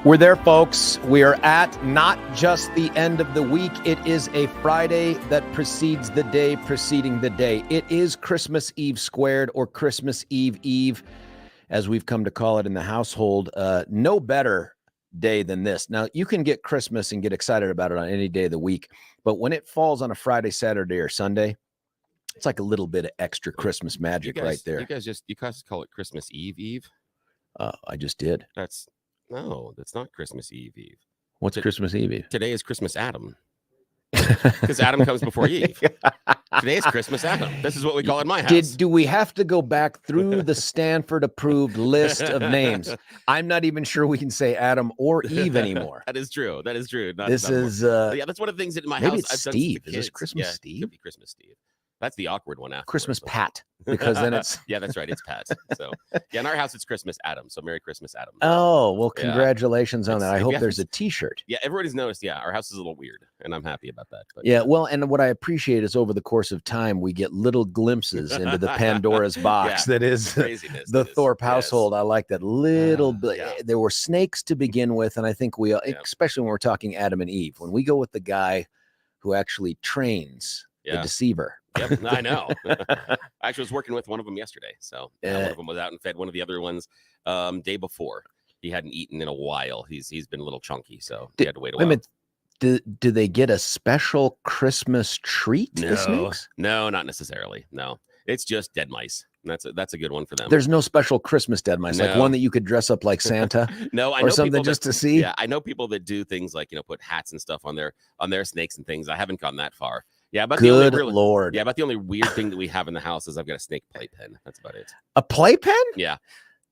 We're there, folks. We are at not just the end of the week. It is a Friday that precedes the day preceding the day. It is Christmas Eve squared, or Christmas Eve Eve, as we've come to call it in the household. No better day than this. Now, you can get Christmas and get excited about it on any day of the week, but when it falls on a Friday, Saturday, or Sunday, it's like a little bit of extra Christmas magic right there. You guys call it Christmas Eve Eve? I just did. No, that's not Christmas Eve Eve. What's Christmas Eve Eve? Today is Christmas Adam. Because Adam comes before Eve. Today is Christmas Adam. This is what we call it in my house. Do we have to go back through the Stanford-approved list of names? I'm not even sure we can say Adam or Eve anymore. That is true. Yeah, that's one of the things that in my house. Maybe it's Steve. Is this Christmas Steve? It could be Christmas Steve. That's the awkward one after. Christmas Pat, because then it's... Yeah, that's right. It's Pat. So, yeah, in our house, it's Christmas Adam. So, Merry Christmas, Adam. Oh, well, congratulations on that. I hope there's a T-shirt. Yeah, everybody's noticed. Yeah, our house is a little weird, and I'm happy about that. But, yeah, well, and what I appreciate is over the course of time, we get little glimpses into the Pandora's box that is the Thorpe household. Yes. I like that little bit. Yeah. There were snakes to begin with, and I think especially when we're talking Adam and Eve, when we go with the guy who actually trains the deceiver. Yep, I know. I actually was working with one of them yesterday. So one of them was out and fed one of the other ones day before. He hadn't eaten in a while. He's been a little chunky, so he had to wait a while. Do they get a special Christmas treat? No, the snakes? No, not necessarily. No, it's just dead mice. That's a good one for them. There's no special Christmas dead mice, like one that you could dress up like Santa. No, I know, or something just to see. Yeah, I know people that do things like put hats and stuff on their snakes and things. I haven't gone that far. Yeah, but Lord. Yeah, but the only weird thing that we have in the house is I've got a snake playpen. That's about it. A playpen? Yeah,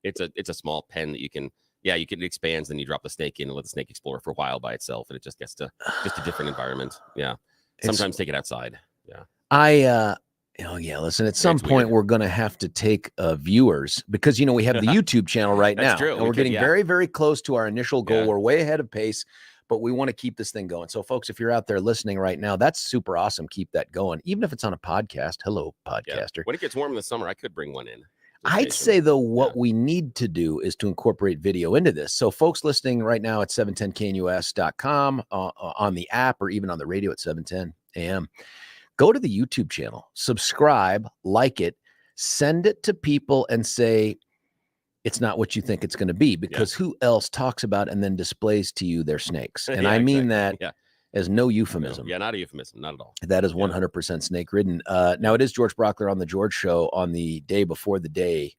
it's a small pen that you can it expands, then you drop the snake in and let the snake explore for a while by itself, and it just gets to just a different environment. Yeah, sometimes take it outside. Yeah, listen, at some point we're going to have to take viewers, because we have the YouTube channel right now. True. And we're getting very, very close to our initial goal. Yeah. We're way ahead of pace, but we want to keep this thing going. So folks, if you're out there listening right now, that's super awesome. Keep that going. Even if it's on a podcast. Hello, podcaster. Yeah. When it gets warm in the summer, I could bring one in. I'd say, though, what we need to do is to incorporate video into this. So folks listening right now at 710knus.com, on the app, or even on the radio at 710 AM, go to the YouTube channel, subscribe, like it, send it to people and say, it's not what you think it's going to be, because who else talks about and then displays to you their snakes? And I mean that as no euphemism. No, yeah, not a euphemism, not at all. That is 100% snake ridden. Now, it is George Brauchler on the George Show on the day before the day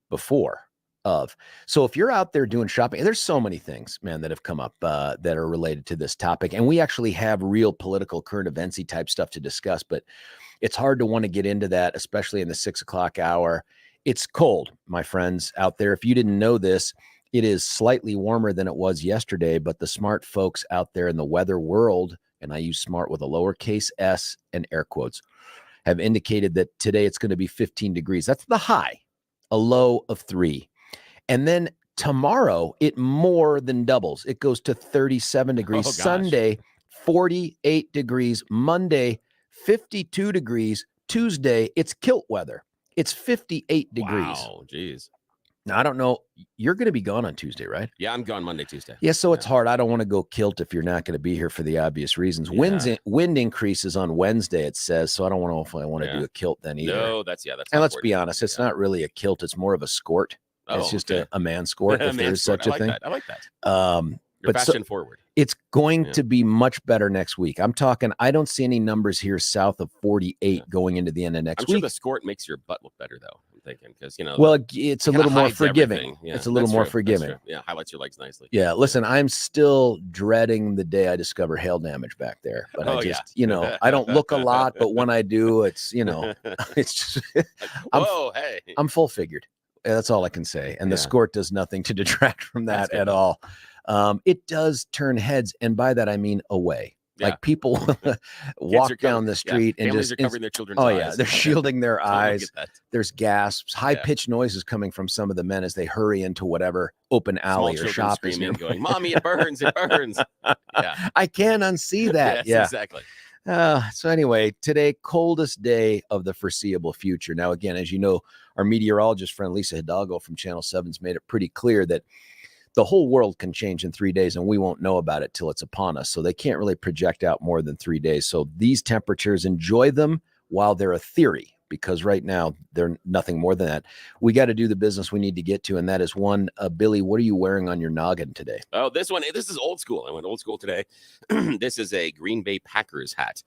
before of. So if you're out there doing shopping, there's so many things, man, that have come up that are related to this topic. And we actually have real political current eventsy type stuff to discuss, but it's hard to want to get into that, especially in the 6 o'clock hour. It's cold, my friends out there. If you didn't know this, it is slightly warmer than it was yesterday, but the smart folks out there in the weather world, and I use smart with a lowercase s and air quotes, have indicated that today it's going to be 15 degrees. That's the high, a low of 3. And then tomorrow, it more than doubles. It goes to 37 degrees. Oh, Sunday, 48 degrees. Monday, 52 degrees. Tuesday, it's kilt weather. It's 58 degrees. Wow, geez. Now, I don't know. You're going to be gone on Tuesday, right? Yeah, I'm gone Monday, Tuesday. Yeah, so it's hard. I don't want to go kilt if you're not going to be here for the obvious reasons. Yeah. Wind increases on Wednesday, it says, so I don't know if I want to do a kilt then either. No, that's and let's be honest, it's not really a kilt. It's more of a skort. It's just a man skort, if there's such a thing. I like that. You're fashion forward. It's going to be much better next week. I'm talking, I don't see any numbers here south of 48 going into the end of next week. I'm sure the skort makes your butt look better, though. I'm thinking, because, it's a little more forgiving. Yeah, it's a little more forgiving. Yeah, highlights your legs nicely. Yeah, listen, I'm still dreading the day I discover hail damage back there. But I just, I don't look a lot, but when I do, it's, it's just, I'm full figured. That's all I can say. And the skort does nothing to detract from that at all. It does turn heads. And by that, I mean away. Like people walk down the street and families are covering their children's eyes. They're shielding their eyes. There's gasps, high-pitched noises coming from some of the men as they hurry into whatever open alley or shop is near. Going, Mommy, it burns, it burns. I can't unsee that. Yes, exactly. So anyway, today, coldest day of the foreseeable future. Now, again, as you know, our meteorologist friend Lisa Hidalgo from Channel 7's made it pretty clear that the whole world can change in 3 days and we won't know about it till it's upon us. So they can't really project out more than 3 days. So these temperatures, enjoy them while they're a theory, because right now they're nothing more than that. We got to do the business we need to get to. And that is one, Billy, what are you wearing on your noggin today? Oh, this is old school. I went old school today. This is a Green Bay Packers hat.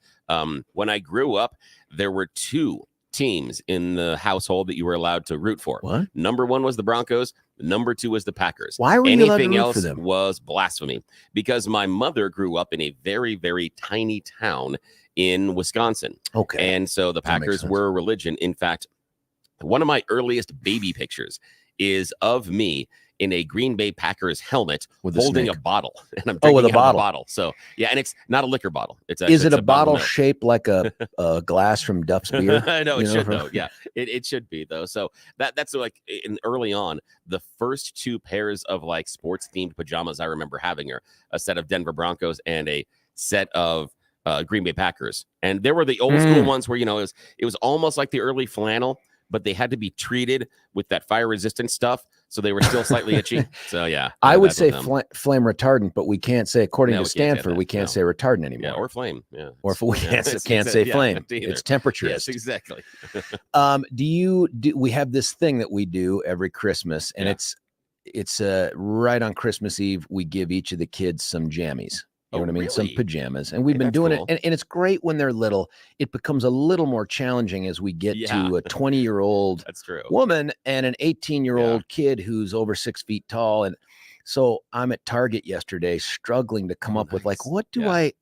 When I grew up, there were 2 teams in the household that you were allowed to root for. What? Number 1 was the Broncos. Number 2 was the Packers. Why were you allowed to root else for them? Was blasphemy, because my mother grew up in a very, very tiny town in Wisconsin. Okay. And so the Packers were a religion. In fact, one of my earliest baby pictures is of me in a Green Bay Packers helmet holding a bottle, and I'm drinking out of a bottle. So yeah, and it's not a liquor bottle. Is it a bottle shaped like a glass from Duff's beer? I know it should though. Yeah, it should be though. So that's like early on, the first 2 pairs of like sports themed pajamas I remember having are a set of Denver Broncos and a set of Green Bay Packers. And there were the old school ones where, it was almost like the early flannel, but they had to be treated with that fire resistant stuff. So they were still slightly itchy. So yeah. I would say flame retardant, but we can't say, according to Stanford, we can't say retardant anymore. Yeah, or flame. Yeah. Or we can't say flame. It's temperature. Yes, exactly. We have this thing that we do every Christmas, and it's right on Christmas Eve, we give each of the kids some jammies. You know what I mean? Really? Some pajamas. And we've been doing it. And it's great when they're little. It becomes a little more challenging as we get to a 20-year-old woman and an 18-year-old kid who's over 6 feet tall. And so I'm at Target yesterday struggling to come up with like, what do I,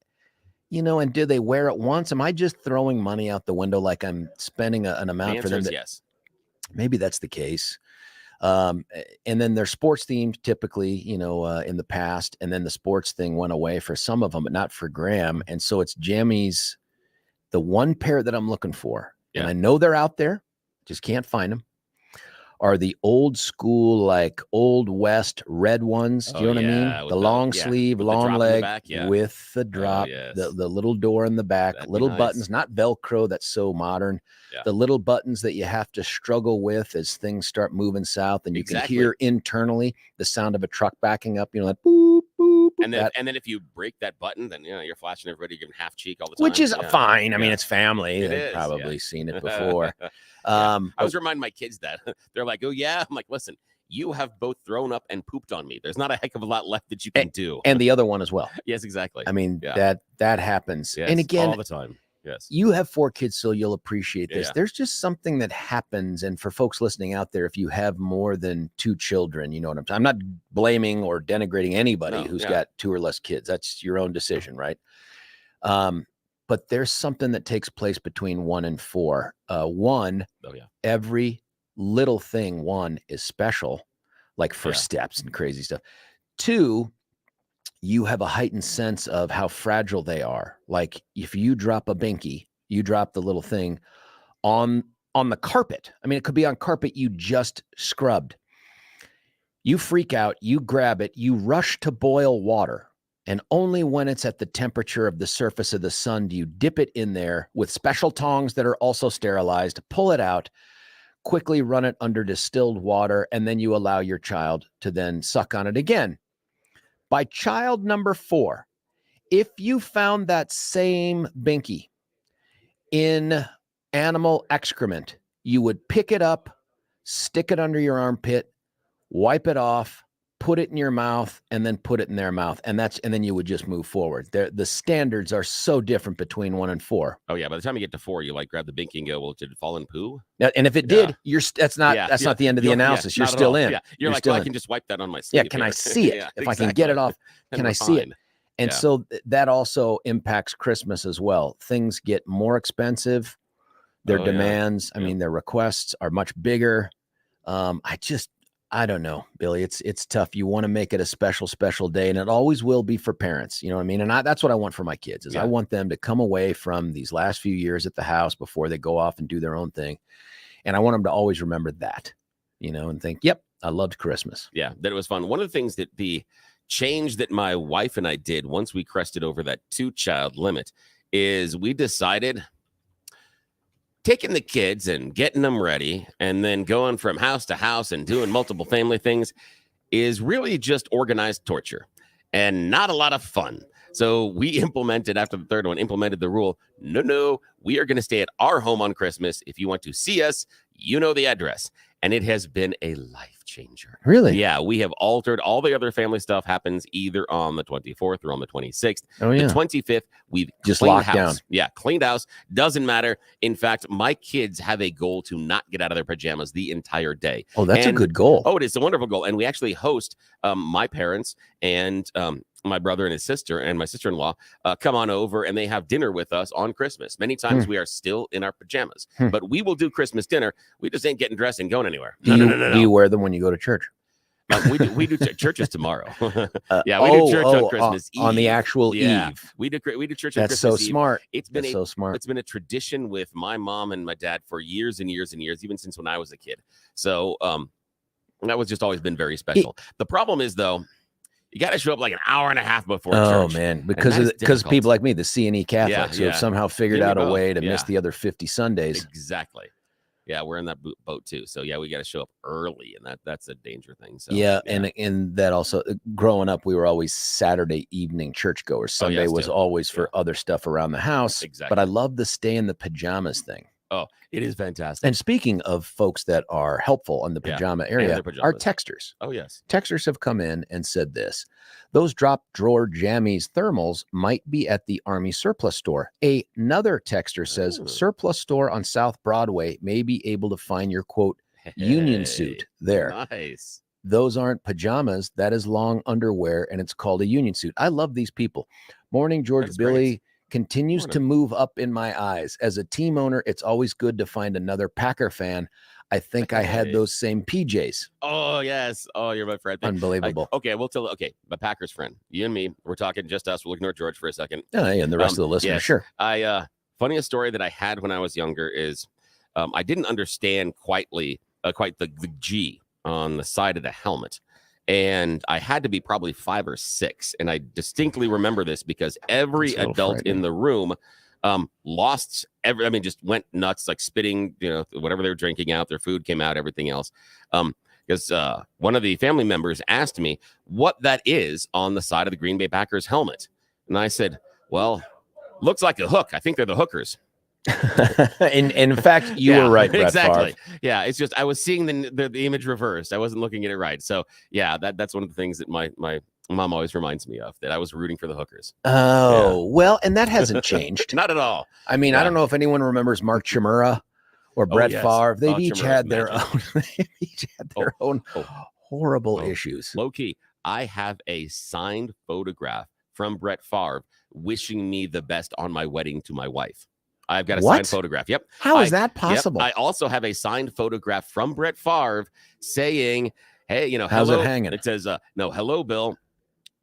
and do they wear it once? Am I just throwing money out the window like I'm spending an amount for them? Yes. Maybe that's the case. And then they're sports themed typically, in the past, and then the sports thing went away for some of them, but not for Graham. And so it's jammies, the one pair that I'm looking for, and I know they're out there, just can't find them, are the old school, like Old West red ones. Do you know what I mean? The long sleeve, long leg with the drop, the little door in the back, little buttons, not Velcro. That's so modern. The little buttons that you have to struggle with as things start moving south, and you can hear internally the sound of a truck backing up, like boop, boop. And then if you break that button, then you're flashing everybody, giving half cheek all the time. Which is fine. I mean, it's family. They've probably seen it before. I was reminding my kids that. They're like, oh yeah. I'm like, listen, you have both thrown up and pooped on me. There's not a heck of a lot left that you can do. And the other one as well. Yes, exactly. I mean, that happens. Yes, and again, all the time. Yes. You have 4 kids, so you'll appreciate this. There's just something that happens. And for folks listening out there, if you have more than 2 children, you know what I'm saying? I'm not blaming or denigrating anybody who's got 2 or less kids. That's your own decision, right? But there's something that takes place between 1 and 4. Every little thing, 1 is special, like first steps and crazy stuff. 2, you have a heightened sense of how fragile they are. Like if you drop a binky, you drop the little thing on the carpet. I mean, it could be on carpet you just scrubbed. You freak out, you grab it, you rush to boil water. And only when it's at the temperature of the surface of the sun do you dip it in there with special tongs that are also sterilized, pull it out, quickly run it under distilled water, and then you allow your child to then suck on it again. By child number 4, if you found that same binky in animal excrement, you would pick it up, stick it under your armpit, wipe it off, put it in your mouth, and then put it in their mouth. And then you would just move forward. The standards are so different between 1 and 4. Oh yeah. By the time you get to 4, you like grab the binky and go, well, did it fall in poo? And if it did, that's not the end of the analysis. You're still in. Yeah. You're like, well, I can just wipe that on my sleeve. Yeah. Can I see it? If I can get it off, can I see it? And so that also impacts Christmas as well. Things get more expensive. Their demands, I mean, their requests are much bigger. I don't know, Billy. It's tough. You want to make it a special day, and it always will be for parents. You know what I mean? And that's what I want for my kids is I want them to come away from these last few years at the house before they go off and do their own thing. And I want them to always remember that, and think, yep, I loved Christmas. Yeah, that it was fun. One of the things that the change that my wife and I did once we crested over that 2-child limit is we decided taking the kids and getting them ready and then going from house to house and doing multiple family things, is really just organized torture and not a lot of fun. So we implemented, after the third one, implemented the rule, no, we are going to stay at our home on Christmas. If you want to see us, you know the address. And it has been a life changer. Really? Yeah, we have altered. All the other family stuff happens either on the 24th or on the 26th. Oh, yeah. The 25th, we've just cleaned locked house. down. Yeah, cleaned house. Doesn't matter. In fact, my kids have a goal to not get out of their pajamas the entire day. Oh, that's a good goal. Oh, it is a wonderful goal. And we actually host my parents and my brother and his sister and my sister-in-law come on over, and they have dinner with us on Christmas. Many times we are still in our pajamas, but we will do Christmas dinner. We just ain't getting dressed and going anywhere. No. Do you wear them when you go to church? We do churches tomorrow. Yeah, we do church on Christmas Eve. On the actual Eve. We do church That's on Christmas so Eve. smart. It's been so smart. It's been a tradition with my mom and my dad for years and years and years, even since when I was a kid. So that was just always been very special. The problem is, though, you got to show up like an hour and a half before church. Oh, man, because people like me, the C&E Catholics, who have somehow figured out a way to miss the other 50 Sundays. Exactly. Yeah, we're in that boat too. So yeah, we got to show up early, and that's a danger thing. So yeah, and that also, growing up, we were always Saturday evening churchgoers. Sunday was always for other stuff around the house. Exactly. But I love the stay in the pajamas thing. Oh, it is fantastic. And speaking of folks that are helpful in the pajama area, our texters. Oh, yes. Texters have come in and said this: those drop drawer jammies thermals might be at the Army surplus store. Another texter says surplus store on South Broadway may be able to find your, quote, union suit there. Nice. Those aren't pajamas. That is long underwear, and it's called a union suit. I love these people. Morning, George. That's Billy. Great. Continues to move up in my eyes. As a team owner, it's always good to find another Packer fan. I think I had those same PJs. Oh, yes. Oh, you're my friend. Unbelievable. Okay, my Packers friend. You and me, we're talking just us. We'll ignore George for a second. Yeah, and the rest of the listeners, yes. Sure. Funniest story that I had when I was younger is I didn't understand quite the G on the side of the helmet. And I had to be probably 5 or 6. And I distinctly remember this because every adult in the room just went nuts, like spitting, whatever they were drinking out, their food came out, everything else. Because one of the family members asked me what that is on the side of the Green Bay Packers helmet. And I said, well, looks like a hook. I think they're the hookers. in fact, you were right, Brett exactly. Favre. Yeah, it's just I was seeing the image reversed. I wasn't looking at it right. So yeah, that's one of the things that my mom always reminds me of, that I was rooting for the hookers. Oh, well, and that hasn't changed. Not at all. I mean, I don't know if anyone remembers Mark Chimura or Brett Favre. They've each had their own horrible issues. Low key, I have a signed photograph from Brett Favre wishing me the best on my wedding to my wife. I've got a signed photograph. Yep. How is that possible? Yep. I also have a signed photograph from Brett Favre saying, hey, how's hello. It hanging? It says, hello, Bill.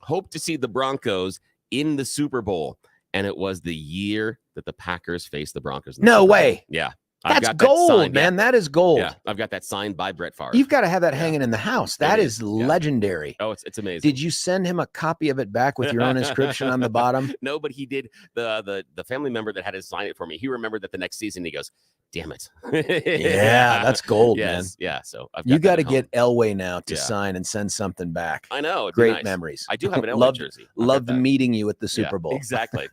Hope to see the Broncos in the Super Bowl. And it was the year that the Packers faced the Broncos. No way. Yeah. That's gold, man. That is gold. Yeah, I've got that signed by Brett Favre. You've got to have that hanging in the house. That is legendary. Oh, it's amazing. Did you send him a copy of it back with your own inscription on the bottom? No, but he did. The family member that had to sign it for me, he remembered that the next season he goes, damn it. Yeah, that's gold, man. Yeah, so you got to get Elway now to sign and send something back. I know. Great memories. I do have an Elway jersey. Loved meeting you at the Super Bowl. Exactly.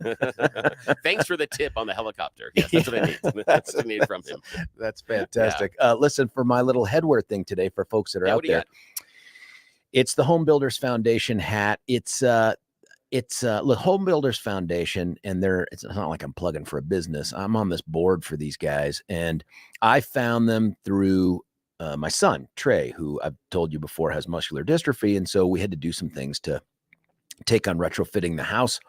Thanks for the tip on the helicopter. Yes, that's what I need. That's what I need from him. That's fantastic. Listen, for my little headwear thing today, for folks that are out there, it's the Home Builders Foundation hat. It's look, Home Builders Foundation, and it's not like I'm plugging for a business. I'm on this board for these guys, and I found them through my son Trey, who I've told you before has muscular dystrophy, and so we had to do some things to take on retrofitting the house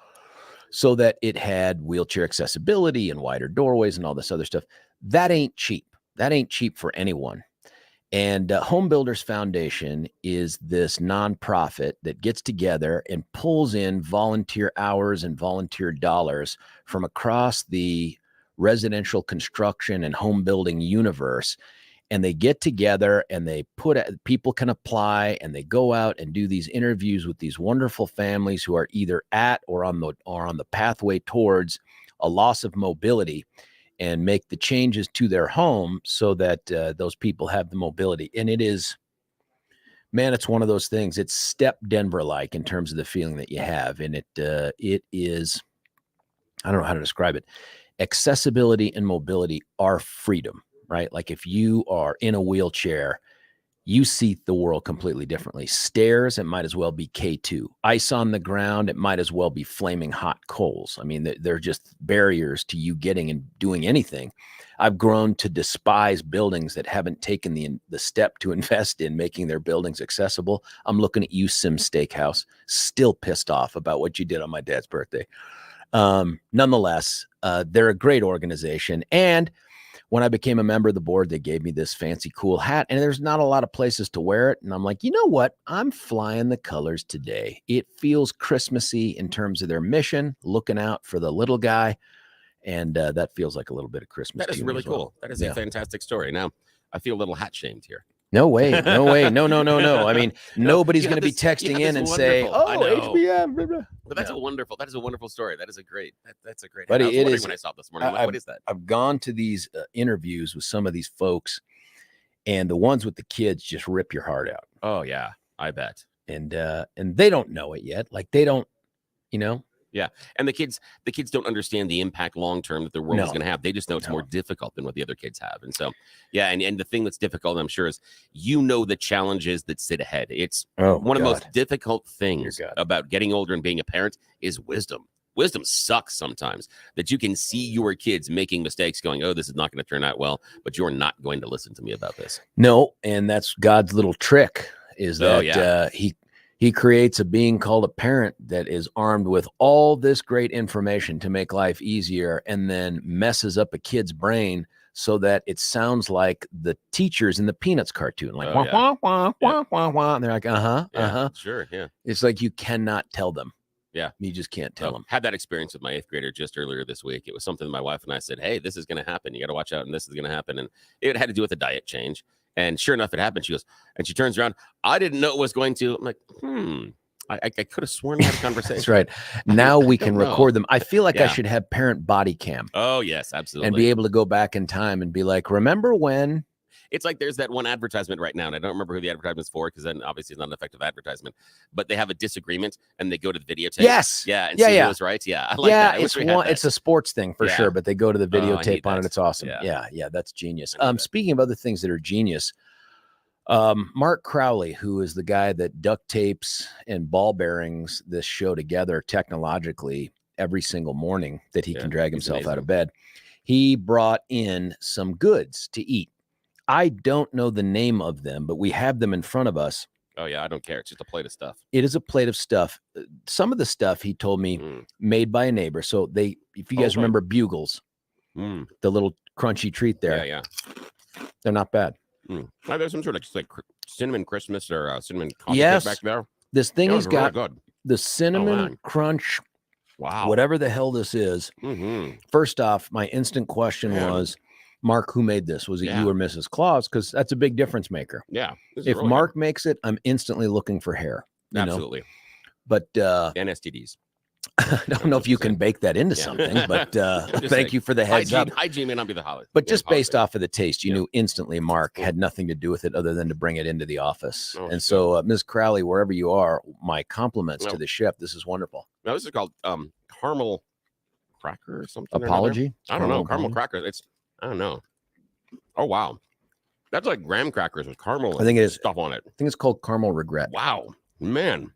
so that it had wheelchair accessibility and wider doorways and all this other stuff. That ain't cheap. That ain't cheap for anyone. And Home Builders Foundation is this nonprofit that gets together and pulls in volunteer hours and volunteer dollars from across the residential construction and home building universe. And they get together and people can apply, and they go out and do these interviews with these wonderful families who are either at or on the pathway towards a loss of mobility, and make the changes to their home so that those people have the mobility. And it is Man, it's one of those things. It's step Denver-like in terms of the feeling that you have. And it is, I don't know how to describe it. Accessibility and mobility are freedom, right? Like if you are in a wheelchair, you see the world completely differently. Stairs, it might as well be K2. Ice on the ground, it might as well be flaming hot coals. I mean, they're just barriers to you getting and doing anything. I've grown to despise buildings that haven't taken the step to invest in making their buildings accessible. I'm looking at you, Sim Steakhouse, still pissed off about what you did on my dad's birthday. Nonetheless, they're a great organization. And when I became a member of the board, they gave me this fancy, cool hat, and there's not a lot of places to wear it. And I'm like, you know what? I'm flying the colors today. It feels Christmassy in terms of their mission, looking out for the little guy. And that feels like a little bit of Christmas. That is really cool. That is a fantastic story. Now, I feel a little hat shamed here. No way. No way. No. I mean, nobody's going to be texting in and say, "Oh, HBM." Blah, blah. But that's a wonderful story. That is a great. That's a great. But it is when I saw it this morning. What is that? I've gone to these interviews with some of these folks, and the ones with the kids just rip your heart out. Oh yeah, I bet. And they don't know it yet. Like they don't, you know. Yeah, and the kids don't understand the impact long term that the world is going to have. They just know it's more difficult than what the other kids have, and so yeah, and the thing that's difficult, I'm sure, is the challenges that sit ahead. It's one of the most difficult things about getting older and being a parent is wisdom. Wisdom sucks sometimes. That you can see your kids making mistakes, going, "Oh, this is not going to turn out well," but you're not going to listen to me about this. No, and that's God's little trick. Is that He creates a being called a parent that is armed with all this great information to make life easier, and then messes up a kid's brain so that it sounds like the teachers in the Peanuts cartoon, like wah, wah, wah, wah, wah. And they're like, sure, yeah. It's like you cannot tell them. Yeah, you just can't tell them. Had that experience with my 8th grader just earlier this week. It was something my wife and I said, "Hey, this is going to happen. You got to watch out, and this is going to happen." And it had to do with a diet change. And sure enough, it happened. She goes, and she turns around. I didn't know it was going to. I'm like, I could have sworn we had a conversation. That's right. Now we can record them. I feel like I should have parent body cam. Oh, yes, absolutely. And be able to go back in time and be like, remember when? It's like there's that one advertisement right now, and I don't remember who the advertisement's for, because then obviously it's not an effective advertisement, but they have a disagreement and they go to the videotape. Yes. Yeah. And see who was right. Yeah. I like that. It's a sports thing for sure, but they go to the videotape on it. It's awesome. Yeah. That's genius. Speaking of other things that are genius, Mark Crowley, who is the guy that duct tapes and ball bearings this show together technologically every single morning that he can drag himself out of bed, he brought in some goods to eat. I don't know the name of them, but we have them in front of us. Oh, yeah, I don't care. It's just a plate of stuff. It is a plate of stuff. Some of the stuff, he told me, made by a neighbor. So if you guys remember Bugles, the little crunchy treat there. Yeah. They're not bad. There's some sort of like cinnamon Christmas or cinnamon coffee cake back there. This thing has got the cinnamon crunch. Wow. Whatever the hell this is. First off, my instant question was, Mark, who made this? Was it you or Mrs. Claus? Because that's a big difference maker. Yeah. If really Mark makes it, I'm instantly looking for hair. Absolutely. But and STDs. I don't know if you can bake that into something, but thank you for the heads up. Hygiene may not be the holiday. But just based off of the taste, you knew instantly Mark had nothing to do with it other than to bring it into the office. And so, Ms. Crowley, wherever you are, my compliments to the chef. This is wonderful. Now, this is called caramel cracker or something. Apology? I don't know. Caramel cracker. I don't know. Oh, wow. That's like graham crackers with caramel stuff on it. I think it's called caramel regret. Wow. Man.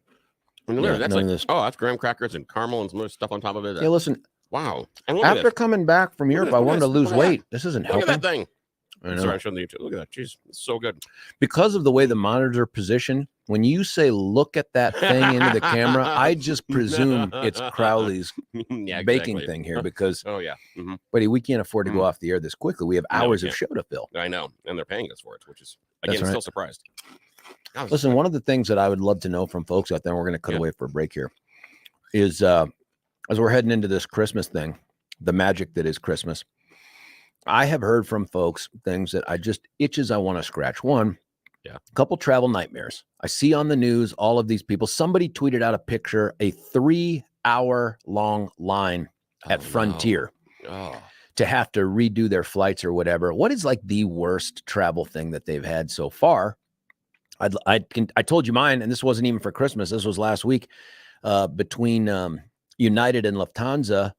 That's graham crackers and caramel and some other stuff on top of it. Hey, listen. Wow. After coming back from Europe, I wanted to lose weight. This isn't helping. Look at that thing. I know. Sorry, I showed the YouTube. Look at that. Jeez, it's so good. Because of the way the monitors are positioned, when you say look at that thing into the camera, I just presume it's Crowley's baking thing here because, buddy, we can't afford to go off the air this quickly. We have hours of show to fill. I know. And they're paying us for it, which is, again, still surprised. Listen, one of the things that I would love to know from folks out there, and we're going to cut away for a break here, is as we're heading into this Christmas thing, the magic that is Christmas, I have heard from folks things that I just itches I want to scratch. One, a couple travel nightmares. I see on the news all of these people. Somebody tweeted out a picture, a 3-hour-long line at Frontier to have to redo their flights or whatever. What is like the worst travel thing that they've had so far? I told you mine, and this wasn't even for Christmas. This was last week, between United and Lufthansa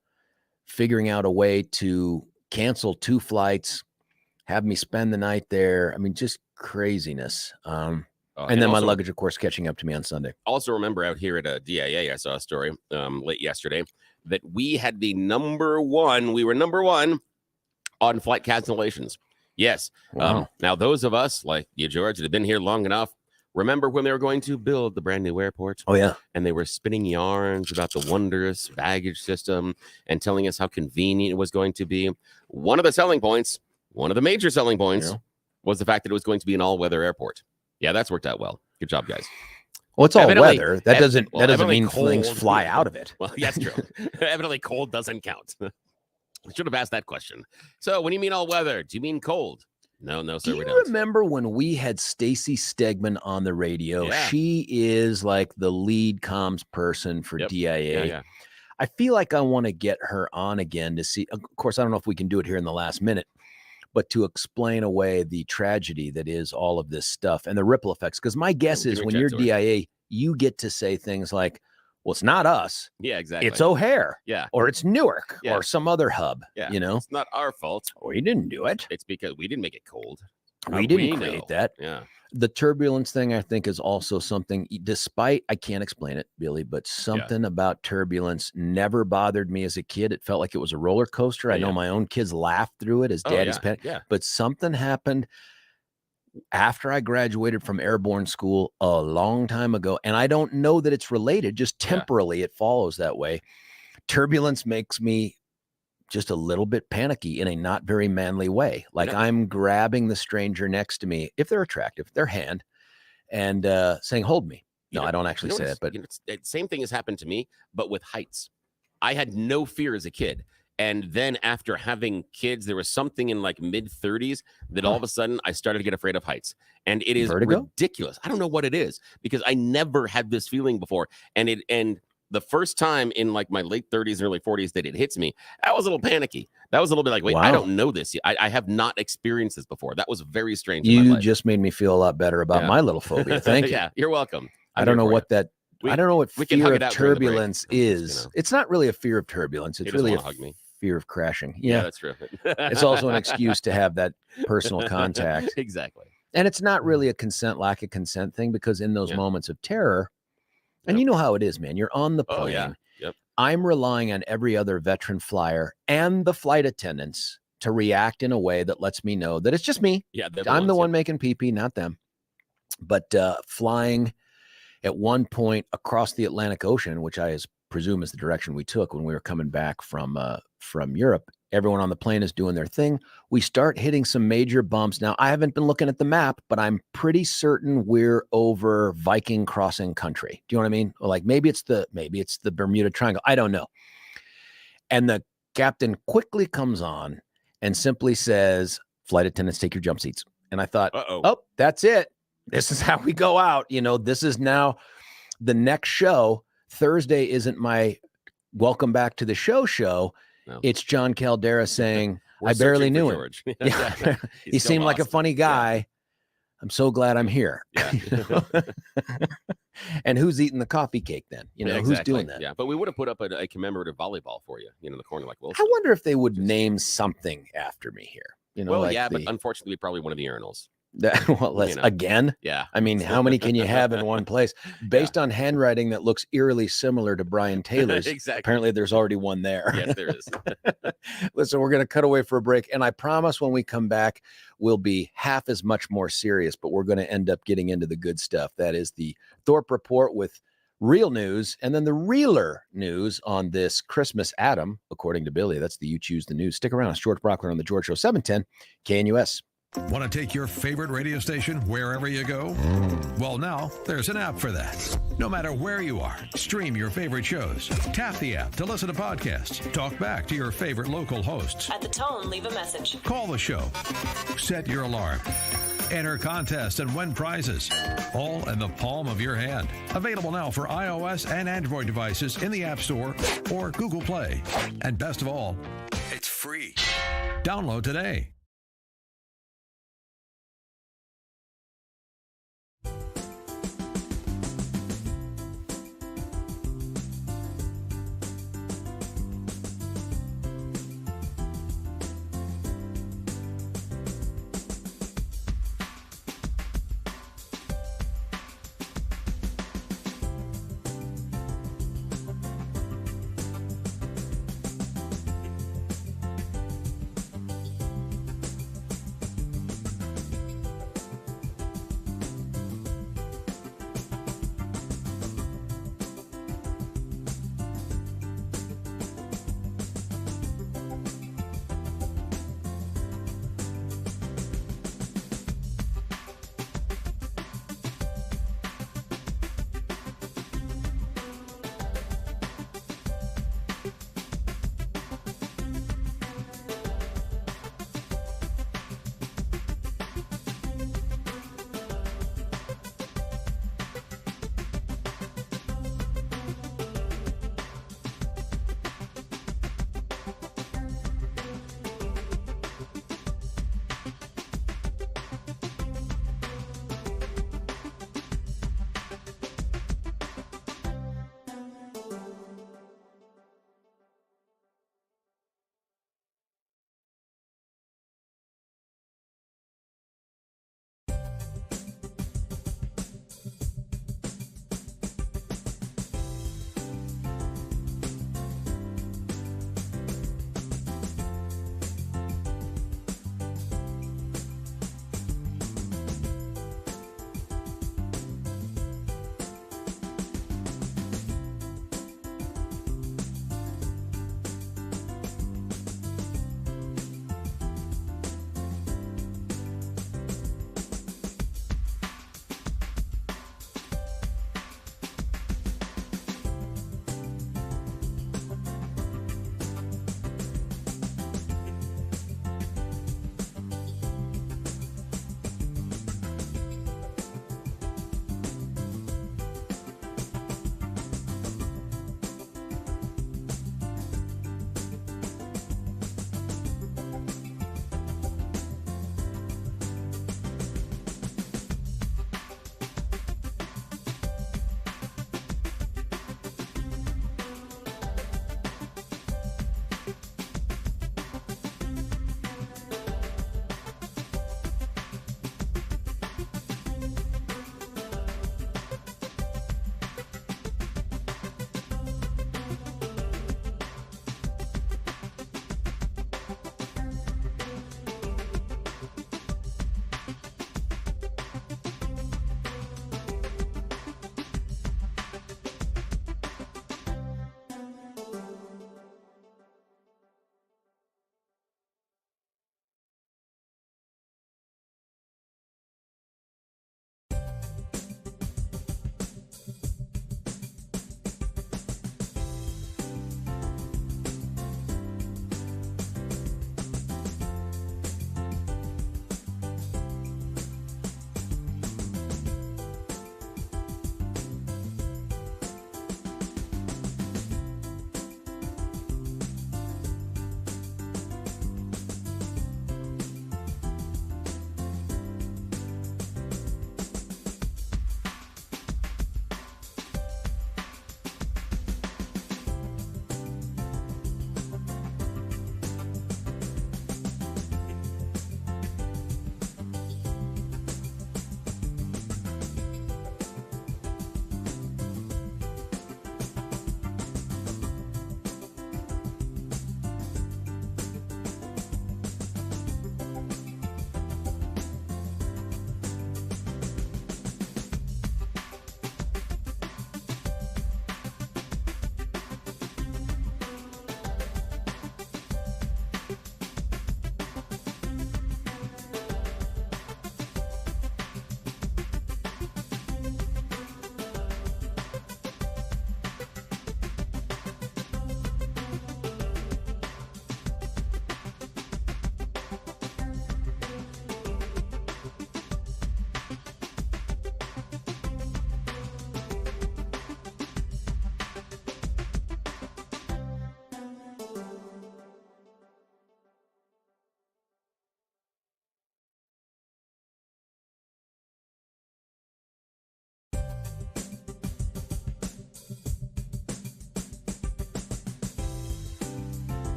figuring out a way to cancel 2 flights, have me spend the night there. I mean, just craziness. And then my luggage, of course, catching up to me on Sunday. Also remember out here at DIA, I saw a story late yesterday that we had we were number one on flight cancellations. Yes. Wow. Now, those of us like you, George, that have been here long enough, remember when they were going to build the brand new airport? Oh, yeah. And they were spinning yarns about the wondrous baggage system and telling us how convenient it was going to be. One of the major selling points was the fact that it was going to be an all-weather airport. Yeah, that's worked out well. Good job, guys. Well, it's all weather. That doesn't mean things fly out of it. Well, yes, true. Evidently, cold doesn't count. I should have asked that question. So, when you mean all weather, do you mean cold? No, sir, we don't. Do you remember when we had Stacy Stegman on the radio? Yeah. She is like the lead comms person for DIA. Yeah. I feel like I want to get her on again to see. Of course, I don't know if we can do it here in the last minute, but to explain away the tragedy that is all of this stuff and the ripple effects. Because my guess is when you're DIA, you get to say things like, well, it's not us. Yeah, exactly. It's O'Hare. Yeah. Or it's Newark or some other hub. Yeah. It's not our fault. We didn't do it. It's because we didn't make it cold. We didn't create that. Yeah. The turbulence thing, I think, is also something, despite, I can't explain it, Billy, but something about turbulence never bothered me as a kid. It felt like it was a roller coaster. I know my own kids laughed through it as daddy's pet. Yeah. But something happened after I graduated from airborne school a long time ago, and I don't know that it's related, just temporally it follows that way. Turbulence makes me just a little bit panicky in a not very manly way. Like I'm grabbing the stranger next to me, if they're attractive, their hand, and saying, hold me. No, I don't actually say it, but same thing has happened to me, but with heights. I had no fear as a kid. And then after having kids, there was something in like mid-30s that all of a sudden I started to get afraid of heights. And it is ridiculous. I don't know what it is because I never had this feeling before. And the first time in like my late 30s and early 40s that it hits me, I was a little panicky. That was a little bit like, wait, I don't know this. I have not experienced this before. That was very strange. You just made me feel a lot better about my little phobia. Thank you. Yeah, you're welcome. I don't know what that. I don't know what fear of turbulence is. It's not really a fear of turbulence. It's really a fear of crashing. Yeah, that's true. It's also an excuse to have that personal contact. Exactly. And it's not really a lack of consent thing, because in those moments of terror, and you know how it is, man, you're on the plane. I'm relying on every other veteran flyer and the flight attendants to react in a way that lets me know that it's just me. Yeah, I'm the one making pee-pee, not them. But flying at one point across the Atlantic Ocean, which I presume is the direction we took when we were coming back from Europe, everyone on the plane is doing their thing. We start hitting some major bumps. Now, I haven't been looking at the map, but I'm pretty certain we're over Viking crossing country. Do you know what I mean? Like maybe it's the Bermuda Triangle. I don't know. And the captain quickly comes on and simply says, flight attendants, take your jump seats. And I thought, oh, that's it. This is how we go out. This is now the next show. Thursday isn't my welcome back to the show. No. It's John Caldera saying, I barely knew him. Yeah. He seemed like a funny guy. Yeah. I'm so glad I'm here. Yeah. And who's eating the coffee cake then? Who's doing that? Yeah, but we would have put up a commemorative volleyball for you, in the corner like Wilson. I wonder if they would name something after me here. But unfortunately, probably one of the urinals. Again? Yeah. I mean, how many can you have in one place? Based on handwriting that looks eerily similar to Brian Taylor's. Exactly. Apparently, there's already one there. Yes, there is. Listen, we're going to cut away for a break. And I promise when we come back, we'll be half as much more serious, but we're going to end up getting into the good stuff. That is the Thorpe Report with real news, and then the realer news on this Christmas Adam, according to Billy. That's the You Choose the News. Stick around. It's George Brauchler on the George Show, 710 KNUS. Want to take your favorite radio station wherever you go? Well, now there's an app for that. No matter where you are, stream your favorite shows. Tap the app to listen to podcasts. Talk back to your favorite local hosts. At the tone, leave a message. Call the show. Set your alarm. Enter contests and win prizes. All in the palm of your hand. Available now for iOS and Android devices in the App Store or Google Play. And best of all, it's free. Download today.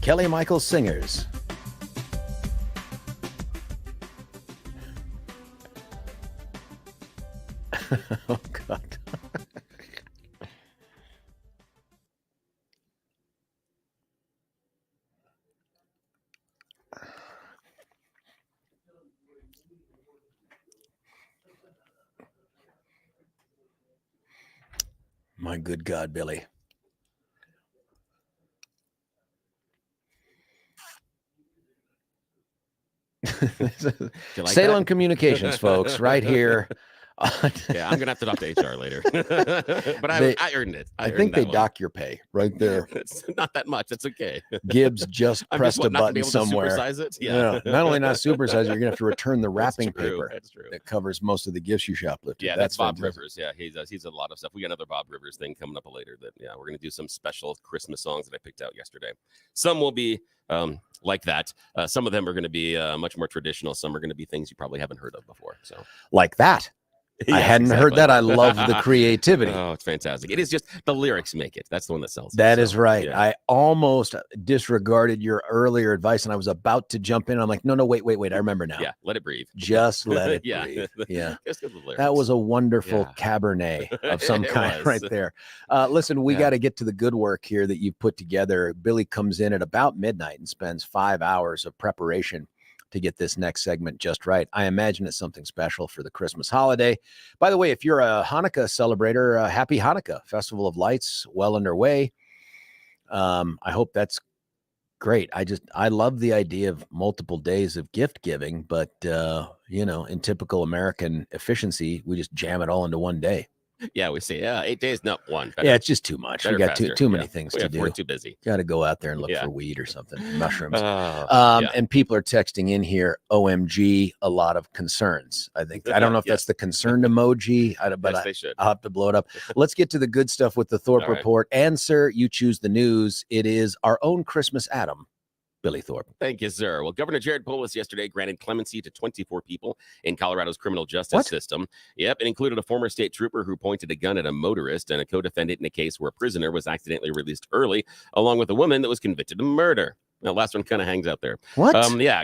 Kelly Michaels Singers. Oh, God. My good God, Billy. Like Salem that? Communications, folks, right here. Yeah, I'm gonna have to talk to HR later. But I earned it. I think they dock your pay right there. It's not that much. That's okay. Gibbs just pressed a button somewhere. It? Yeah. Not only not supersize, you're gonna have to return the wrapping paper. That's true. That covers most of the gifts you shoplifted. Yeah, that's Bob Rivers. Yeah, he's a lot of stuff. We got another Bob Rivers thing coming up later. We're gonna do some special Christmas songs that I picked out yesterday. Some will be like that. Some of them are going to be much more traditional. Some are going to be things you probably haven't heard of before. So like that. Yes, I hadn't heard that. I love the creativity. Oh, it's fantastic. It is just the lyrics make it. That's the one that sells it. That is right. Yeah. I almost disregarded your earlier advice and I was about to jump in. I'm like, no, wait. I remember now. Yeah. Let it breathe. Just let it breathe. Yeah. That was a wonderful Cabernet of some kind right there. Listen, we got to get to the good work here that you've put together. Billy comes in at about midnight and spends 5 hours of preparation to get this next segment just right. I imagine it's something special for the Christmas holiday. By the way, if you're a Hanukkah celebrator, happy Hanukkah. Festival of Lights well underway. I hope that's great. I love the idea of multiple days of gift giving, but in typical American efficiency, we just jam it all into one day. Yeah, we say 8 days, no, one. Better. Yeah, it's just too much. We got too many things to do. We're too busy. Got to go out there and look for weed or something, mushrooms. And people are texting in here, OMG, a lot of concerns. I think I don't know if that's the concerned emoji, but they should. I'll have to blow it up. Let's get to the good stuff with the Thorpe Report. And sir, you choose the news. It is our own Christmas Adam. Billy Thorpe. Thank you, sir. Well, Governor Jared Polis yesterday granted clemency to 24 people in Colorado's criminal justice system. Yep, it included a former state trooper who pointed a gun at a motorist and a co-defendant in a case where a prisoner was accidentally released early, along with a woman that was convicted of murder. The last one kind of hangs out there. What?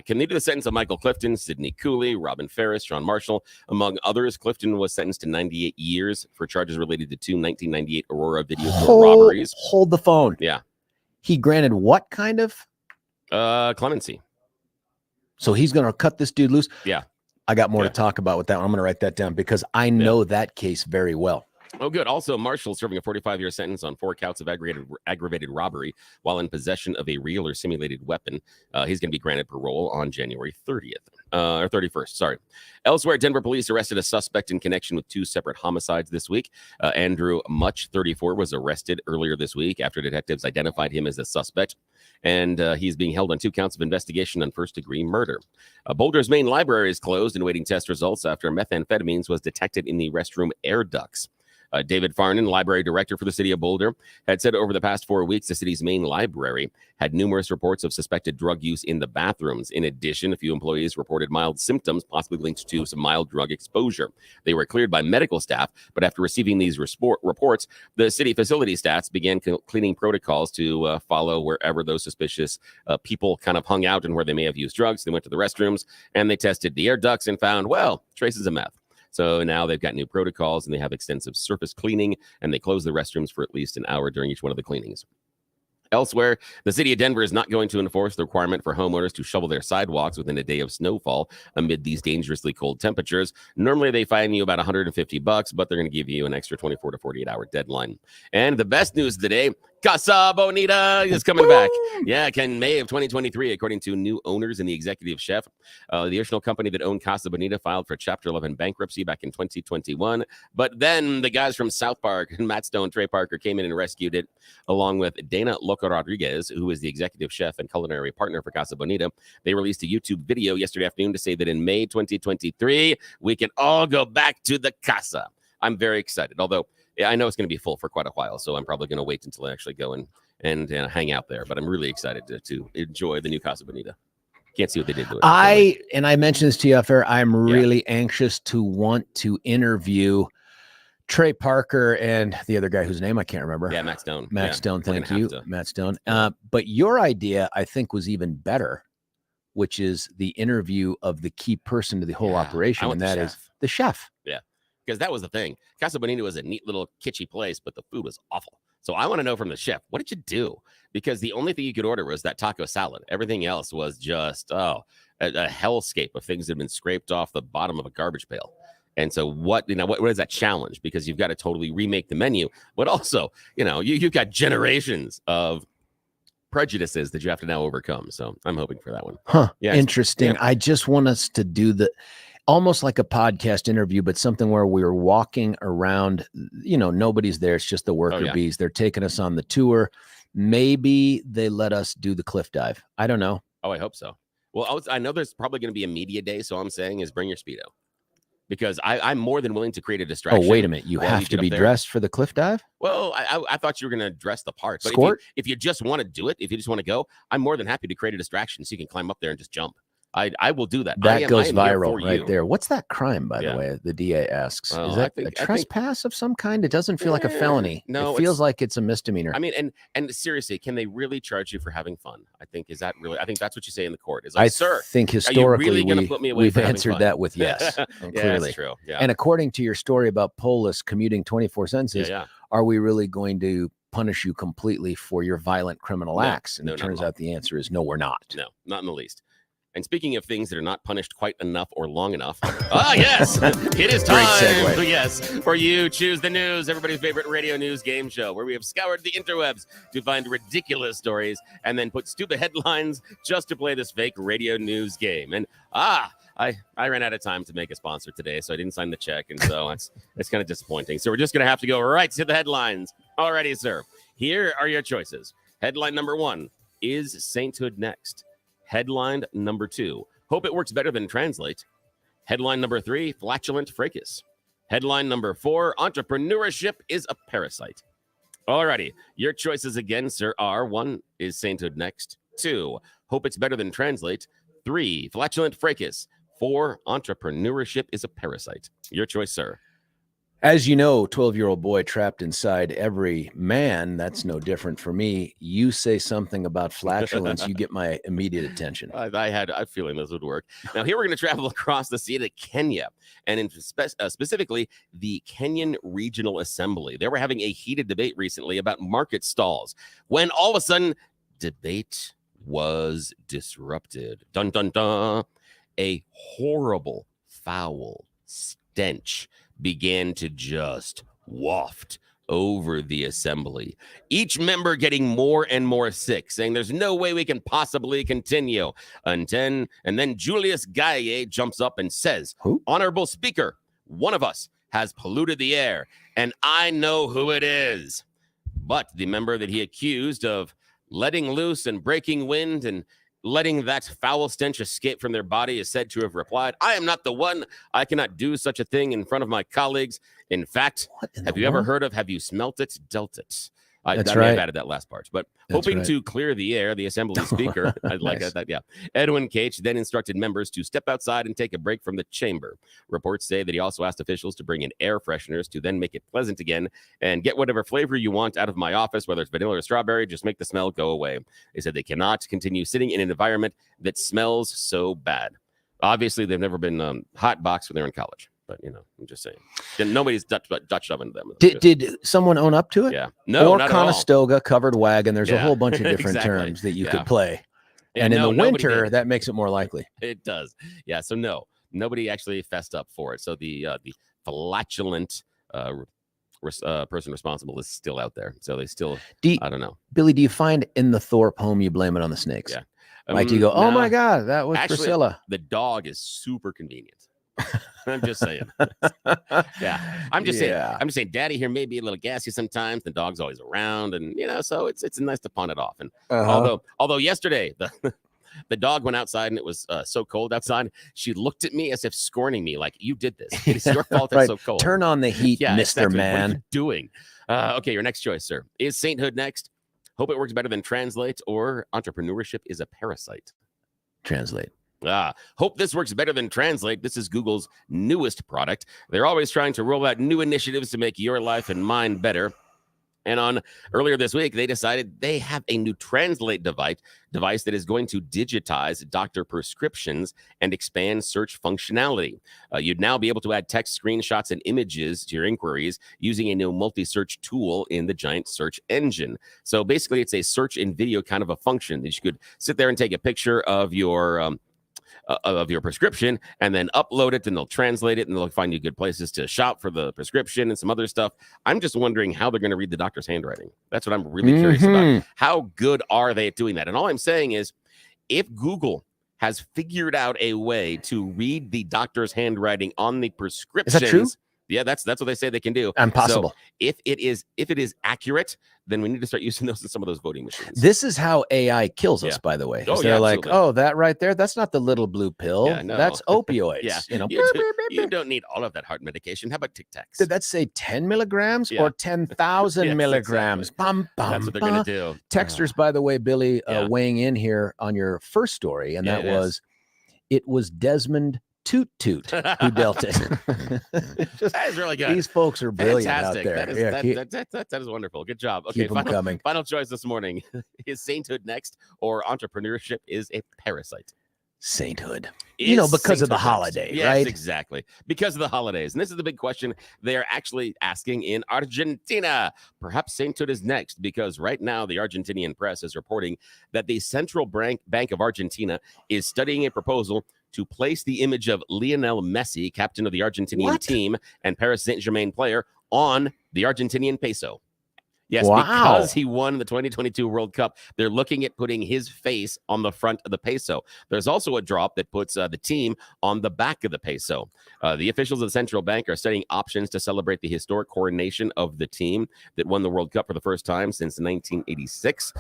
Committed to the sentence of Michael Clifton, Sidney Cooley, Robin Ferris, Sean Marshall, among others. Clifton was sentenced to 98 years for charges related to two 1998 Aurora video store robberies. Hold the phone. Yeah. He granted what kind of? Clemency. So he's going to cut this dude loose? Yeah. I got more to talk about with that one. I'm going to write that down because I know that case very well. Oh, good. Also, Marshall serving a 45-year sentence on 4 counts of aggravated robbery while in possession of a real or simulated weapon. He's going to be granted parole on January 30th. Or 31st, sorry. Elsewhere, Denver police arrested a suspect in connection with 2 separate homicides this week. Andrew Much, 34, was arrested earlier this week after detectives identified him as the suspect. And he's being held on 2 counts of investigation on first-degree murder. Boulder's main library is closed and awaiting test results after methamphetamines was detected in the restroom air ducts. David Farnan, library director for the city of Boulder, had said over the past 4 weeks, the city's main library had numerous reports of suspected drug use in the bathrooms. In addition, a few employees reported mild symptoms, possibly linked to some mild drug exposure. They were cleared by medical staff, but after receiving these reports, the city facility staffs began cleaning protocols to follow wherever those suspicious people kind of hung out and where they may have used drugs. They went to the restrooms and they tested the air ducts and found, traces of meth. So now they've got new protocols and they have extensive surface cleaning and they close the restrooms for at least an hour during each one of the cleanings. Elsewhere, the city of Denver is not going to enforce the requirement for homeowners to shovel their sidewalks within a day of snowfall amid these dangerously cold temperatures. Normally, they fine you about $150, but they're going to give you an extra 24 to 48 hour deadline. And the best news of the day, Casa Bonita is coming back. Yeah, in May of 2023, according to new owners and the executive chef. The original company that owned Casa Bonita filed for Chapter 11 bankruptcy back in 2021. But then the guys from South Park, Matt Stone, Trey Parker, came in and rescued it, along with Dana Loca Rodriguez, who is the executive chef and culinary partner for Casa Bonita. They released a YouTube video yesterday afternoon to say that in May 2023, we can all go back to the Casa. I'm very excited, although I know it's going to be full for quite a while, so I'm probably going to wait until I actually go and hang out there. But I'm really excited to enjoy the new Casa Bonita. Can't see what they did to it. I mentioned this to you off air. I'm really anxious to want to interview Trey Parker and the other guy whose name I can't remember. Yeah, Matt Stone. Matt Stone, thank you. Matt Stone. But your idea, I think, was even better, which is the interview of the key person to the whole operation, and that is the chef. Yeah, because that was the thing. Casa Bonita was a neat little kitschy place, but the food was awful. So I want to know from the chef, what did you do? Because the only thing you could order was that taco salad. Everything else was just, a hellscape of things that had been scraped off the bottom of a garbage pail. And so what is that challenge? Because you've got to totally remake the menu, but also, you've got generations of prejudices that you have to now overcome. So I'm hoping for that one. Yeah, interesting. I just want us to do almost like a podcast interview, but something where we're walking around, nobody's there. It's just the worker bees. They're taking us on the tour. Maybe they let us do the cliff dive. I don't know. Oh, I hope so. Well, I know there's probably going to be a media day. So all I'm saying is bring your Speedo, because I'm more than willing to create a distraction. Oh, wait a minute. You have to be dressed for the cliff dive? Well, I thought you were going to dress the part. But if you just want to do it, if you just want to go, I'm more than happy to create a distraction so you can climb up there and just jump. I will do that. That goes viral right there. What's that crime, by the way? The DA asks. Well, is that a trespass of some kind? It doesn't feel like a felony. No, it feels like it's a misdemeanor. I mean, and seriously, can they really charge you for having fun? I think that's what you say in the court. Is I sir, think historically really gonna put me away we've answered that with yes. Yeah, clearly. that's true. Yeah. And according to your story about Polis commuting 24 sentences, are we really going to punish you completely for your violent criminal acts? And it turns out the answer is no, we're not. No, not in the least. And speaking of things that are not punished quite enough or long enough, yes, it is time. Great segue. Yes, for You Choose the News, everybody's favorite radio news game show, where we have scoured the interwebs to find ridiculous stories and then put stupid headlines just to play this fake radio news game. And I ran out of time to make a sponsor today, so I didn't sign the check, and so it's kind of disappointing. So we're just going to have to go right to the headlines. Alrighty, sir. Here are your choices. Headline number 1, is sainthood next? Headline number 2, hope it works better than translate. Headline number 3, flatulent fracas. Headline number 4, entrepreneurship is a parasite. Alrighty, your choices again, sir, are 1, is sainthood next? 2, hope it's better than translate. 3, flatulent fracas. 4, entrepreneurship is a parasite. Your choice, sir. As you know, 12-year-old boy trapped inside every man, that's no different for me. You say something about flatulence, you get my immediate attention. I had a feeling this would work. Now, here we're going to travel across the sea to Kenya, and specifically the Kenyan Regional Assembly. They were having a heated debate recently about market stalls, when all of a sudden, debate was disrupted. Dun, dun, dun. A horrible, foul stench began to just waft over the assembly. Each member getting more and more sick, saying there's no way we can possibly continue. And then Julius Gaye jumps up and says, Honorable Speaker, one of us has polluted the air, and I know who it is. But the member that he accused of letting loose and breaking wind and letting that foul stench escape from their body is said to have replied, I am not the one. I cannot do such a thing in front of my colleagues. In fact, have you ever heard of, have you smelt it, dealt it? I may have added that last part, but hoping to clear the air, the assembly speaker, I'd like that. Yeah. Edwin Cage then instructed members to step outside and take a break from the chamber. Reports say that he also asked officials to bring in air fresheners to then make it pleasant again and get whatever flavor you want out of my office, whether it's vanilla or strawberry, just make the smell go away. They said they cannot continue sitting in an environment that smells so bad. Obviously, they've never been hot boxed when they're in college. But, I'm just saying. Nobody's Dutch oven them. Did someone own up to it? Yeah. No, or not Conestoga, covered wagon. There's a whole bunch of different terms that you could play. Yeah, and in the winter, that makes it more likely. It does. Yeah, so no. Nobody actually fessed up for it. So the flatulent person responsible is still out there. So they still, I don't know. Billy, do you find in the Thorpe home you blame it on the snakes? Yeah. Like you go, oh my God, that was actually, Priscilla. The dog is super convenient. I'm just saying. Yeah. I'm just saying daddy here may be a little gassy sometimes. The dog's always around, and so it's nice to pawn it off. And although yesterday the dog went outside and it was so cold outside, she looked at me as if scorning me, like, you did this. It's your fault it's so cold. Turn on the heat, Mr. Exactly. Man. What are you doing? Okay, your next choice, sir. Is sainthood next? Hope it works better than translate, or entrepreneurship is a parasite? Translate. Hope this works better than Translate. This is Google's newest product. They're always trying to roll out new initiatives to make your life and mine better. And earlier this week, they decided they have a new Translate device that is going to digitize doctor prescriptions and expand search functionality. You'd now be able to add text, screenshots, and images to your inquiries using a new multi-search tool in the giant search engine. So basically, it's a search and video kind of a function that you could sit there and take a picture of your prescription and then upload it, and they'll translate it, and they'll find you good places to shop for the prescription and some other stuff. I'm just wondering how they're going to read the doctor's handwriting. That's what I'm really curious about. How good are they at doing that? And all I'm saying is, if Google has figured out a way to read the doctor's handwriting on the prescriptions, is that true? Yeah, that's what they say they can do. Impossible. So if it is accurate, then we need to start using those in some of those voting machines. This is how AI kills us, by the way. They're like, oh, that right there, that's not the little blue pill. Yeah, no. That's opioids. You don't need all of that heart medication. How about Tic Tacs? Did that say 10 milligrams or 10,000 milligrams? Exactly. That's what they're going to do. Texters, by the way, Billy, weighing in here on your first story, and it was Desmond Toot Toot who dealt it. That is really good. These folks are brilliant. Fantastic. Out there. That is wonderful. Good job. Okay, keep them coming. Final choice this morning. Is sainthood next, or entrepreneurship is a parasite? Sainthood. Because of the holiday, yes, right? Exactly. Because of the holidays. And this is the big question they're actually asking in Argentina. Perhaps sainthood is next, because right now the Argentinian press is reporting that the Central Bank of Argentina is studying a proposal to place the image of Lionel Messi, captain of the Argentinian team and Paris Saint-Germain player, on the Argentinian peso. Yes, because he won the 2022 World Cup, they're looking at putting his face on the front of the peso. There's also a drop that puts the team on the back of the peso. The officials of the central bank are studying options to celebrate the historic coronation of the team that won the World Cup for the first time since 1986.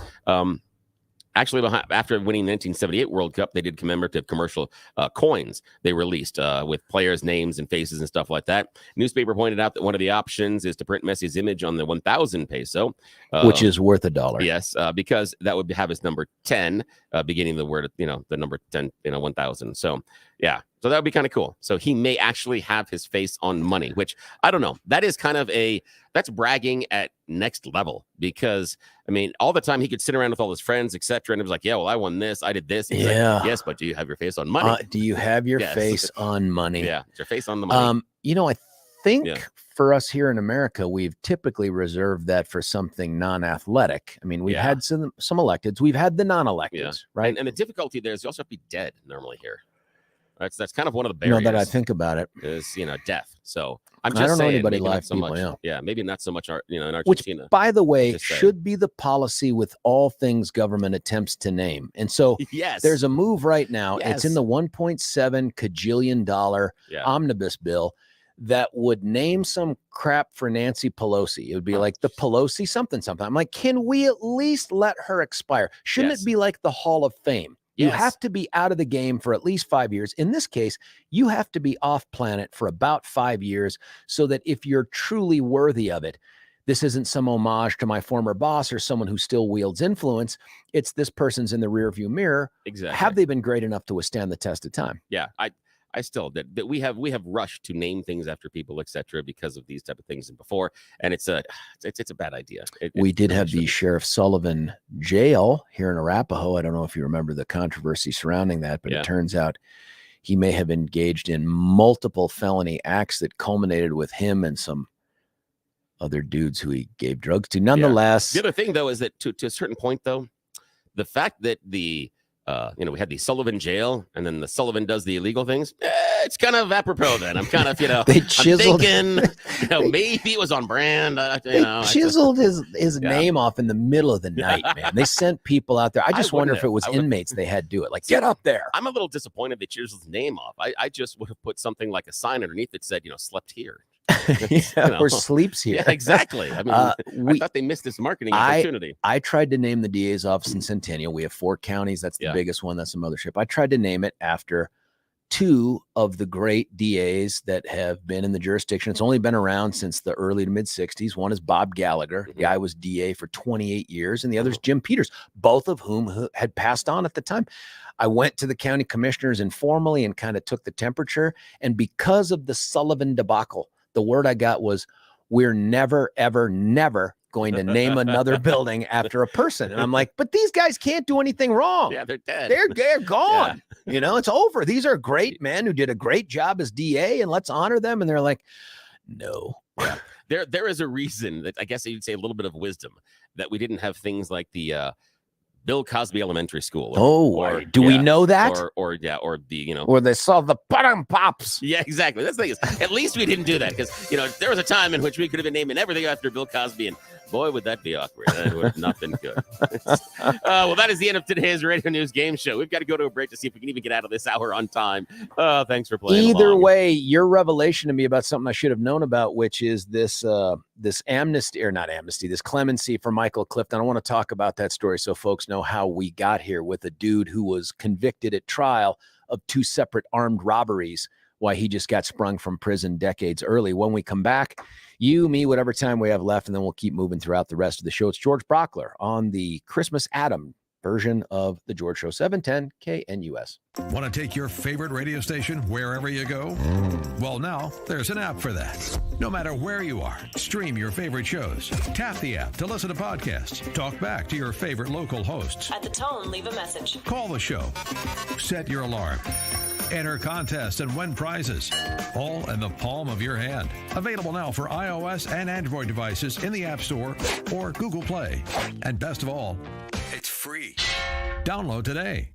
Actually, after winning the 1978 World Cup, they did commemorative commercial coins they released with players' names and faces and stuff like that. Newspaper pointed out that one of the options is to print Messi's image on the 1,000 peso. Which is worth $1. Yes, because that would have his number 10, beginning the word, the number 10, 1,000. So, yeah. So that would be kind of cool. So he may actually have his face on money, which I don't know. That is kind of that's bragging at next level, because all the time he could sit around with all his friends, etc. And it was like, yeah, well, I won this, I did this. Yeah. Like, yes, but do you have your face on money? Do you have your face on money? Yeah, your face on the money. I think for us here in America, we've typically reserved that for something non-athletic. We've had some electeds, we've had the non-electeds, right? And the difficulty there is you also have to be dead normally here. That's kind of one of the barriers. That I think about it is death. So I don't know anybody live so people. Much, maybe not so much. In Argentina, which, by the way, should be the policy with all things government attempts to name. And so there's a move right now. It's in the $1.7 kajillion omnibus bill that would name some crap for Nancy Pelosi. It would be like the Pelosi something. I'm like, can we at least let her expire? Shouldn't it be like the Hall of Fame? You have to be out of the game for at least 5 years. In this case, you have to be off planet for about 5 years, so that if you're truly worthy of it, this isn't some homage to my former boss or someone who still wields influence. It's this person's in the rearview mirror. Exactly. Have they been great enough to withstand the test of time? Yeah, I still that we have rushed to name things after people, etc., because of these type of things and before, and it's a bad idea. We did have the Sheriff Sullivan jail here in Arapahoe. I don't know if you remember the controversy surrounding that, but it turns out he may have engaged in multiple felony acts that culminated with him and some other dudes who he gave drugs to. Nonetheless, the other thing though is that to a certain point though, the fact that we had the Sullivan jail, and then the Sullivan does the illegal things. It's kind of apropos then. I'm kind of, they chiseled, I'm thinking, maybe it was on brand. Chiseled his name off in the middle of the night, man. They sent people out there. I just wonder if it was inmates they had do it. Like, get up there. I'm a little disappointed they chiseled his name off. I just would have put something like a sign underneath that said, slept here. Or sleeps here. Yeah, exactly. I thought they missed this marketing opportunity. I tried to name the DA's office in Centennial. We have 4 counties. That's the biggest one. That's the mothership. I tried to name it after two of the great DAs that have been in the jurisdiction. It's only been around since the early to mid 60s. One is Bob Gallagher. The guy was DA for 28 years, and the other is Jim Peters, both of whom had passed on at the time. I went to the county commissioners informally and kind of took the temperature. And because of the Sullivan debacle, the word I got was, we're never, ever, never going to name another building after a person. And I'm like, but these guys can't do anything wrong. Yeah, they're dead. They're gone. Yeah. It's over. These are great men who did a great job as DA, and let's honor them. And they're like, no. Yeah. There is a reason that I guess you'd say a little bit of wisdom that we didn't have things like the Bill Cosby Elementary School. Do we know that? Or the, Or they saw the bottom pops. Yeah, exactly. That's the thing is, at least we didn't do that because, there was a time in which we could have been naming everything after Bill Cosby, and boy, would that be awkward. That would have not been good. Well, that is the end of today's Radio News Game Show. We've got to go to a break to see if we can even get out of this hour on time. Thanks for playing Either along. way, your revelation to me about something I should have known about, which is this this clemency for Michael Clifton. I want to talk about that story so folks know how we got here with a dude who was convicted at trial of 2 separate armed robberies, why he just got sprung from prison decades early. When we come back, you, me, whatever time we have left, and then we'll keep moving throughout the rest of the show. It's George Brauchler on the Christmas Adam version of The George Show, 710 KNUS. Want to take your favorite radio station wherever you go? Well, now there's an app for that. No matter where you are, stream your favorite shows. Tap the app to listen to podcasts. Talk back to your favorite local hosts. At the tone, leave a message. Call the show. Set your alarm. Enter contests and win prizes. All in the palm of your hand. Available now for iOS and Android devices in the App Store or Google Play. And best of all, it's free. Download today.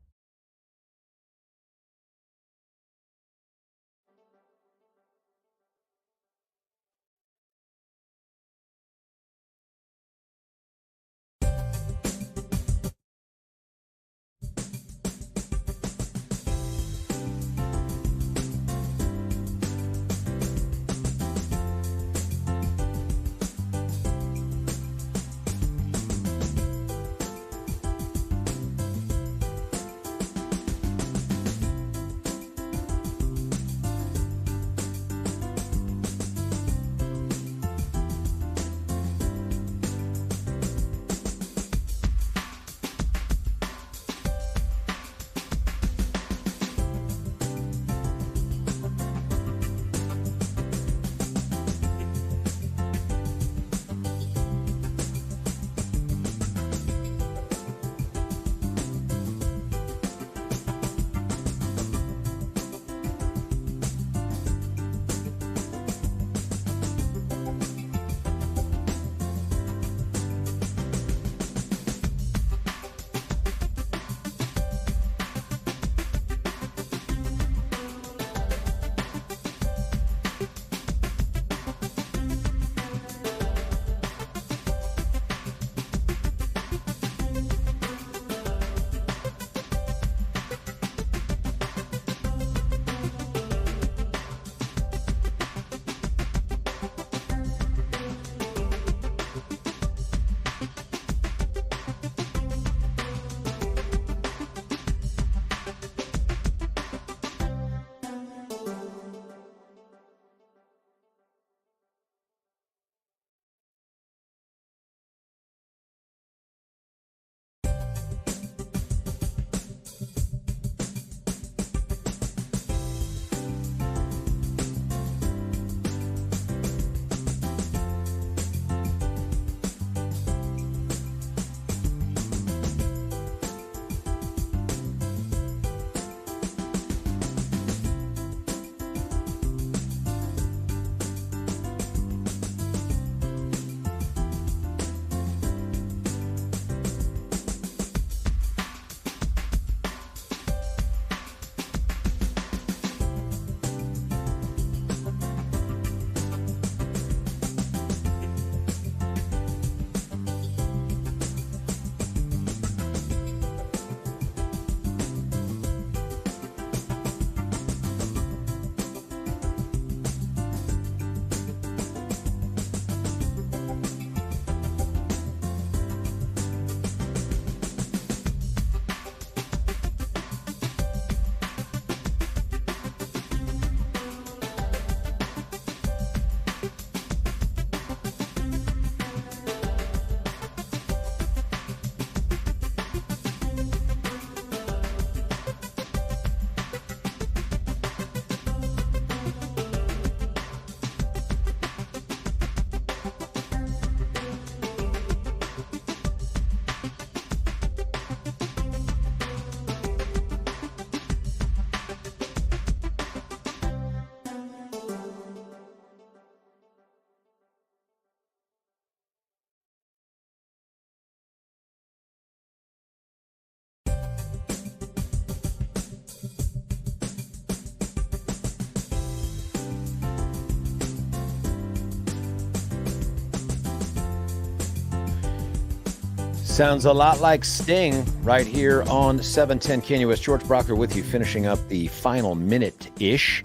Sounds a lot like Sting right here on 710 KNUS. George Brauchler with you, finishing up the final minute-ish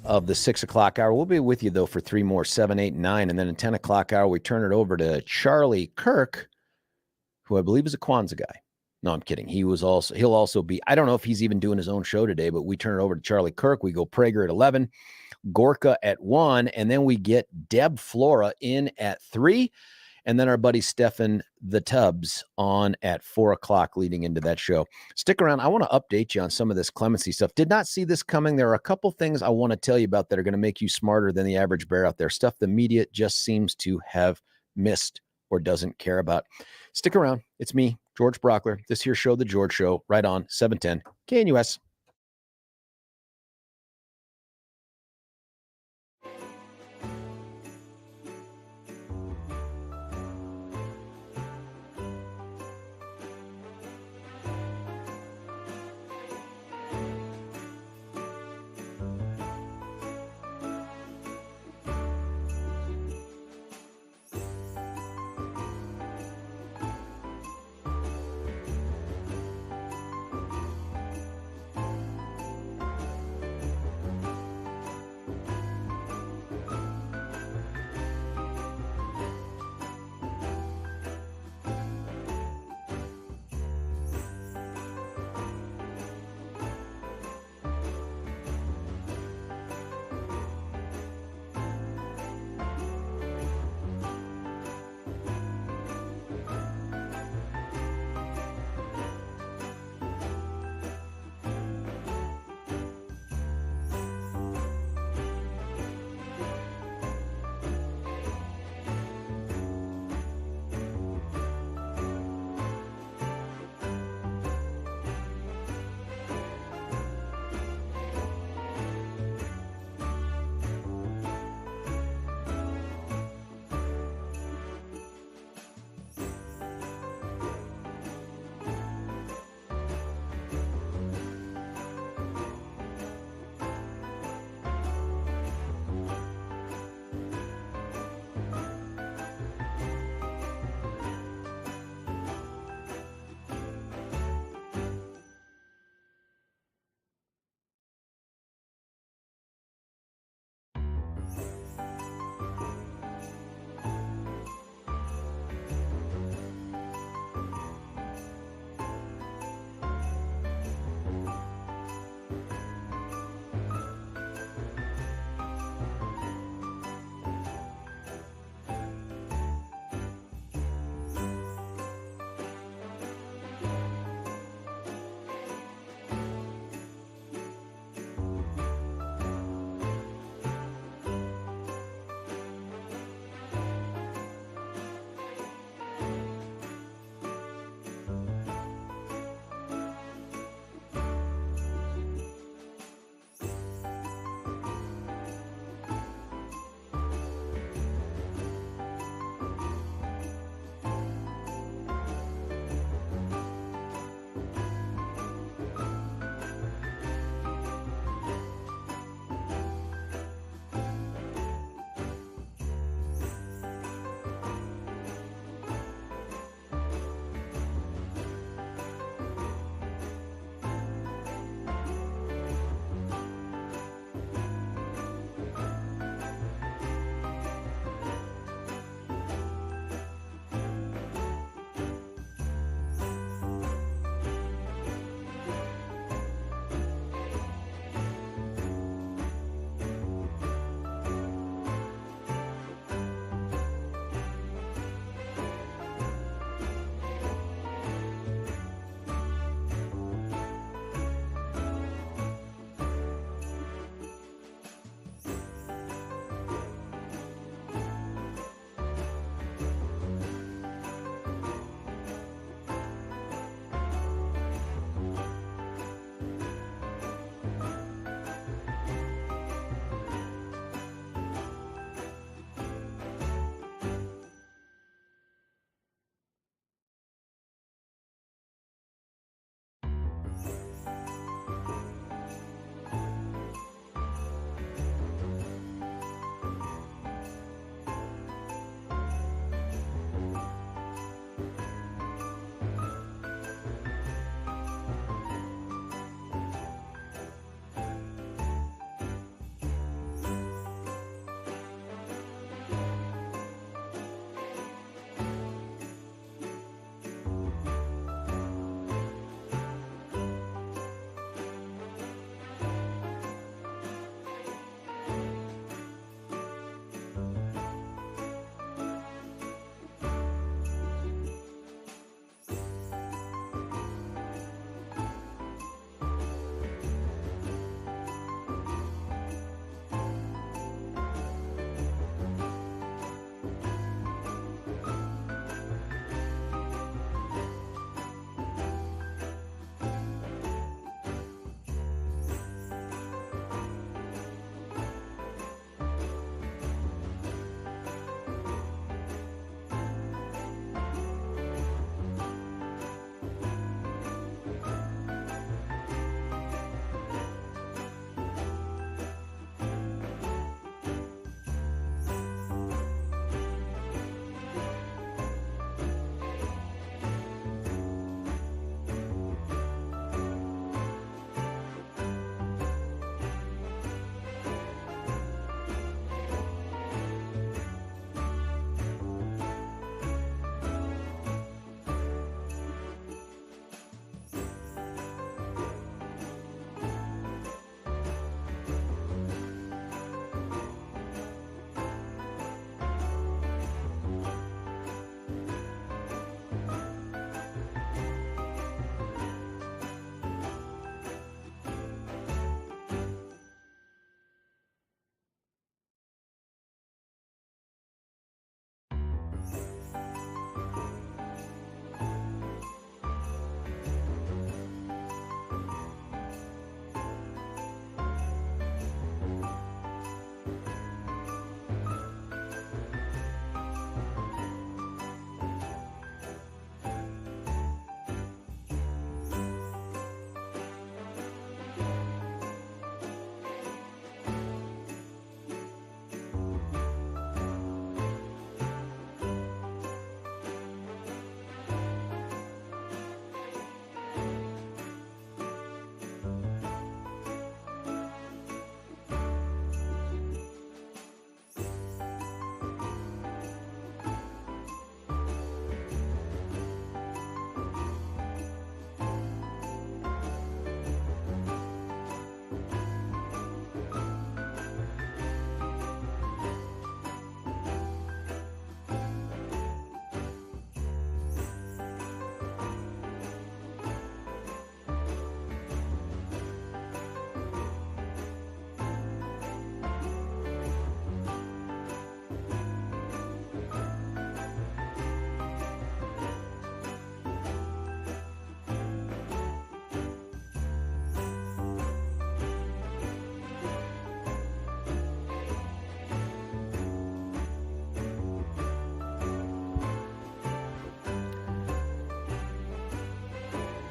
of the 6 o'clock hour. We'll be with you, though, for 3 more, 7, 8, 9. And then in 10 o'clock hour, we turn it over to Charlie Kirk, who I believe is a Kwanzaa guy. No, I'm kidding. He'll also be, I don't know if he's even doing his own show today, but we turn it over to Charlie Kirk. We go Prager at 11, Gorka at 1, and then we get Deb Flora in at 3. And then our buddy Stefan the Tubbs on at 4 o'clock leading into that show. Stick around. I want to update you on some of this clemency stuff. Did not see this coming. There are a couple things I want to tell you about that are going to make you smarter than the average bear out there. Stuff the media just seems to have missed or doesn't care about. Stick around. It's me, George Brauchler. This here show, The George Show, right on 710 KNUS.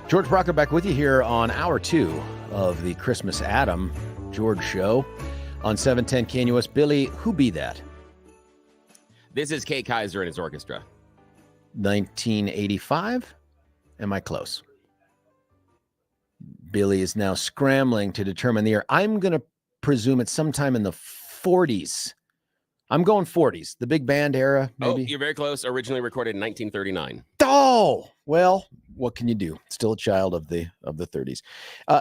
George Brauchler back with you here on hour 2 of the Christmas Adam George Show on 710 KNUS. Billy, who be that? This is Kay Kaiser and his orchestra. 1985? Am I close? Billy is now scrambling to determine the year. I'm going to presume it's sometime in the 40s. I'm going 40s, the big band era, maybe. Oh, you're very close. Originally recorded in 1939. Oh, well, what can you do? Still a child of the 30s.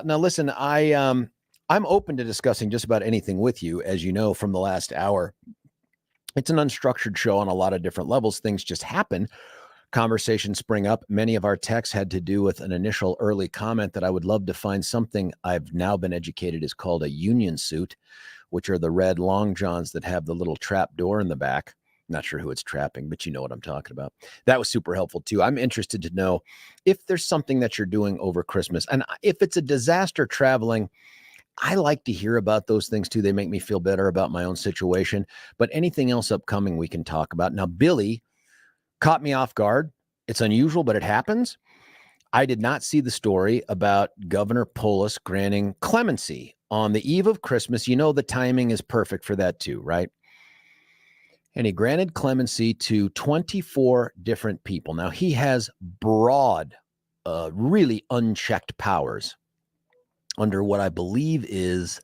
Now, listen, I'm open to discussing just about anything with you, as you know from the last hour. It's an unstructured show on a lot of different levels. Things just happen. Conversations spring up. Many of our texts had to do with an initial early comment that I would love to find something I've now been educated is called a union suit, which are the red long johns that have the little trap door in the back. Not sure who it's trapping, but you know what I'm talking about. That was super helpful too. I'm interested to know if there's something that you're doing over Christmas. And if it's a disaster traveling, I like to hear about those things too. They make me feel better about my own situation. But anything else upcoming we can talk about. Now, Billy caught me off guard. It's unusual, but it happens. I did not see the story about Governor Polis granting clemency on the eve of Christmas. You know, the timing is perfect for that too, right? And he granted clemency to 24 different people. Now, he has broad, really unchecked powers under what I believe is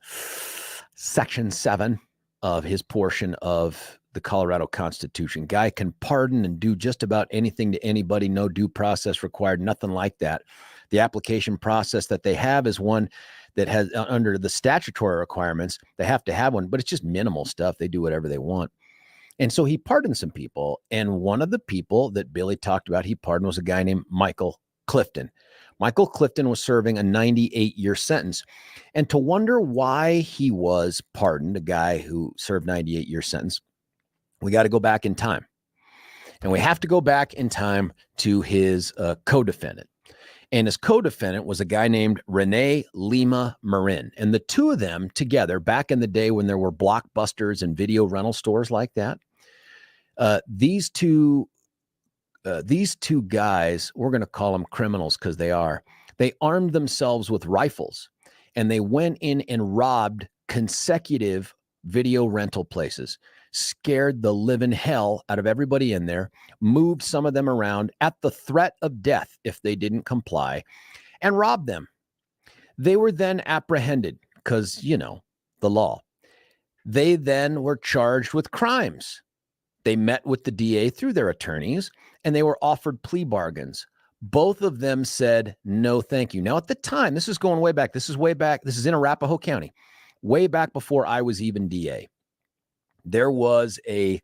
Section 7 of his portion of the Colorado Constitution. Guy can pardon and do just about anything to anybody, no due process required, nothing like that. The application process that they have is one that has, under the statutory requirements, they have to have one, but it's just minimal stuff. They do whatever they want. And so he pardoned some people. And one of the people that Billy talked about, he pardoned, was a guy named Michael Clifton. Michael Clifton was serving a 98-year sentence. And to wonder why he was pardoned, a guy who served 98-year sentence, we got to go back in time. And we have to go back in time to his co-defendant. And his co-defendant was a guy named Rene Lima Marin. And the two of them together, back in the day when there were Blockbusters and video rental stores like that, these two guys, we're going to call them criminals because they armed themselves with rifles, and they went in and robbed consecutive video rental places, scared the living hell out of everybody in there, moved some of them around at the threat of death if they didn't comply, and robbed them. They were then apprehended because, you know, the law. They then were charged with crimes. They met with the DA through their attorneys, and they were offered plea bargains. Both of them said, no, thank you. Now, at the time, this is going way back. This is in Arapahoe County, way back before I was even DA. There was I'm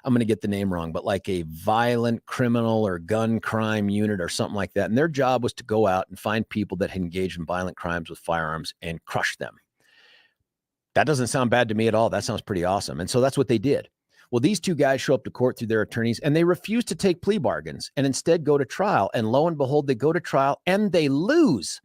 going to get the name wrong, but like a violent criminal or gun crime unit or something like that. And their job was to go out and find people that had engaged in violent crimes with firearms and crush them. That doesn't sound bad to me at all. That sounds pretty awesome. And so that's what they did. Well, these two guys show up to court through their attorneys, and they refuse to take plea bargains and instead go to trial. And lo and behold, they go to trial and they lose.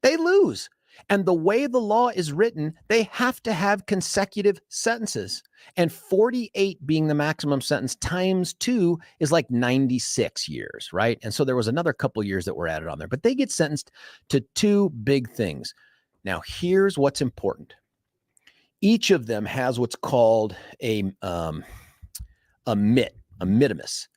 They lose. And the way the law is written, they have to have consecutive sentences. And 48 being the maximum sentence times 2 is like 96 years, right? And so there was another couple of years that were added on there. But they get sentenced to 2 big things. Now, here's what's important. Each of them has what's called a mitimus.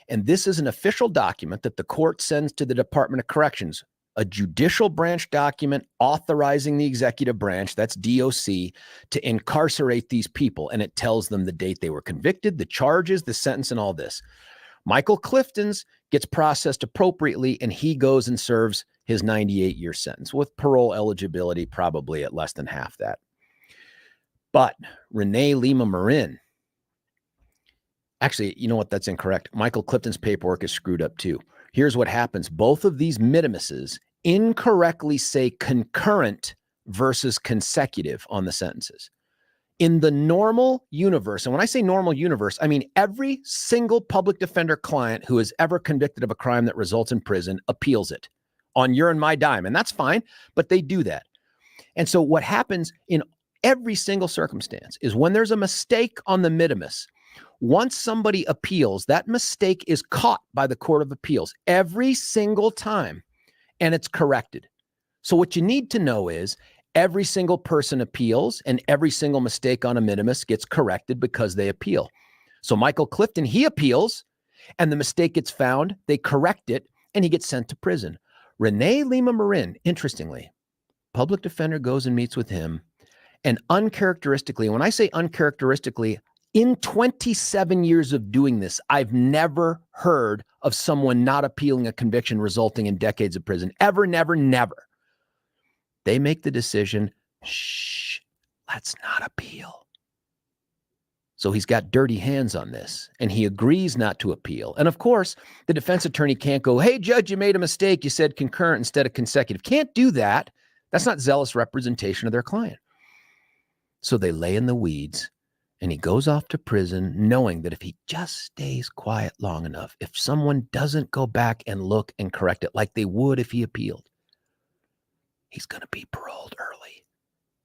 And this is an official document that the court sends to the Department of Corrections, a judicial branch document authorizing the executive branch, that's DOC, to incarcerate these people. And it tells them the date they were convicted, the charges, the sentence, and all this. Michael Clifton's gets processed appropriately, and he goes and serves his 98-year sentence with parole eligibility probably at less than half that. But Rene Lima Marin, actually, you know what? That's incorrect. Michael Clifton's paperwork is screwed up too. Here's what happens. Both of these mitimuses incorrectly say concurrent versus consecutive on the sentences. In the normal universe, and when I say normal universe, I mean every single public defender client who is ever convicted of a crime that results in prison appeals it on your and my dime. And that's fine, but they do that. And so what happens in every single circumstance is when there's a mistake on the mitimus, once somebody appeals, that mistake is caught by the Court of Appeals every single time. and it's corrected. So what you need to know is every single person appeals, and every single mistake on a minimus gets corrected because they appeal. So Michael Clifton, he appeals, and the mistake gets found, they correct it, and he gets sent to prison. Renee Lima Marin, interestingly, public defender goes and meets with him, and uncharacteristically, when I say uncharacteristically, in 27 years of doing this, I've never heard of someone not appealing a conviction resulting in decades of prison. Ever, never, never. They make the decision, shh, let's not appeal. So he's got dirty hands on this, and he agrees not to appeal. And of course, the defense attorney can't go, hey, judge, you made a mistake. You said concurrent instead of consecutive. Can't do that. That's not zealous representation of their client. So they lay in the weeds, and he goes off to prison knowing that if he just stays quiet long enough, if someone doesn't go back and look and correct it like they would if he appealed, he's going to be paroled early.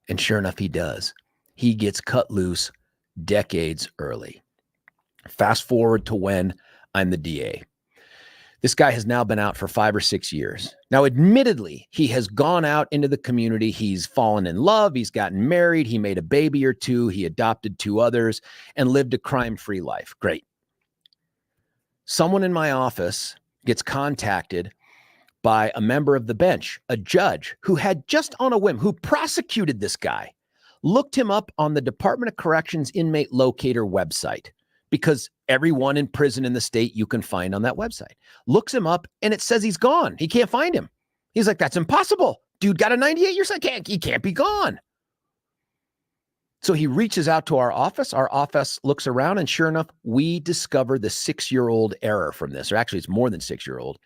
And sure enough, he does. He gets cut loose decades early. Fast forward to when I'm the DA. This guy has now been out for 5 or 6 years. Now, admittedly, he has gone out into the community. He's fallen in love. He's gotten married. He made a baby or two. He adopted 2 others and lived a crime-free life. Great. Someone in my office gets contacted by a member of the bench, a judge who had just on a whim, who prosecuted this guy, looked him up on the Department of Corrections inmate locator website, because everyone in prison in the state you can find on that website. Looks him up, and it says he's gone. He can't find him. He's like, that's impossible. Dude got a 98-year sentence. He can't be gone. So he reaches out to our office. Our office looks around, and sure enough, we discover the 6-year-old error from this. Or actually, it's more than 6-year-old.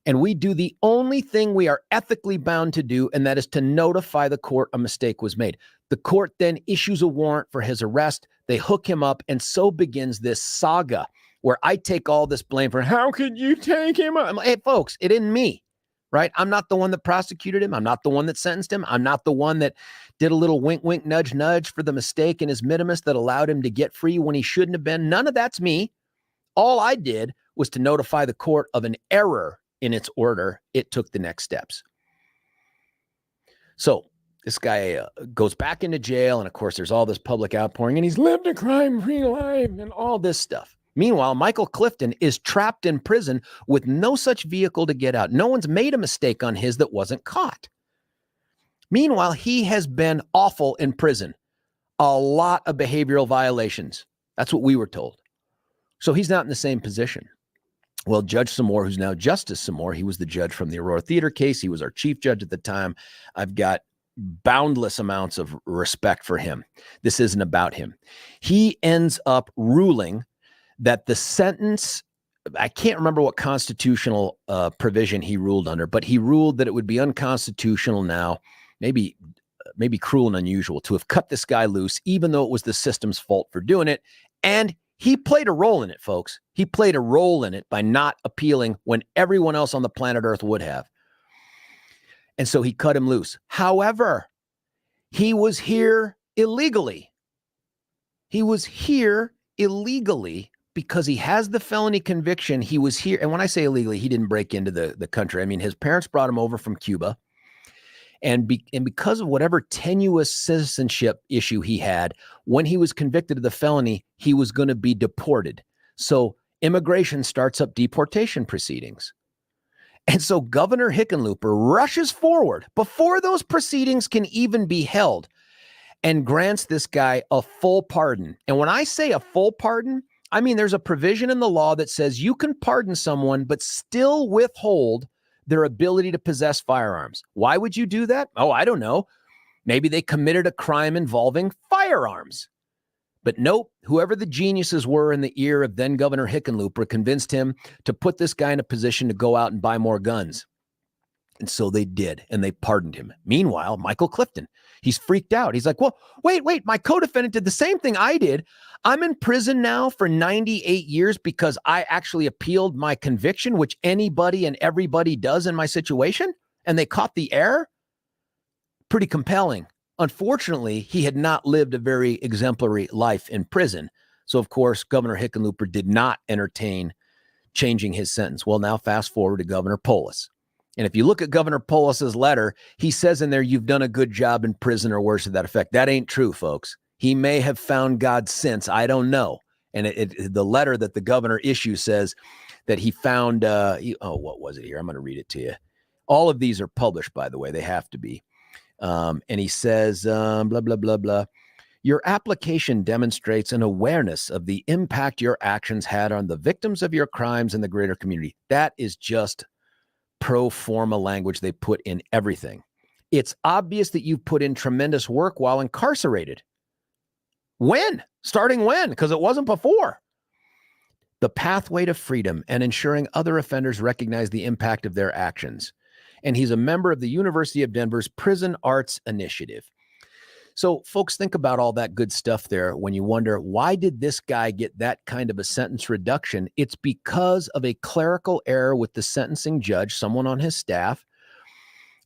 And we do the only thing we are ethically bound to do, and that is to notify the court a mistake was made. The court then issues a warrant for his arrest. They hook him up, and so begins this saga where I take all this blame for, how could you take him up? I'm like, hey, folks, it isn't me, right? I'm not the one that prosecuted him. I'm not the one that sentenced him. I'm not the one that did a little wink, wink, nudge, nudge for the mistake in his minimus that allowed him to get free when he shouldn't have been. None of that's me. All I did was to notify the court of an error in its order. It took the next steps. So this guy goes back into jail, and of course there's all this public outpouring, and he's lived a crime-free life and all this stuff. Meanwhile, Michael Clifton is trapped in prison with no such vehicle to get out. No one's made a mistake on his that wasn't caught. Meanwhile, he has been awful in prison. A lot of behavioral violations. That's what we were told. So he's not in the same position. Well, Judge Samore, who's now Justice Samore, he was the judge from the Aurora Theater case. He was our chief judge at the time. I've got boundless amounts of respect for him. This isn't about him. He ends up ruling that the sentence, I can't remember what constitutional provision he ruled under, but he ruled that it would be unconstitutional now, maybe cruel and unusual, to have cut this guy loose, even though it was the system's fault for doing it. And he played a role in it, folks. He played a role in it by not appealing when everyone else on the planet Earth would have. And so he cut him loose. However, he was here illegally. He was here illegally because he has the felony conviction. He was here. And when I say illegally, he didn't break into the country. I mean, his parents brought him over from Cuba. And because of whatever tenuous citizenship issue he had, when he was convicted of the felony, he was going to be deported. So immigration starts up deportation proceedings. And so Governor Hickenlooper rushes forward before those proceedings can even be held and grants this guy a full pardon. And when I say a full pardon, I mean there's a provision in the law that says you can pardon someone but still withhold their ability to possess firearms. Why would you do that? Oh, I don't know. Maybe they committed a crime involving firearms. But nope, whoever the geniuses were in the ear of then Governor Hickenlooper convinced him to put this guy in a position to go out and buy more guns. And so they did, and they pardoned him. Meanwhile, Michael Clifton, he's freaked out. He's like, well, wait, my co-defendant did the same thing I did. I'm in prison now for 98 years because I actually appealed my conviction, which anybody and everybody does in my situation, and they caught the error. Pretty compelling. Unfortunately, he had not lived a very exemplary life in prison. So, of course, Governor Hickenlooper did not entertain changing his sentence. Well, now fast forward to Governor Polis. And if you look at Governor Polis's letter, he says in there, you've done a good job in prison or worse to that effect. That ain't true, folks. He may have found God since. I don't know. And the letter that the governor issues says that he found, what was it here? I'm going to read it to you. All of these are published, by the way. They have to be. And he says, blah, blah, blah, blah. Your application demonstrates an awareness of the impact your actions had on the victims of your crimes and the greater community. That is just pro forma language they put in everything. It's obvious that you've put in tremendous work while incarcerated. When? Starting when? Because it wasn't before. The pathway to freedom and ensuring other offenders recognize the impact of their actions. And he's a member of the University of Denver's Prison Arts Initiative. So folks, think about all that good stuff there when you wonder, why did this guy get that kind of a sentence reduction? It's because of a clerical error with the sentencing judge, someone on his staff,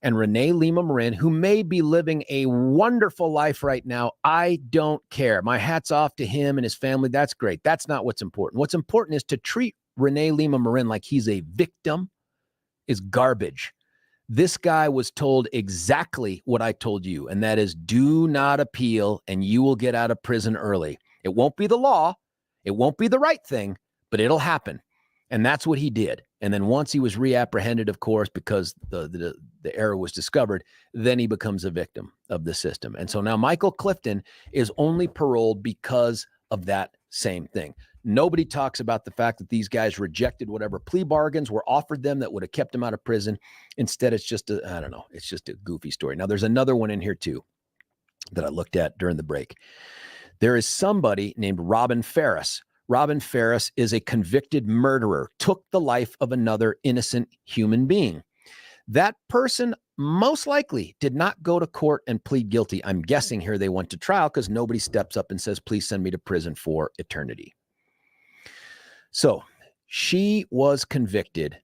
and Renee Lima Marin, who may be living a wonderful life right now. I don't care. My hat's off to him and his family. That's great. That's not what's important. What's important is to treat Renee Lima Marin like he's a victim is garbage. This guy was told exactly what I told you, and that is do not appeal and you will get out of prison early. It won't be the law. It won't be the right thing, but it'll happen. And that's what he did. And then once he was reapprehended, of course, because the error was discovered, then he becomes a victim of the system. And so now Michael Clifton is only paroled because of that same thing. Nobody talks about the fact that these guys rejected whatever plea bargains were offered them that would have kept them out of prison. Instead, it's just it's just a goofy story. Now, there's another one in here too that I looked at during the break. There is somebody named Robin Ferris. Robin Ferris is a convicted murderer, took the life of another innocent human being. That person most likely did not go to court and plead guilty. I'm guessing here they went to trial because nobody steps up and says, please send me to prison for eternity. So she was convicted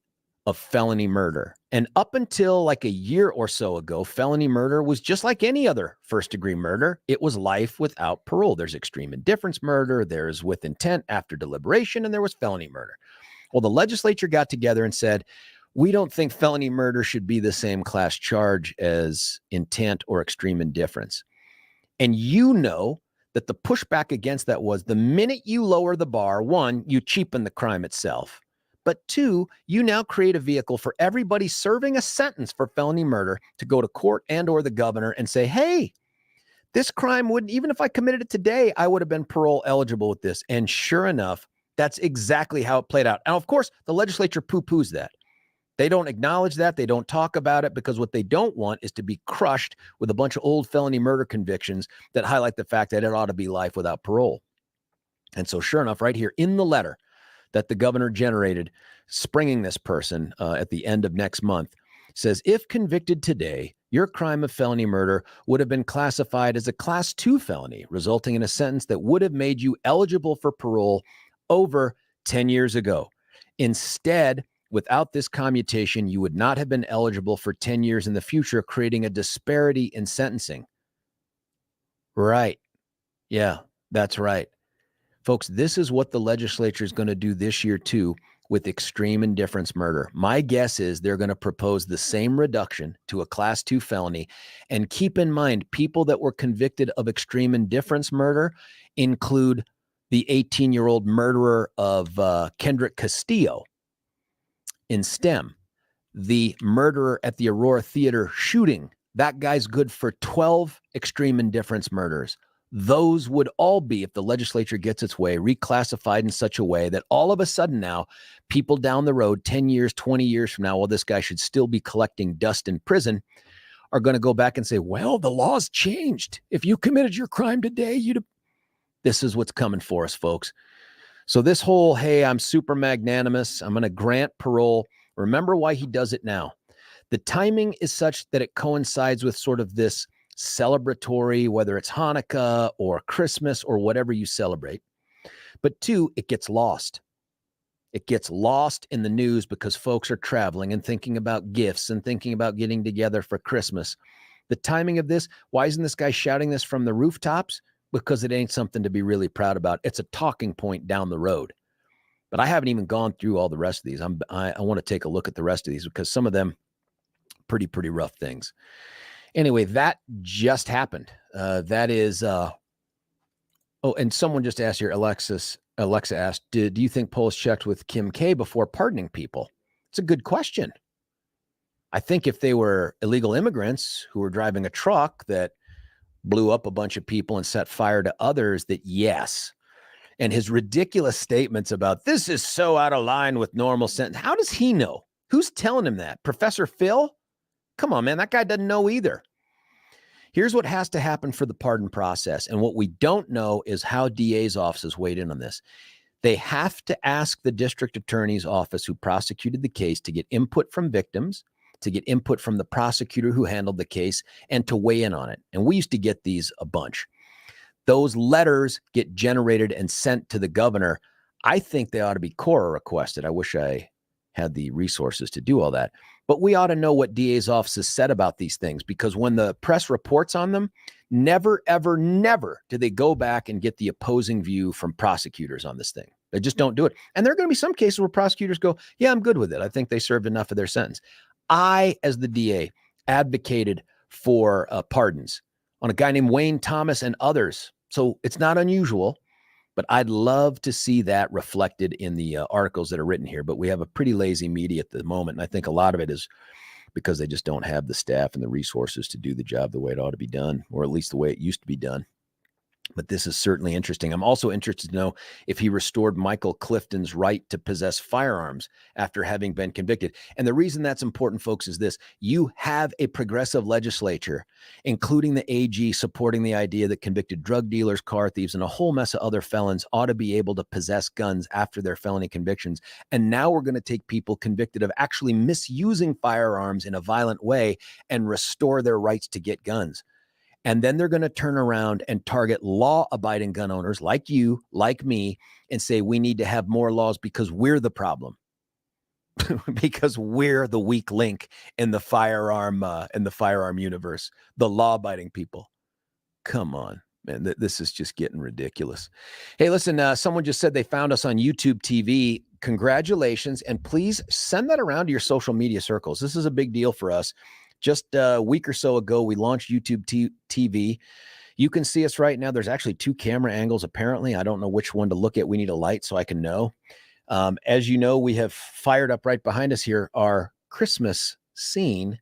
of felony murder. And up until like a year or so ago, felony murder was just like any other first-degree murder. It was life without parole. There's extreme indifference murder, there's with intent after deliberation, and there was felony murder. Well, the legislature got together and said, we don't think felony murder should be the same class charge as intent or extreme indifference. And you know that the pushback against that was the minute you lower the bar, one, you cheapen the crime itself. But two, you now create a vehicle for everybody serving a sentence for felony murder to go to court and or the governor and say, hey, this crime wouldn't, even if I committed it today, I would have been parole eligible with this. And sure enough, that's exactly how it played out. And of course, the legislature poo-poos that. They don't acknowledge that. They don't talk about it because what they don't want is to be crushed with a bunch of old felony murder convictions that highlight the fact that it ought to be life without parole. And so sure enough, right here in the letter that the governor generated, springing this person at the end of next month, says, if convicted today, your crime of felony murder would have been classified as a class 2 felony, resulting in a sentence that would have made you eligible for parole over 10 years ago. Instead, without this commutation, you would not have been eligible for 10 years in the future, creating a disparity in sentencing. Right. Yeah, that's right. Folks, this is what the legislature is going to do this year, too, with extreme indifference murder. My guess is they're going to propose the same reduction to a class 2 felony. And keep in mind, people that were convicted of extreme indifference murder include the 18-year-old murderer of Kendrick Castillo in STEM, the murderer at the Aurora Theater shooting. That guy's good for 12 extreme indifference murders. Those would all be, if the legislature gets its way, reclassified in such a way that all of a sudden now, people down the road, 10 years, 20 years from now, while this guy should still be collecting dust in prison, are going to go back and say, well, the law's changed. If you committed your crime today, this is what's coming for us, folks. So this whole, hey, I'm super magnanimous, I'm going to grant parole. Remember why he does it now. The timing is such that it coincides with sort of this celebratory, whether it's Hanukkah or Christmas or whatever you celebrate. But two, it gets lost. It gets lost in the news because folks are traveling and thinking about gifts and thinking about getting together for Christmas. The timing of this, why isn't this guy shouting this from the rooftops? Because it ain't something to be really proud about. It's a talking point down the road. But I haven't even gone through all the rest of these. I want to take a look at the rest of these because some of them pretty rough things. Anyway, that just happened. That is, oh, and someone just asked here, Alexa asked, do you think polls checked with Kim K before pardoning people? It's a good question. I think if they were illegal immigrants who were driving a truck that blew up a bunch of people and set fire to others, that yes. And his ridiculous statements about this is so out of line with normal sense. How does he know? Who's telling him that? Professor Phil? Come on, man. That guy doesn't know either. Here's what has to happen for the pardon process. And what we don't know is how DA's offices weighed in on this. They have to ask the district attorney's office who prosecuted the case to get input from victims, to get input from the prosecutor who handled the case, and to weigh in on it. And we used to get these a bunch. Those letters get generated and sent to the governor. I think they ought to be Cora requested. I wish I had the resources to do all that. But we ought to know what DA's offices said about these things, because when the press reports on them, never, ever, never do they go back and get the opposing view from prosecutors on this thing. They just don't do it. And there are going to be some cases where prosecutors go, yeah, I'm good with it. I think they served enough of their sentence. I, as the DA, advocated for pardons on a guy named Wayne Thomas and others. So it's not unusual, but I'd love to see that reflected in the articles that are written here. But we have a pretty lazy media at the moment. And I think a lot of it is because they just don't have the staff and the resources to do the job the way it ought to be done, or at least the way it used to be done. But this is certainly interesting. I'm also interested to know if he restored Michael Clifton's right to possess firearms after having been convicted. And the reason that's important, folks, is this. You have a progressive legislature, including the AG, supporting the idea that convicted drug dealers, car thieves, and a whole mess of other felons ought to be able to possess guns after their felony convictions. And now we're going to take people convicted of actually misusing firearms in a violent way and restore their rights to get guns. And then they're going to turn around and target law-abiding gun owners like you, like me, and say we need to have more laws because we're the problem, because we're the weak link in the firearm universe. The law-abiding people. Come on, man! This is just getting ridiculous. Hey, listen, someone just said they found us on YouTube TV. Congratulations, and please send that around to your social media circles. This is a big deal for us. Just a week or so ago, we launched YouTube TV. You can see us right now. There's actually 2 camera angles, apparently. I don't know which one to look at. We need a light so I can know. As you know, we have fired up right behind us here our Christmas scene.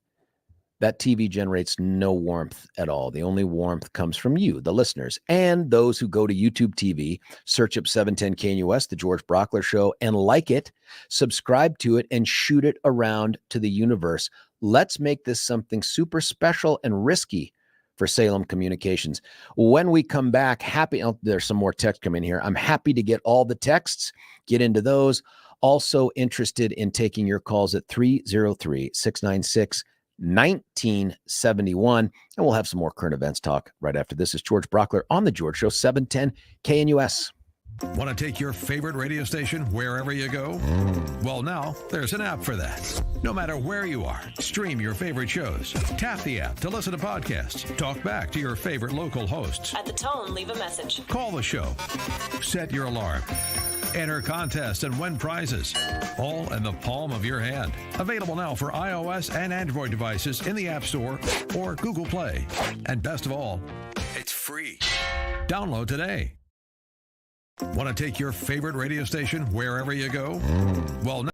That TV generates no warmth at all. The only warmth comes from you, the listeners, and those who go to YouTube TV, search up 710 KNUS, The George Brauchler Show, and like it, subscribe to it, and shoot it around to the universe. Let's make this something super special and risky for Salem Communications. When we come back, there's some more text coming here. I'm happy to get all the texts, get into those. Also interested in taking your calls at 303-696-1971. And we'll have some more current events talk right after this. Is George Brauchler on The George Show, 710 KNUS. Want to take your favorite radio station wherever you go? Well, now there's an app for that. No matter where you are, stream your favorite shows. Tap the app to listen to podcasts. Talk back to your favorite local hosts. At the tone, leave a message. Call the show. Set your alarm. Enter contests and win prizes. All in the palm of your hand. Available now for iOS and Android devices in the App Store or Google Play. And best of all, it's free. Download today. Want to take your favorite radio station wherever you go? Well, now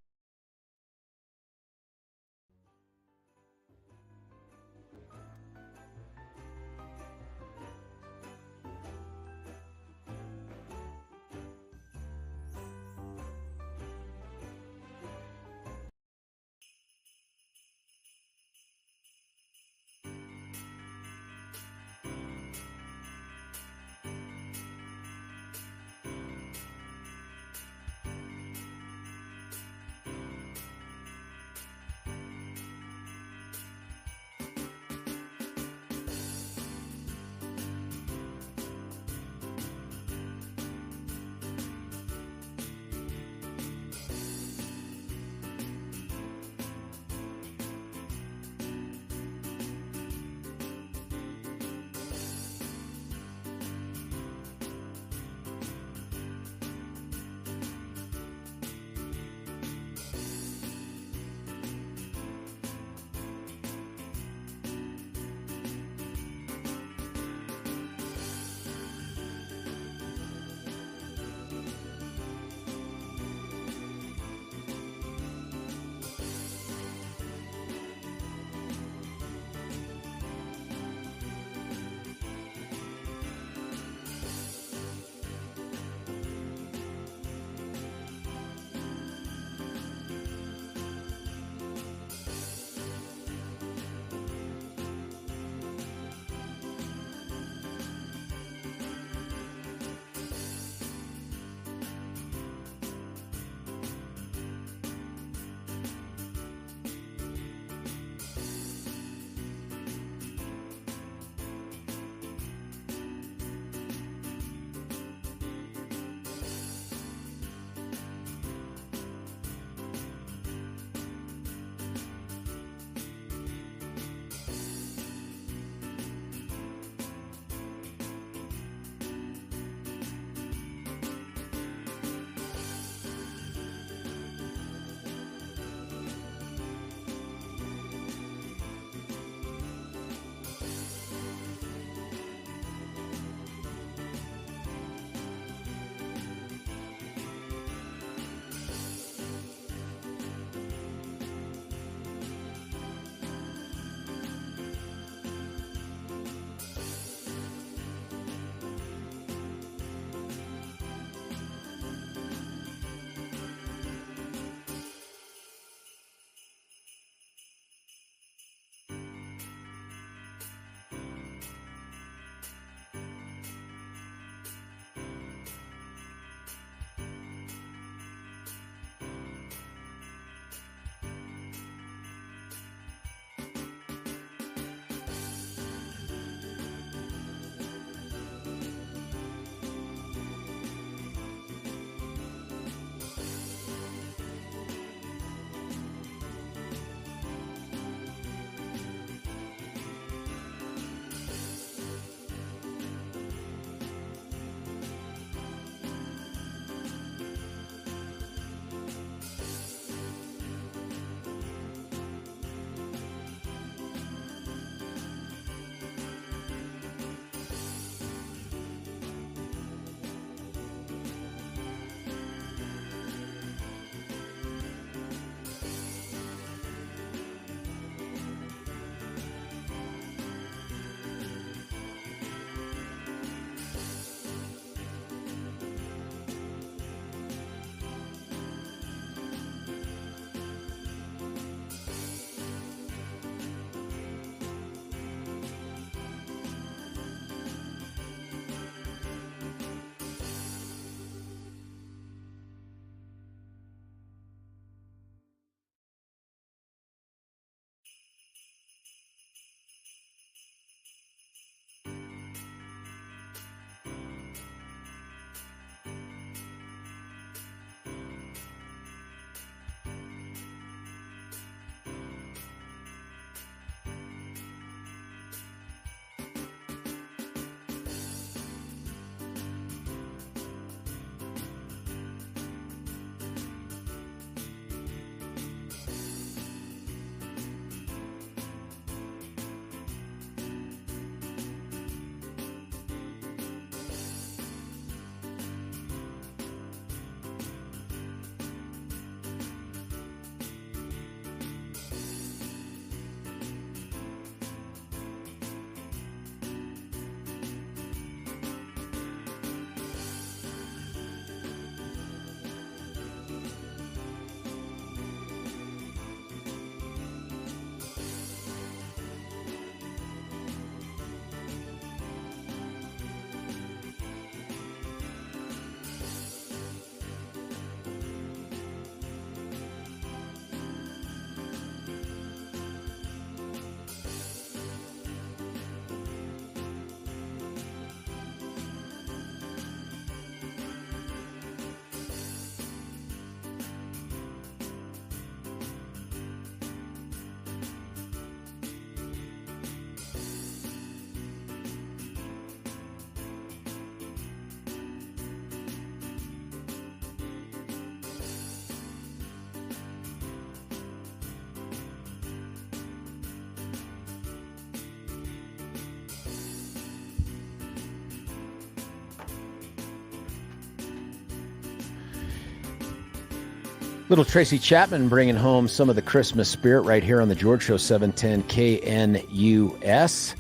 Little Tracy Chapman bringing home some of the Christmas spirit right here on the George Show, 710 KNUS.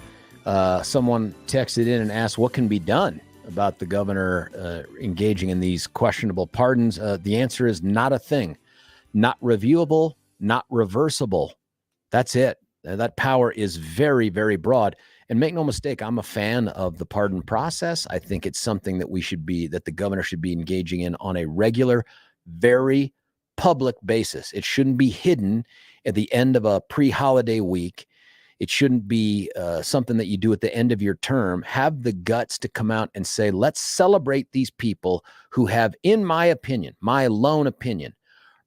Someone texted in and asked what can be done about the governor engaging in these questionable pardons. The answer is not a thing. Not reviewable, not reversible. That's it. That power is very, very broad. And make no mistake, I'm a fan of the pardon process. I think it's something that that the governor should be engaging in on a regular, very public basis. It shouldn't be hidden at the end of a pre-holiday week. It shouldn't be something that you do at the end of your term. Have the guts to come out and say, let's celebrate these people who have, in my opinion, my lone opinion,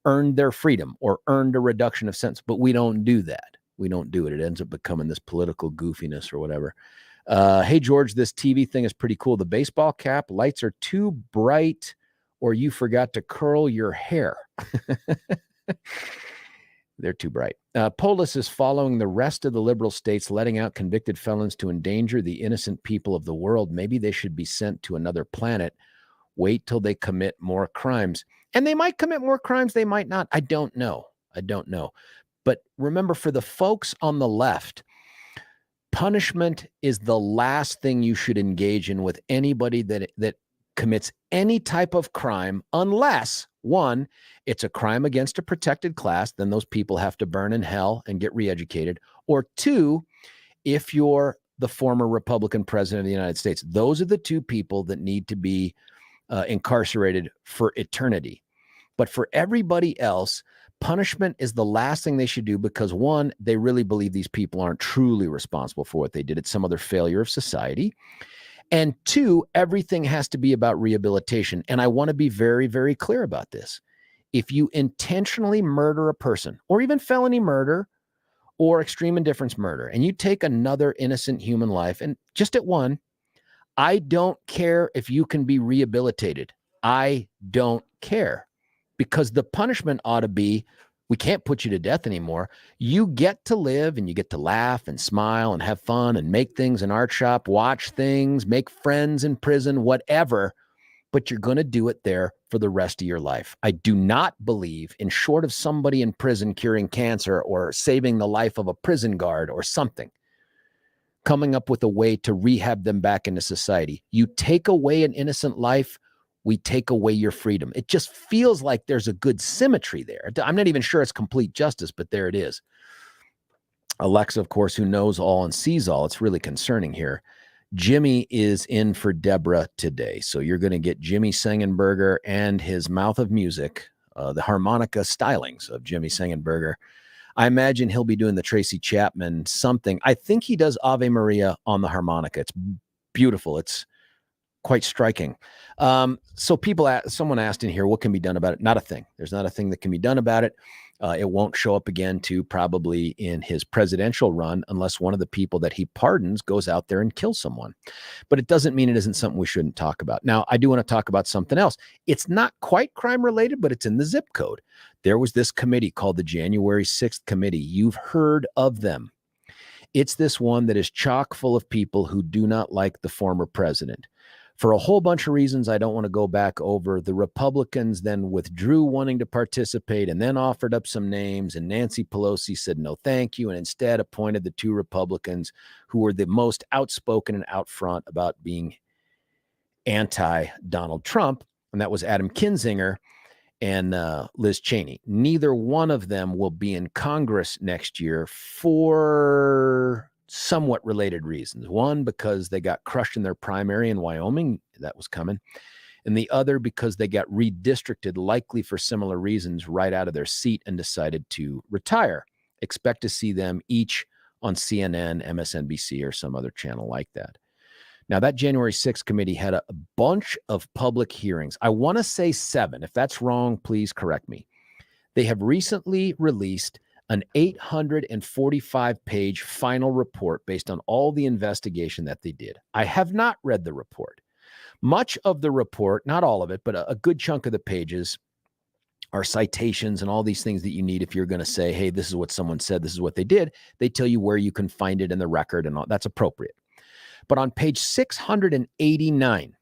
earned their freedom or earned a reduction of sentence. But we don't do that. We don't do it. It ends up becoming this political goofiness or whatever. Hey, George, this TV thing is pretty cool. The baseball cap lights are too bright or you forgot to curl your hair. They're too bright. Polis is following the rest of the liberal states, letting out convicted felons to endanger the innocent people of the world. Maybe they should be sent to another planet. Wait till they commit more crimes. And they might commit more crimes. They might not. I don't know. But remember, for the folks on the left, punishment is the last thing you should engage in with anybody that commits any type of crime, unless, one, it's a crime against a protected class, then those people have to burn in hell and get reeducated. Or two, if you're the former Republican president of the United States. Those are the two people that need to be incarcerated for eternity. But for everybody else, punishment is the last thing they should do because, one, they really believe these people aren't truly responsible for what they did. It's some other failure of society. And two, everything has to be about rehabilitation. And I want to be very, very clear about this. If you intentionally murder a person, or even felony murder, or extreme indifference murder, and you take another innocent human life, and just at one, I don't care if you can be rehabilitated. I don't care. Because the punishment ought to be, we can't put you to death anymore. You get to live and you get to laugh and smile and have fun and make things in art shop, watch things, make friends in prison, whatever. But you're going to do it there for the rest of your life. I do not believe, in short of somebody in prison curing cancer or saving the life of a prison guard or something, coming up with a way to rehab them back into society. You take away an innocent life, we take away your freedom. It just feels like there's a good symmetry there. I'm not even sure it's complete justice, but there it is. Alexa, of course, who knows all and sees all. It's really concerning here. Jimmy is in for Deborah today. So you're going to get Jimmy Sengenberger and his mouth of music, the harmonica stylings of Jimmy Sengenberger. I imagine he'll be doing the Tracy Chapman something. I think he does Ave Maria on the harmonica. It's beautiful. It's quite striking. So someone asked in here, what can be done about it? Not a thing. There's not a thing that can be done about it. It won't show up again to probably in his presidential run unless one of the people that he pardons goes out there and kills someone. But it doesn't mean it isn't something we shouldn't talk about. Now, I do want to talk about something else. It's not quite crime related, but it's in the zip code. There was this committee called the January 6th Committee. You've heard of them. It's this one that is chock full of people who do not like the former president. For a whole bunch of reasons I don't want to go back over, the Republicans then withdrew wanting to participate and then offered up some names, and Nancy Pelosi said no thank you and instead appointed the two Republicans who were the most outspoken and out front about being anti-Donald Trump, and that was Adam Kinzinger and Liz Cheney. Neither one of them will be in Congress next year for somewhat related reasons. One, because they got crushed in their primary in Wyoming. That was coming. And the other, because they got redistricted, likely for similar reasons, right out of their seat and decided to retire. Expect to see them each on CNN, MSNBC, or some other channel like that. Now, that January 6th committee had a bunch of public hearings. I want to say 7. If that's wrong, please correct me. They have recently released an 845-page final report based on all the investigation that they did. I have not read the report. Much of the report, not all of it, but a good chunk of the pages are citations and all these things that you need if you're going to say, hey, this is what someone said, this is what they did. They tell you where you can find it in the record, and all that's appropriate. But on page 689,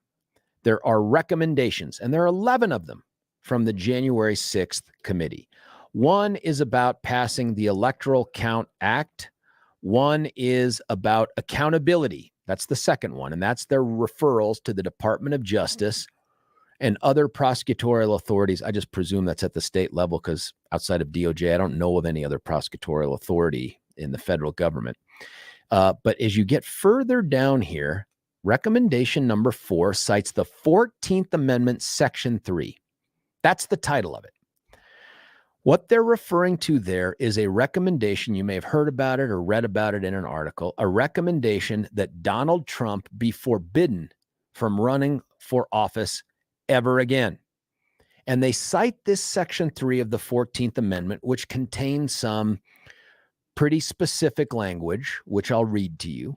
there are recommendations, and there are 11 of them from the January 6th committee. One is about passing the Electoral Count Act. One is about accountability. That's the second one, and that's their referrals to the Department of Justice and other prosecutorial authorities. I just presume that's at the state level because outside of DOJ, I don't know of any other prosecutorial authority in the federal government. But as you get further down here, recommendation number 4 cites the 14th Amendment, Section 3. That's the title of it. What they're referring to there is a recommendation. You may have heard about it or read about it in an article, a recommendation that Donald Trump be forbidden from running for office ever again. And they cite this Section 3 of the 14th Amendment, which contains some pretty specific language, which I'll read to you.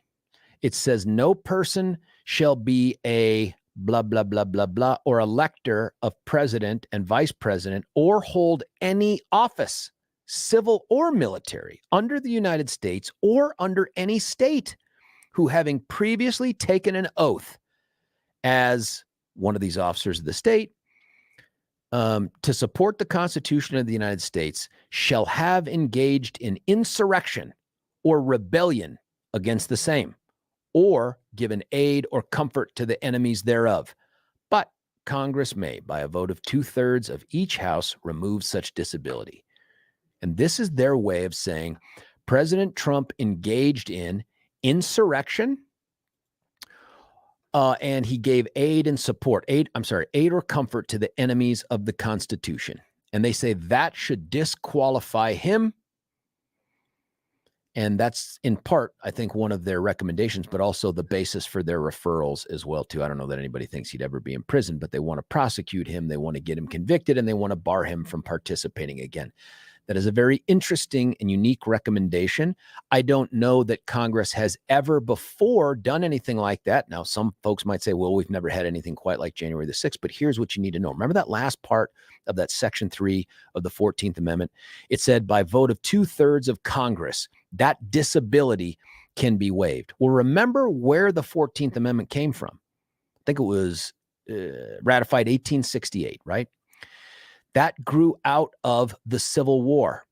It says, no person shall be a blah, blah, blah, blah, blah, or elector of president and vice president, or hold any office, civil or military, under the United States or under any state, who having previously taken an oath as one of these officers of the state, to support the Constitution of the United States, shall have engaged in insurrection or rebellion against the same, or given aid or comfort to the enemies thereof. But Congress may, by a vote of 2/3 of each house, remove such disability. And this is their way of saying President Trump engaged in insurrection, and he gave aid or comfort to the enemies of the Constitution. And they say that should disqualify him. And that's in part, I think, one of their recommendations, but also the basis for their referrals as well, too. I don't know that anybody thinks he'd ever be in prison, but they want to prosecute him. They want to get him convicted, and they want to bar him from participating again. That is a very interesting and unique recommendation. I don't know that Congress has ever before done anything like that. Now, some folks might say, well, we've never had anything quite like January the 6th, but here's what you need to know. Remember that last part of that Section 3 of the 14th Amendment? It said by vote of 2/3 of Congress, that disability can be waived. Well, remember where the 14th Amendment came from. I think it was ratified 1868, right? That grew out of the Civil War.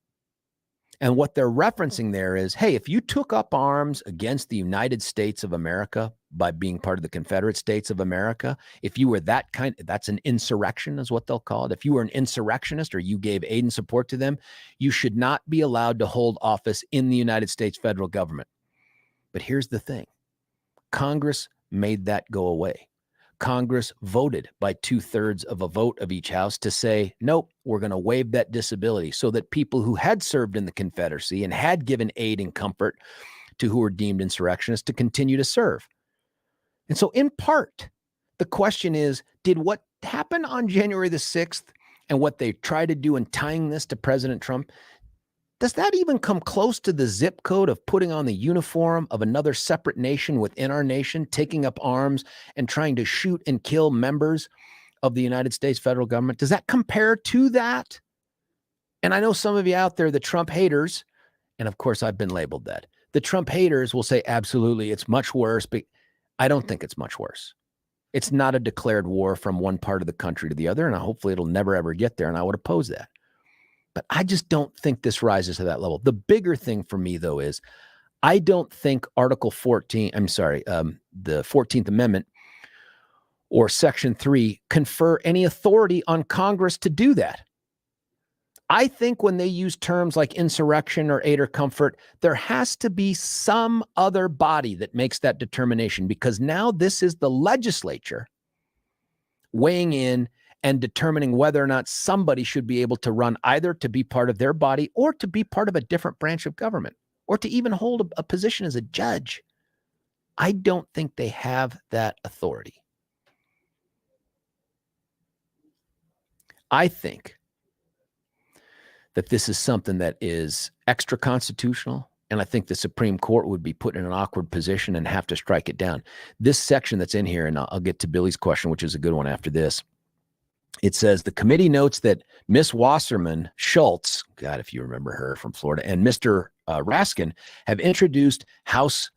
And what they're referencing there is, hey, if you took up arms against the United States of America by being part of the Confederate States of America, if you were that's an insurrection is what they'll call it. If you were an insurrectionist or you gave aid and support to them, you should not be allowed to hold office in the United States federal government. But here's the thing. Congress made that go away. Congress voted by 2/3 of a vote of each house to say, nope, we're going to waive that disability so that people who had served in the Confederacy and had given aid and comfort to who were deemed insurrectionists to continue to serve. And so in part, the question is, did what happened on January the 6th and what they tried to do in tying this to President Trump, does that even come close to the zip code of putting on the uniform of another separate nation within our nation, taking up arms and trying to shoot and kill members of the United States federal government? Does that compare to that? And I know some of you out there, the Trump haters, and of course I've been labeled that, the Trump haters will say, absolutely, it's much worse, but I don't think it's much worse. It's not a declared war from one part of the country to the other, and hopefully it'll never, ever get there, and I would oppose that. But I just don't think this rises to that level. The bigger thing for me, though, is I don't think the 14th Amendment or Section 3 confer any authority on Congress to do that. I think when they use terms like insurrection or aid or comfort, there has to be some other body that makes that determination, because now this is the legislature weighing in and determining whether or not somebody should be able to run either to be part of their body or to be part of a different branch of government or to even hold a position as a judge. I don't think they have that authority. I think that this is something that is extra constitutional, and I think the Supreme Court would be put in an awkward position and have to strike it down. This section that's in here, and I'll get to Billy's question, which is a good one after this. It says, the committee notes that Miss Wasserman Schultz, God, if you remember her from Florida, and Mr. Raskin have introduced House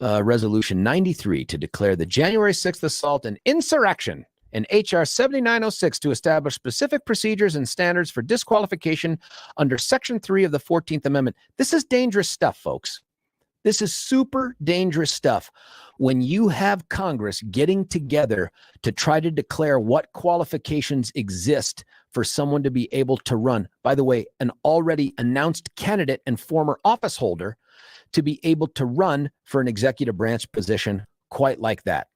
Resolution 93 to declare the January 6th assault an insurrection and H.R. 7906 to establish specific procedures and standards for disqualification under Section 3 of the 14th Amendment. This is dangerous stuff, folks. This is super dangerous stuff. When you have Congress getting together to try to declare what qualifications exist for someone to be able to run, by the way, an already announced candidate and former office holder to be able to run for an executive branch position quite like that.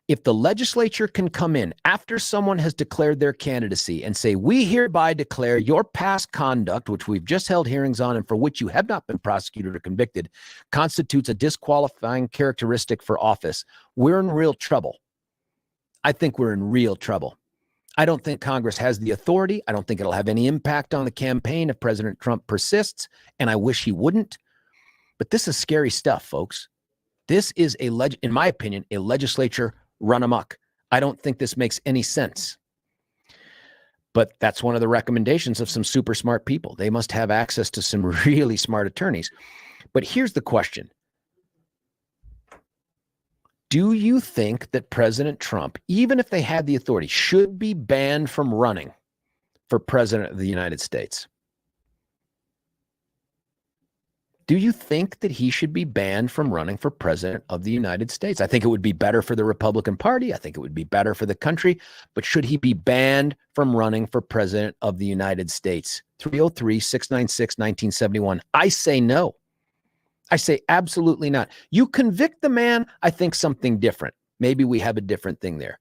If the legislature can come in after someone has declared their candidacy and say, we hereby declare your past conduct, which we've just held hearings on and for which you have not been prosecuted or convicted, constitutes a disqualifying characteristic for office, we're in real trouble. I think we're in real trouble. I don't think Congress has the authority. I don't think it'll have any impact on the campaign if President Trump persists, and I wish he wouldn't. But this is scary stuff, folks. This is, in my opinion, a legislature run amok. I don't think this makes any sense. But that's one of the recommendations of some super smart people. They must have access to some really smart attorneys. But here's the question. Do you think that President Trump, even if they had the authority, should be banned from running for president of the United States? Do you think that he should be banned from running for president of the United States? I think it would be better for the Republican Party. I think it would be better for the country. But should he be banned from running for president of the United States? 303-696-1971. I say no. I say absolutely not. You convict the man, I think something different. Maybe we have a different thing there.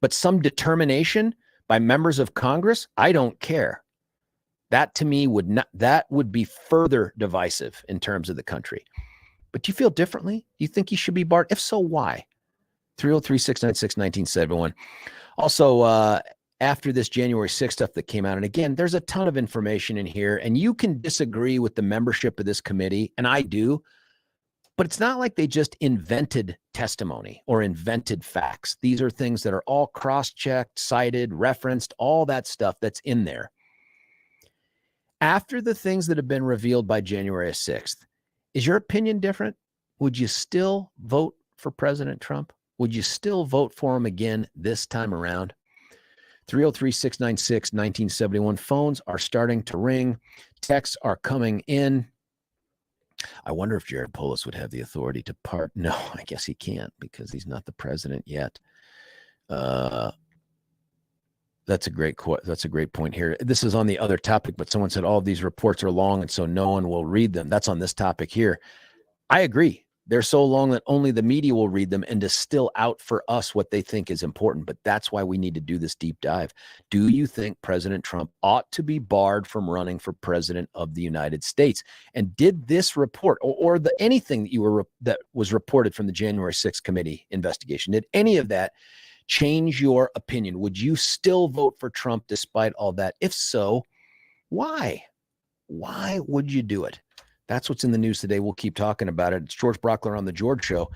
But some determination by members of Congress, I don't care. That to me would be further divisive in terms of the country. But do you feel differently? Do you think he should be barred? If so, why? 303-696-1971. Also, after this January 6th stuff that came out, and again, there's a ton of information in here, and you can disagree with the membership of this committee, and I do, but it's not like they just invented testimony or invented facts. These are things that are all cross-checked, cited, referenced, all that stuff that's in there. After the things that have been revealed by January 6th, is your opinion different? Would you still vote for President Trump? Would you still vote for him again this time around? 303-696-1971. Phones are starting to ring. Texts are coming in. I wonder if Jared Polis would have the authority to part. No, I guess he can't because he's not the president yet. That's a great point here. This is on the other topic, but someone said all of these reports are long and so no one will read them. That's on this topic here. I agree. They're so long that only the media will read them and distill out for us what they think is important. But that's why we need to do this deep dive. Do you think President Trump ought to be barred from running for president of the United States? And did this report or anything that was reported from the January 6th committee investigation, did any of that change your opinion? Would you still vote for Trump despite all that? If so, why? Why would you do it? That's what's in the news today. We'll keep talking about it. It's George Brauchler on The George Show.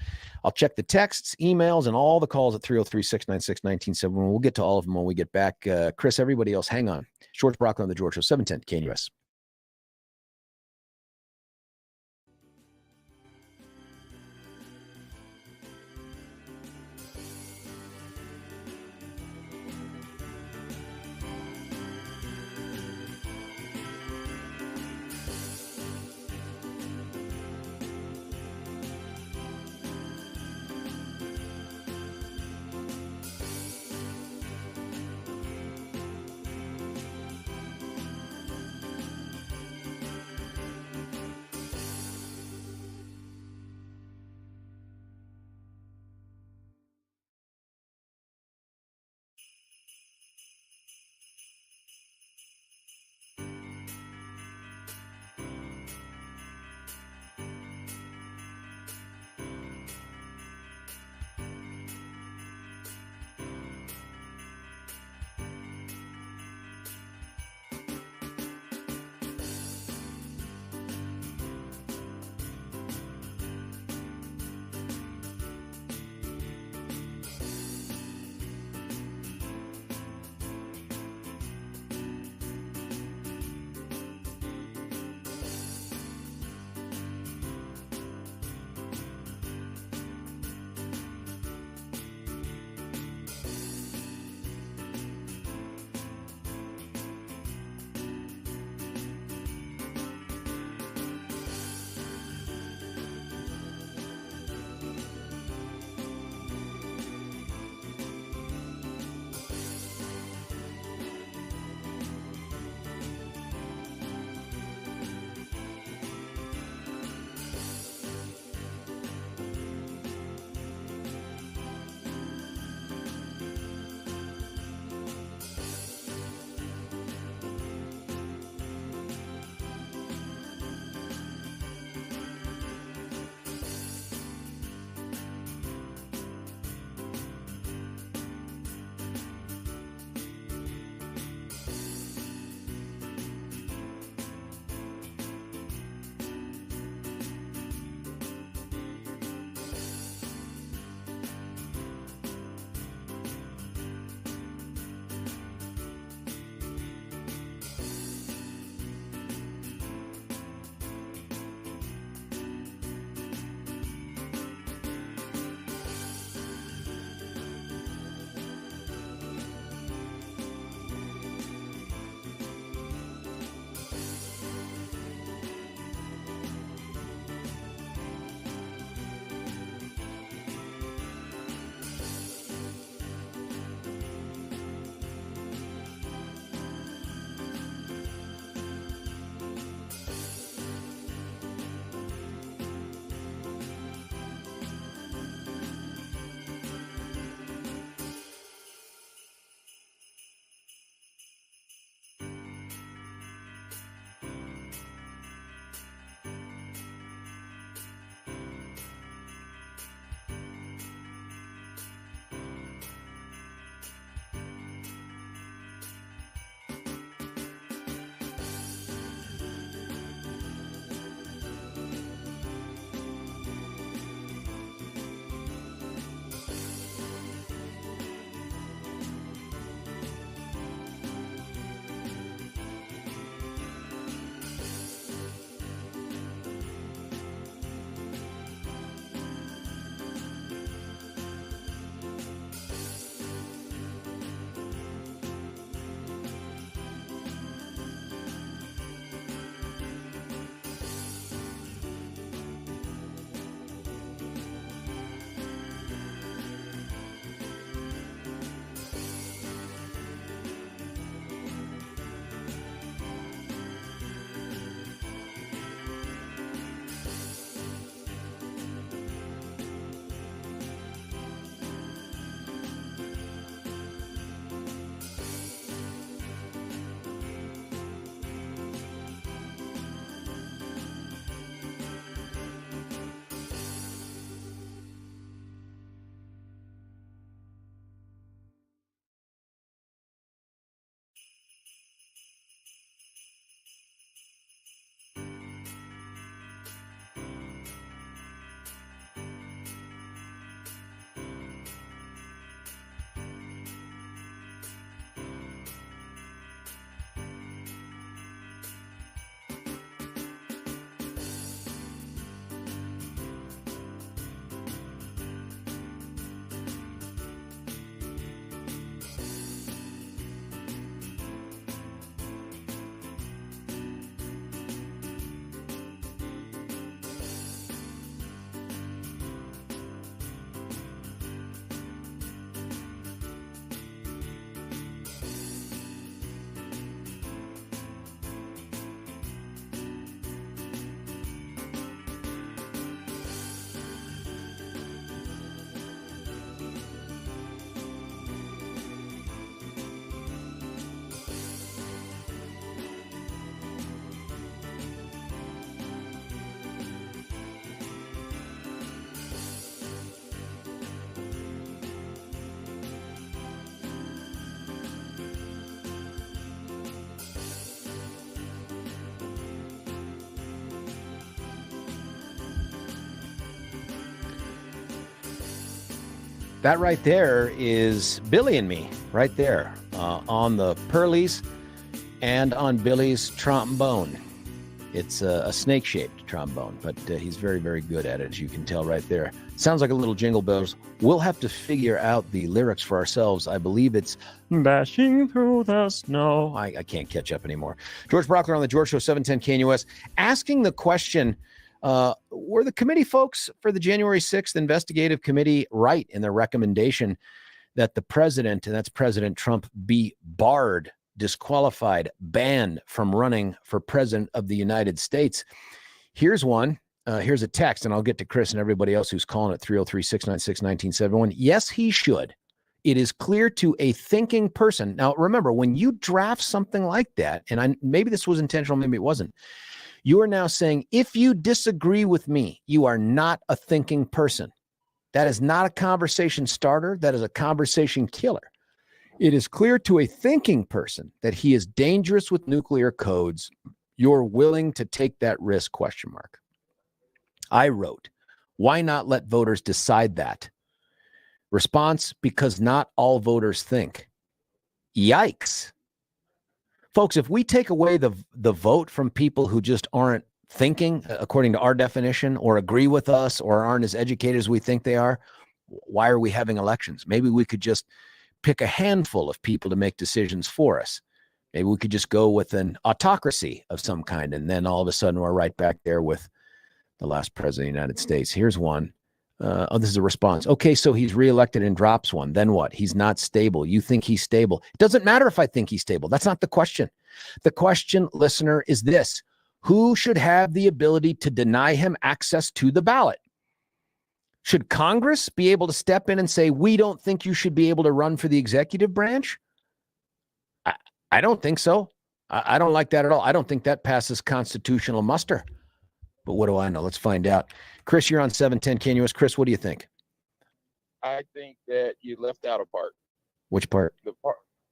I'll check the texts, emails, and all the calls at 303-696-1971. We'll get to all of them when we get back. Chris, everybody else, hang on. George Brauchler on The George Show, 710 KNUS. That right there is Billy and me, right there, on the Pearlies and on Billy's trombone. It's a snake-shaped trombone, but he's very, very good at it, as you can tell right there. Sounds like a little Jingle Bells. We'll have to figure out the lyrics for ourselves. I believe it's Bashing Through the Snow. I can't catch up anymore. George Brauchler on the George Show, 710 KNUS, asking the question, were the committee folks for the January 6th investigative committee right in their recommendation that the president, and that's President Trump, be barred, disqualified, banned from running for president of the United States? Here's one. Here's a text, and I'll get to Chris and everybody else who's calling at 303-696-1971. Yes, he should. It is clear to a thinking person. Now, remember, when you draft something like that, and maybe this was intentional, maybe it wasn't, you are now saying, if you disagree with me, you are not a thinking person. That is not a conversation starter. That is a conversation killer. It is clear to a thinking person that he is dangerous with nuclear codes. You're willing to take that risk, ? I wrote, why not let voters decide that? Response, because not all voters think. Yikes. Folks, if we take away the vote from people who just aren't thinking according to our definition, or agree with us, or aren't as educated as we think they are, why are we having elections? Maybe we could just pick a handful of people to make decisions for us. Maybe we could just go with an autocracy of some kind, and then all of a sudden we're right back there with the last president of the United States. Here's one. This is a response. Okay, so he's reelected and drops one. Then what? He's not stable. You think he's stable. It doesn't matter if I think he's stable. That's not the question. The question, listener, is this. Who should have the ability to deny him access to the ballot? Should Congress be able to step in and say, we don't think you should be able to run for the executive branch? I don't think so. I don't like that at all. I don't think that passes constitutional muster. But what do I know? Let's find out. Chris, you're on 710 KNUS. Chris, what do you think? I think that you left out a part. Which part?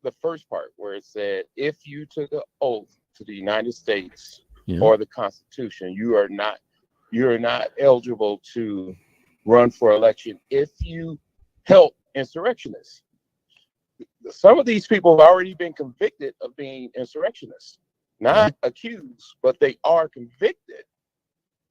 The first part, where it said, if you took an oath to the United States or the Constitution, you are not eligible to run for election if you help insurrectionists. Some of these people have already been convicted of being insurrectionists, not accused, but they are convicted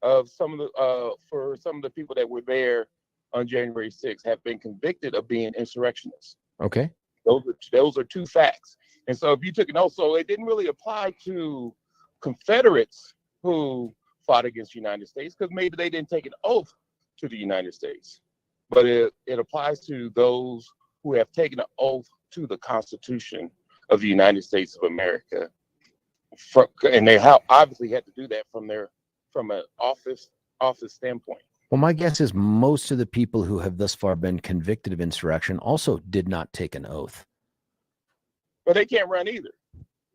of some of the people that were there on January 6th have been convicted of being insurrectionists. Okay. Those are two facts. And so if you took an oath, so it didn't really apply to Confederates who fought against the United States, because maybe they didn't take an oath to the United States. But it applies to those who have taken an oath to the Constitution of the United States of America. And they obviously had to do that from an office standpoint. Well, my guess is most of the people who have thus far been convicted of insurrection also did not take an oath. But they can't run either.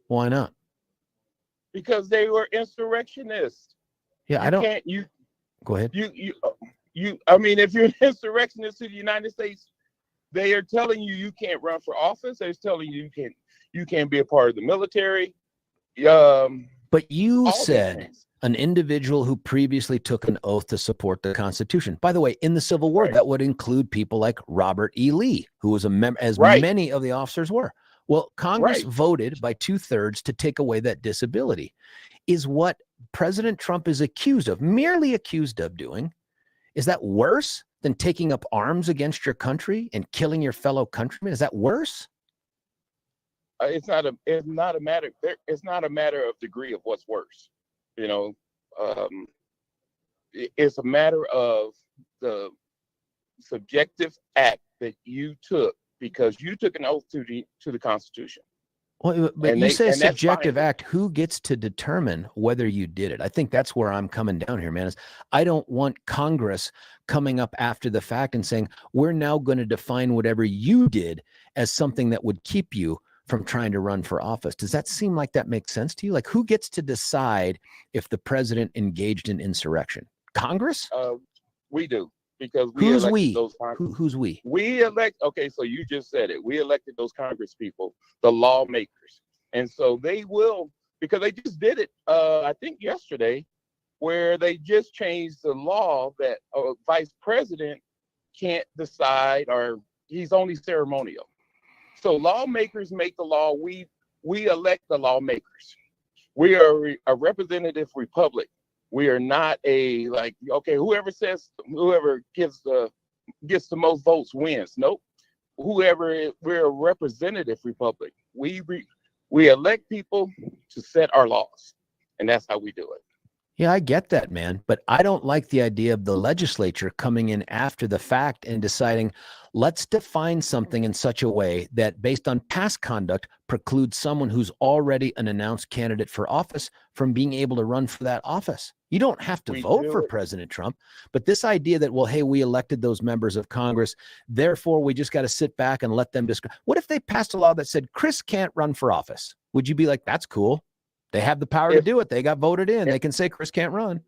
Why not? Because they were insurrectionists. Yeah, Go ahead. I mean, if you're an insurrectionist to the United States, they are telling you can't run for office. They're telling you can't be a part of the military. But you said an individual who previously took an oath to support the Constitution. By the way, in the Civil War, that would include people like Robert E. Lee, who was many of the officers were. Well, Congress voted by 2/3 to take away that disability. Is what President Trump is merely accused of doing, is that worse than taking up arms against your country and killing your fellow countrymen? Is that worse? It's not a matter of degree of what's worse. It's a matter of the subjective act that you took because you took an oath to the Constitution. Well, but you say a subjective act. Who gets to determine whether you did it? I think that's where I'm coming down here, man. I don't want Congress coming up after the fact and saying, we're now going to define whatever you did as something that would keep you from trying to run for office. Does that seem like that makes sense to you? Like, who gets to decide if the president engaged in insurrection? Congress? We do. Because who's we? Who's we? We elect. Okay, so you just said it. We elected those Congress people, the lawmakers, and so they will, because they just did it. I think yesterday, where they just changed the law that a vice president can't decide or he's only ceremonial. So lawmakers make the law. We elect the lawmakers. We are a representative republic. We are not a whoever gets the most votes wins. Nope. We're a representative republic. We elect people to set our laws, and that's how we do it. Yeah, I get that, man. But I don't like the idea of the legislature coming in after the fact and deciding, let's define something in such a way that based on past conduct precludes someone who's already an announced candidate for office from being able to run for that office. You don't have to vote for President Trump, but this idea that, well, hey, we elected those members of Congress, therefore we just got to sit back and let them discuss. What if they passed a law that said Chris can't run for office? Would you be like, that's cool? They have the power to do it. They got voted in. They can say Chris can't run.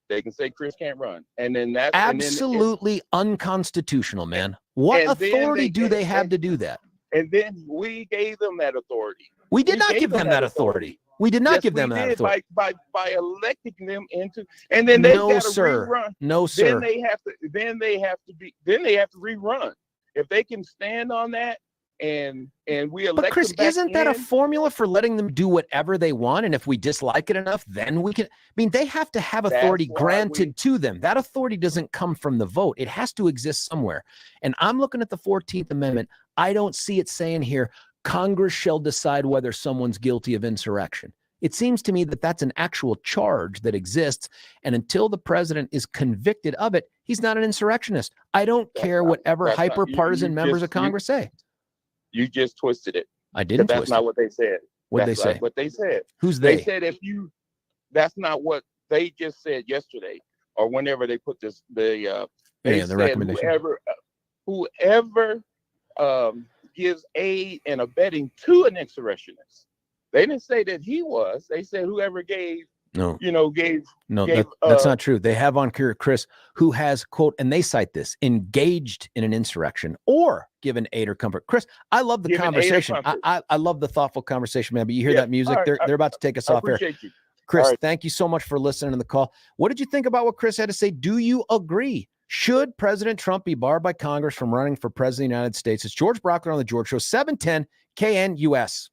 They can say Chris can't run. And then that's absolutely unconstitutional, man. What authority do they have to do that? And then we gave them that authority. We did not give them that authority. We did not give them that authority. By electing them into, and then they got to rerun. No, sir. Then they have to rerun. If they can stand on that, and we elect. But Chris, them back isn't that a formula for letting them do whatever they want? And if we dislike it enough, then we can. I mean, they have to have authority granted to them. That authority doesn't come from the vote. It has to exist somewhere. And I'm looking at the 14th Amendment. I don't see it saying here, Congress shall decide whether someone's guilty of insurrection. It seems to me that that's an actual charge that exists. And until the president is convicted of it, he's not an insurrectionist. I don't care whatever hyper-partisan members of Congress say. You just twisted it. I didn't. That's not what they said. What did they say? What they said. Who's they? They said that's not what they just said yesterday, or whenever they put this. The recommendation. Whoever gives aid and abetting to an insurrectionist. They didn't say that he was. They said whoever gave. No, gave, that's not true. They have on here, Chris, who has, quote, and they cite this, engaged in an insurrection or given aid or comfort. Chris, I love the conversation. I love the thoughtful conversation, man. But you hear that music? Right, they're about to take us off air. You. Chris, thank you so much for listening to the call. What did you think about what Chris had to say? Do you agree? Should President Trump be barred by Congress from running for president of the United States? It's George Brauchler on The George Show, 710 KNUS.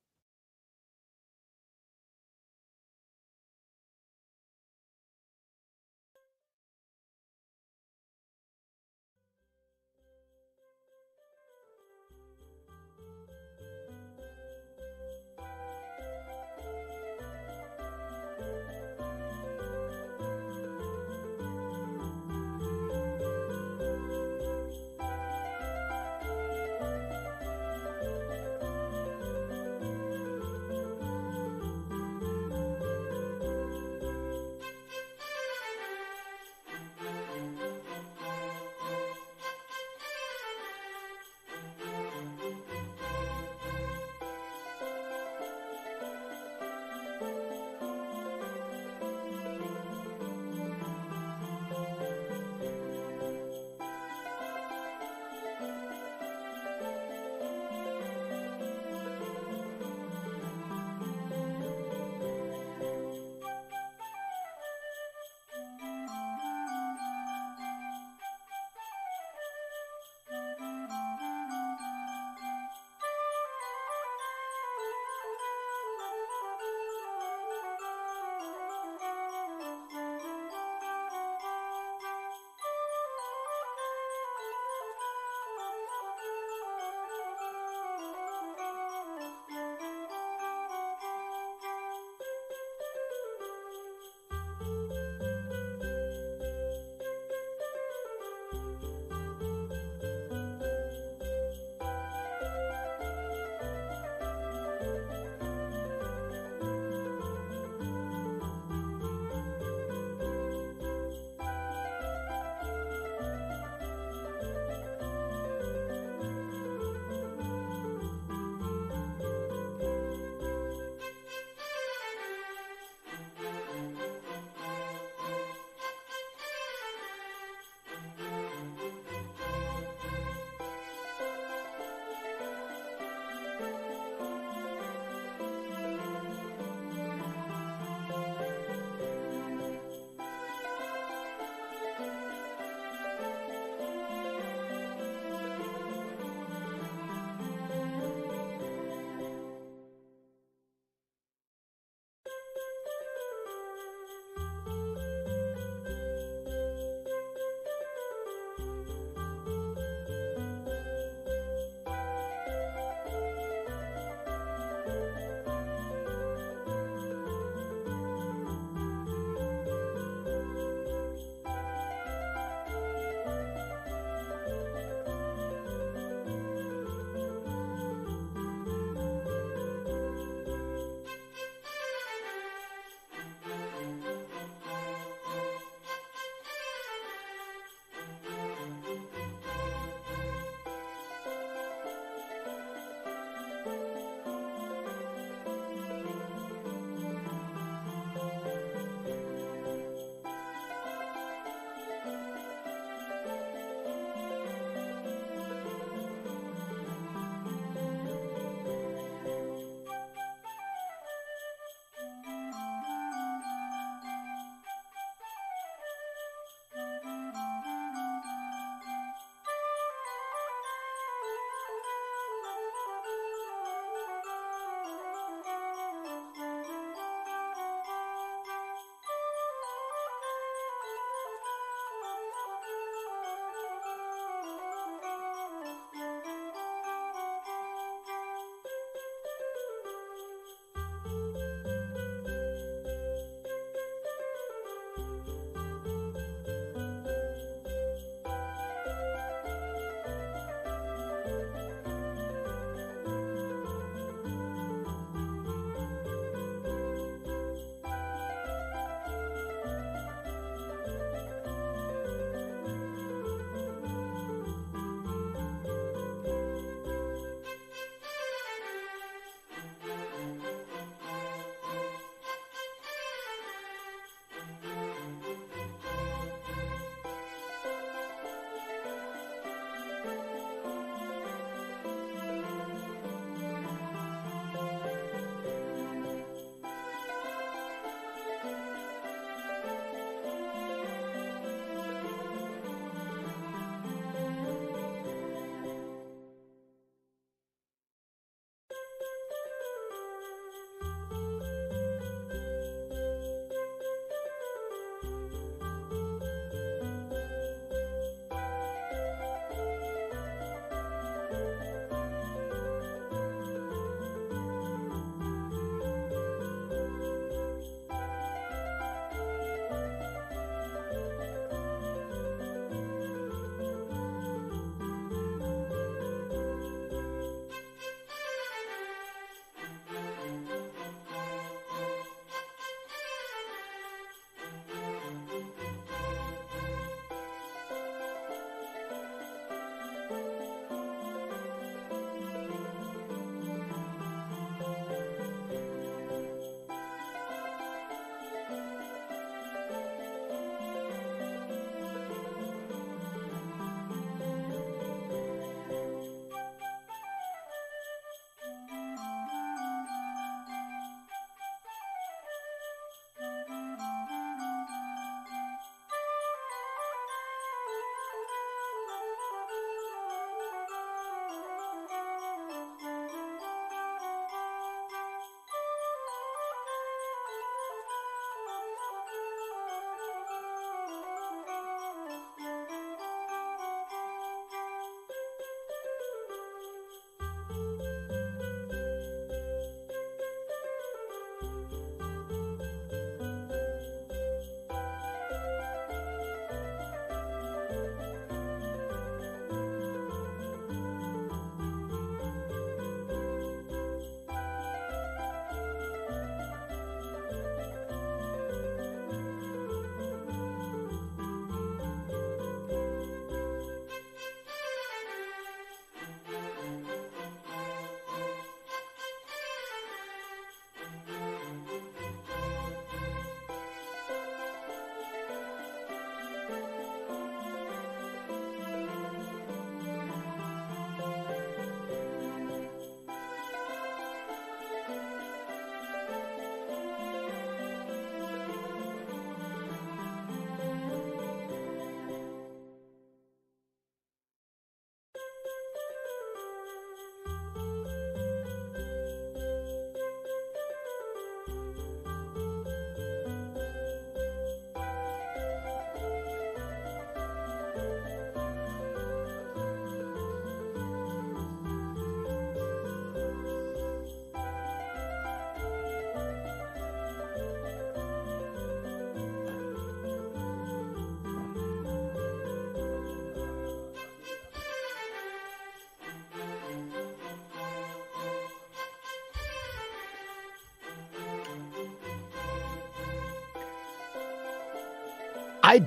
I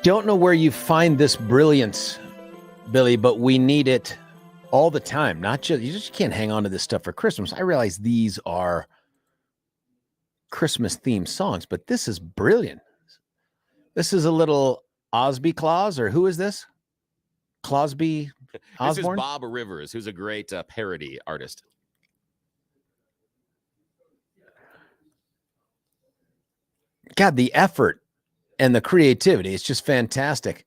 don't know where you find this brilliance, Billy, but we need it all the time. You just can't hang on to this stuff for Christmas. I realize these are Christmas themed songs, but this is brilliant. This is a little Osby Claus, or who is this? Clausby Osborne? This is Bob Rivers, who's a great parody artist. God, the effort and the creativity, it's just fantastic.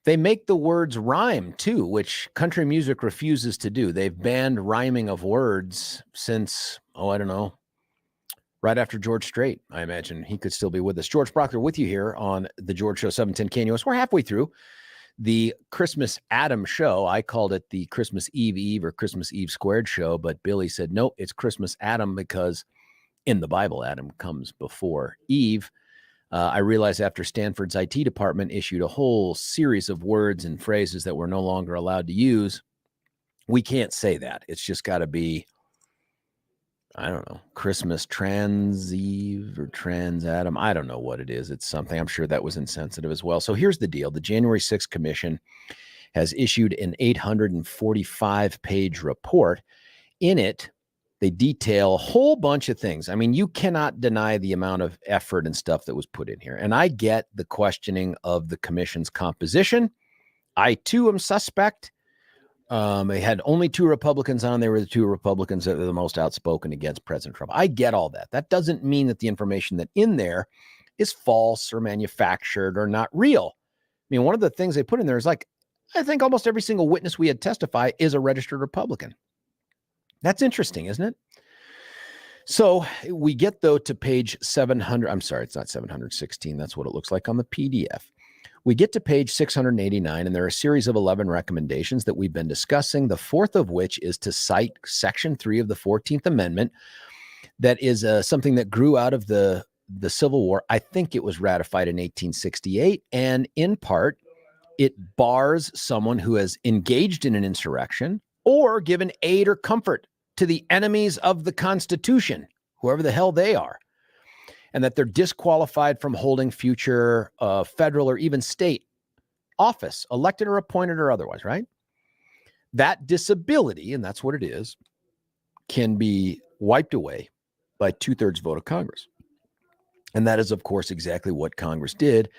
They make the words rhyme too, which country music refuses to do. They've banned rhyming of words since, I don't know, right after George Strait. I imagine he could still be with us. George Brauchler with you here on the George Show, 710 KNUS. We're halfway through the Christmas Adam show. I called it the Christmas Eve or Christmas Eve squared show, but Billy said, nope, it's Christmas Adam because in the Bible, Adam comes before Eve. I realized after Stanford's IT department issued a whole series of words and phrases that we're no longer allowed to use, we can't say that. It's just got to be, I don't know, Christmas trans Eve or trans Adam. I don't know what it is. It's something. I'm sure that was insensitive as well. So here's the deal. The January 6th Commission has issued an 845-page report. In it, they detail a whole bunch of things. I mean, you cannot deny the amount of effort and stuff that was put in here. And I get the questioning of the commission's composition. I, too, am suspect. They had only 2 Republicans on. They were the 2 Republicans that were the most outspoken against President Trump. I get all that. That doesn't mean that the information that in there is false or manufactured or not real. I mean, one of the things they put in there is like, I think almost every single witness we had testify is a registered Republican. That's interesting, isn't it? So we get, though, to page 700. I'm sorry, it's not 716. That's what it looks like on the PDF. We get to page 689, and there are a series of 11 recommendations that we've been discussing, the fourth of which is to cite Section 3 of the 14th Amendment. That is something that grew out of the Civil War. I think it was ratified in 1868, and in part, it bars someone who has engaged in an insurrection or given aid or comfort to the enemies of the Constitution, whoever the hell they are, and that they're disqualified from holding future federal or even state office, elected or appointed or otherwise, right? That disability, and that's what it is, can be wiped away by 2/3 vote of Congress. And that is, of course, exactly what Congress did.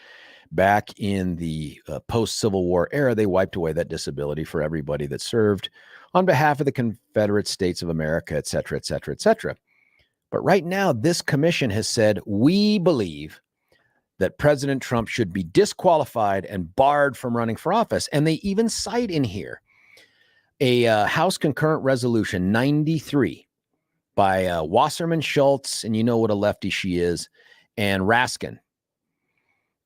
Back in the post-Civil War era, they wiped away that disability for everybody that served on behalf of the Confederate States of America, et cetera, et cetera, et cetera. But right now, this commission has said, we believe that President Trump should be disqualified and barred from running for office. And they even cite in here a House Concurrent Resolution 93 by Wasserman Schultz, and you know what a lefty she is, and Raskin,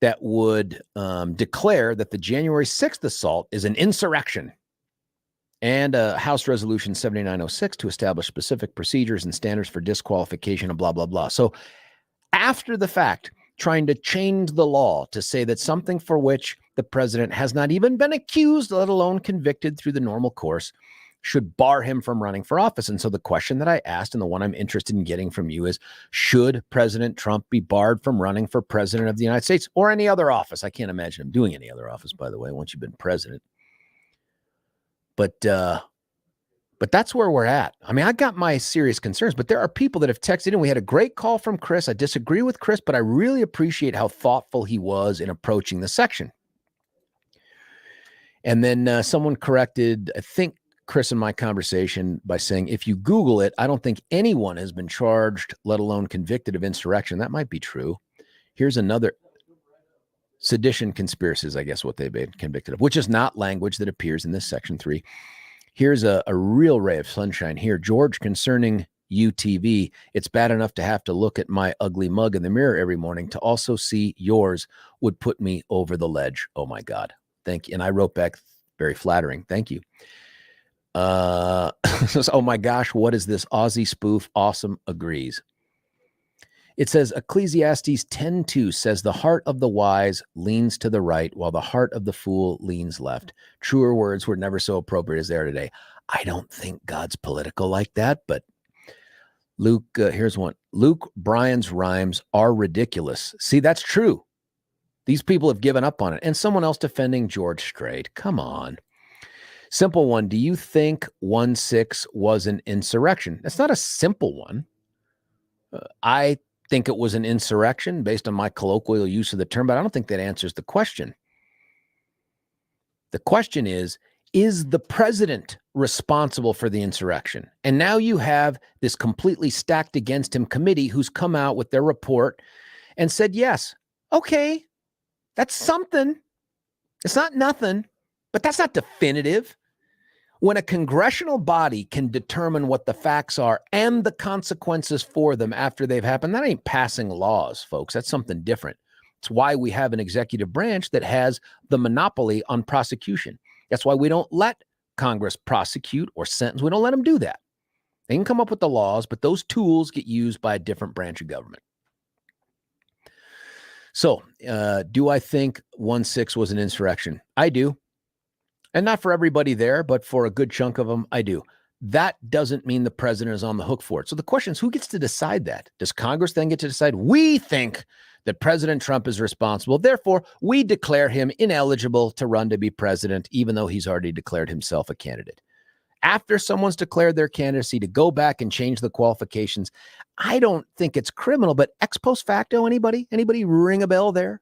that would declare that the January 6th assault is an insurrection, and House Resolution 7906 to establish specific procedures and standards for disqualification and blah, blah, blah. So after the fact, trying to change the law to say that something for which the president has not even been accused, let alone convicted through the normal course, should bar him from running for office. And so the question that I asked, and the one I'm interested in getting from you, is, should President Trump be barred from running for president of the United States or any other office? I can't imagine him doing any other office, by the way, once you've been president. But that's where we're at. I mean, I got my serious concerns, but there are people that have texted in. We had a great call from Chris. I disagree with Chris, but I really appreciate how thoughtful he was in approaching the section. And then someone corrected, I think, Chris and my conversation by saying, if you Google it, I don't think anyone has been charged, let alone convicted of insurrection. That might be true. Here's another. Sedition conspiracies, I guess what they've been convicted of, which is not language that appears in this Section 3. Here's a real ray of sunshine here. George, concerning UTV, it's bad enough to have to look at my ugly mug in the mirror every morning. To also see yours would put me over the ledge. Oh, my God. Thank you. And I wrote back, very flattering. Thank you. Oh, my gosh, what is this Aussie spoof? Awesome, agrees. It says Ecclesiastes 10:2 says the heart of the wise leans to the right while the heart of the fool leans left. Truer words were never so appropriate as they are today. I don't think God's political like that, but Luke, here's one. Luke Bryan's rhymes are ridiculous. See, that's true. These people have given up on it. And someone else defending George Strait. Come on. Simple one. Do you think 1-6 was an insurrection? That's not a simple one. I think it was an insurrection based on my colloquial use of the term, but I don't think that answers the question. The question is the president responsible for the insurrection? And now you have this completely stacked against him committee who's come out with their report and said, yes, okay, that's something. It's not nothing, but that's not definitive. When a congressional body can determine what the facts are and the consequences for them after they've happened, that ain't passing laws, folks. That's something different. It's why we have an executive branch that has the monopoly on prosecution. That's why we don't let Congress prosecute or sentence. We don't let them do that. They can come up with the laws, but those tools get used by a different branch of government. So, do I think 1-6 was an insurrection? I do. And not for everybody there, but for a good chunk of them, I do. That doesn't mean the president is on the hook for it. So the question is, who gets to decide that? Does Congress then get to decide? We think that President Trump is responsible. Therefore, we declare him ineligible to run to be president, even though he's already declared himself a candidate. After someone's declared their candidacy, to go back and change the qualifications, I don't think it's criminal, but ex post facto, anybody ring a bell there?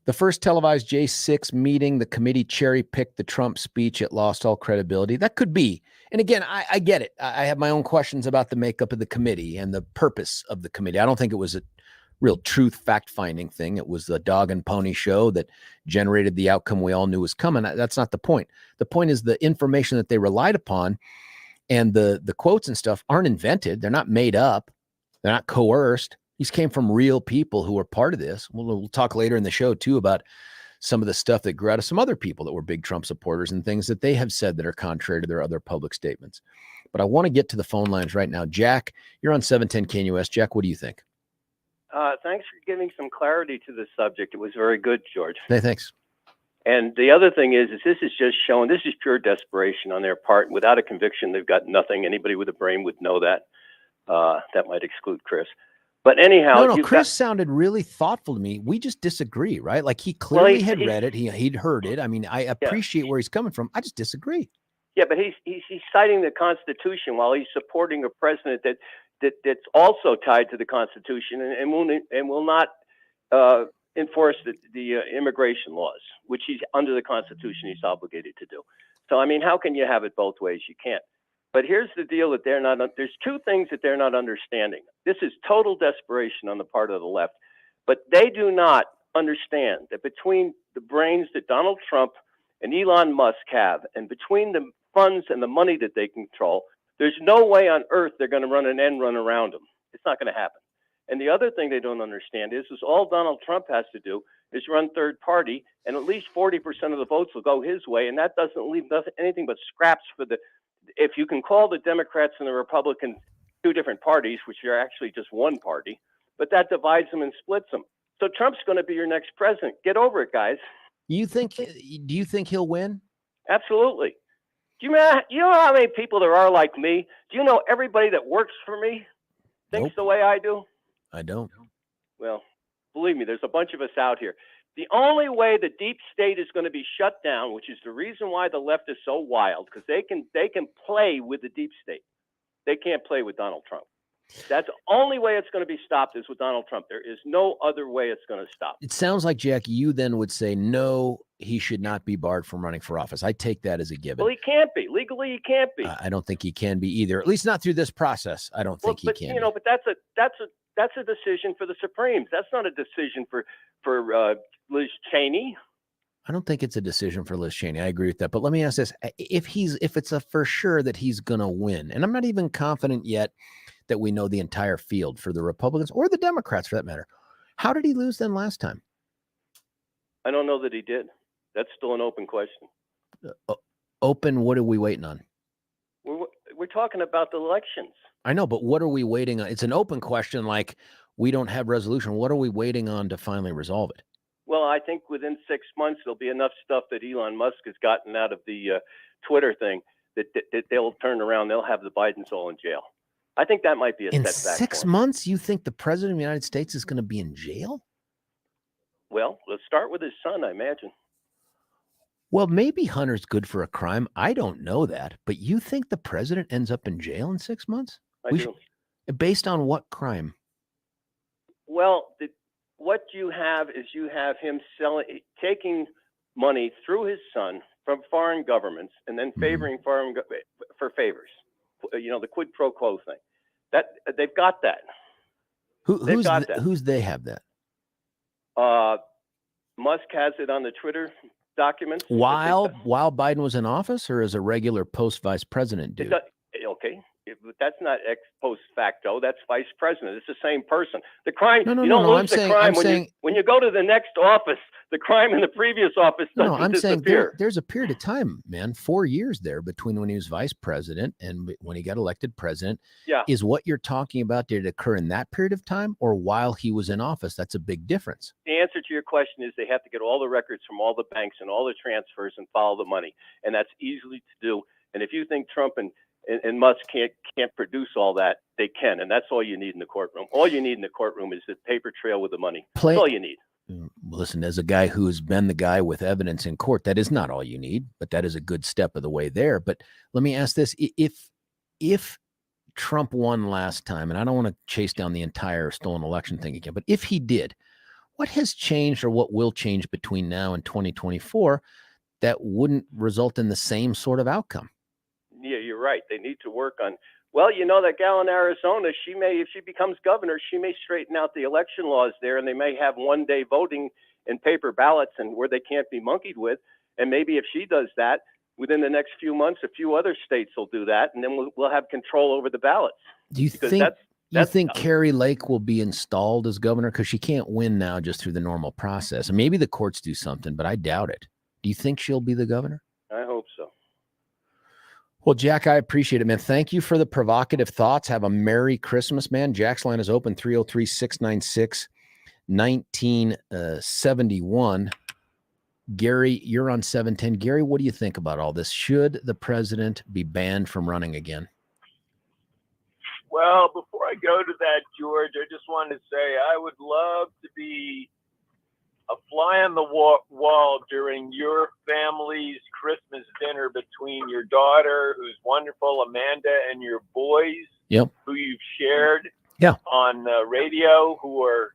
The first televised J6 meeting, the committee cherry-picked the Trump speech. It lost all credibility. That could be. And again, I get it. I have my own questions about the makeup of the committee and the purpose of the committee. I don't think it was a real truth fact-finding thing. It was the dog and pony show that generated the outcome we all knew was coming. That's not the point. The point is the information that they relied upon and the quotes and stuff aren't invented. They're not made up. They're not coerced. These came from real people who were part of this. We'll talk later in the show, too, about some of the stuff that grew out of some other people that were big Trump supporters and things that they have said that are contrary to their other public statements. But I want to get to the phone lines right now. Jack, you're on 710 KNUS. Jack, what do you think? Thanks for giving some clarity to the subject. It was very good, George. Hey, thanks. And the other thing is this is just showing, this is pure desperation on their part. Without a conviction, they've got nothing. Anybody with a brain would know that. That might exclude Chris. But anyhow, no, Chris sounded really thoughtful to me. We just disagree, right? Like he clearly had read it. He'd heard it. I mean, I appreciate where he's coming from. I just disagree. Yeah, but he's citing the Constitution while he's supporting a president that's also tied to the Constitution and will not enforce the immigration laws, which he's under the Constitution he's obligated to do. So I mean, how can you have it both ways? You can't. But here's the deal that they're not, there's two things that they're not understanding. This is total desperation on the part of the left, but they do not understand that between the brains that Donald Trump and Elon Musk have, and between the funds and the money that they control, there's no way on earth they're going to run an end run around them. It's not going to happen. And the other thing they don't understand is all Donald Trump has to do is run third party, and at least 40% of the votes will go his way, and that doesn't leave anything but scraps for the, if you can call the Democrats and the Republicans two different parties, which are actually just one party, but that divides them and splits them. So Trump's going to be your next president. Get over it, guys. Do you think he'll win? Absolutely. Do you know how many people there are like me? Do you know everybody that works for me thinks the way I do? I don't. Well, believe me, there's a bunch of us out here. The only way the deep state is going to be shut down, which is the reason why the left is so wild, because they can play with the deep state. They can't play with Donald Trump. That's the only way it's going to be stopped is with Donald Trump. There is no other way it's going to stop. It sounds like, Jack, you then would say, no, he should not be barred from running for office. I take that as a given. Well, he can't be. Legally, he can't be. I don't think he can be either, at least not through this process. I don't think he can. You know, but that's a decision for the Supremes. That's not a decision for Liz Cheney. I don't think it's a decision for Liz Cheney. I agree with that. But let me ask this. If it's a for sure that he's going to win, and I'm not even confident yet that we know the entire field for the Republicans or the Democrats for that matter, how did he lose then last time? I don't know that he did. That's still an open question. Open, what are we waiting on? We're talking about the elections. I know, but what are we waiting on? It's an open question, like we don't have resolution. What are we waiting on to finally resolve it? Well, I think within 6 months, there'll be enough stuff that Elon Musk has gotten out of the Twitter thing that they'll turn around. They'll have the Bidens all in jail. I think that might be a setback. In 6 months, you think the president of the United States is going to be in jail? Well, let's start with his son, I imagine. Well, maybe Hunter's good for a crime. I don't know that. But you think the president ends up in jail in 6 months? I do. Based on what crime? Well, what you have is him taking money through his son from foreign governments and then favoring for favors. The quid pro quo thing. That they've got that. Who's they have that? Musk has it on the Twitter documents. While Biden was in office, or as a regular post vice president dude? Okay. But that's not ex post facto. That's vice president. It's the same person. The crime. No. I'm saying when you go to the next office, the crime in the previous office doesn't disappear. Saying there's a period of time, man, 4 years there between when he was vice president and when he got elected president. Yeah. Is what you're talking about, did it occur in that period of time or while he was in office? That's a big difference. The answer to your question is they have to get all the records from all the banks and all the transfers and follow the money, and that's easily to do. And if you think Trump and Musk can't produce all that, they can, and that's all you need in the courtroom. All you need in the courtroom is the paper trail with the money. That's all you need. Listen, as a guy who's been the guy with evidence in court, that is not all you need, but that is a good step of the way there. But let me ask this: if Trump won last time, and I don't want to chase down the entire stolen election thing again, but if he did, what has changed or what will change between now and 2024 that wouldn't result in the same sort of outcome? Yeah, you're right. They need to work on. Well, that gal in Arizona, if she becomes governor, she may straighten out the election laws there, and they may have one-day voting and paper ballots, and where they can't be monkeyed with. And maybe if she does that, within the next few months, a few other states will do that, and then we'll have control over the ballots. Do you think Carrie Lake will be installed as governor? Because she can't win now just through the normal process. And maybe the courts do something, but I doubt it. Do you think she'll be the governor? I hope so. Well, Jack, I appreciate it, man. Thank you for the provocative thoughts. Have a Merry Christmas, man. Jack's line is open, 303-696-1971. Gary, you're on 710. Gary, what do you think about all this? Should the president be banned from running again? Well, before I go to that, George, I just wanted to say I would love to be a fly on the wall during your family's Christmas dinner between your daughter, who's wonderful, Amanda, and your boys, who you've shared on radio, who are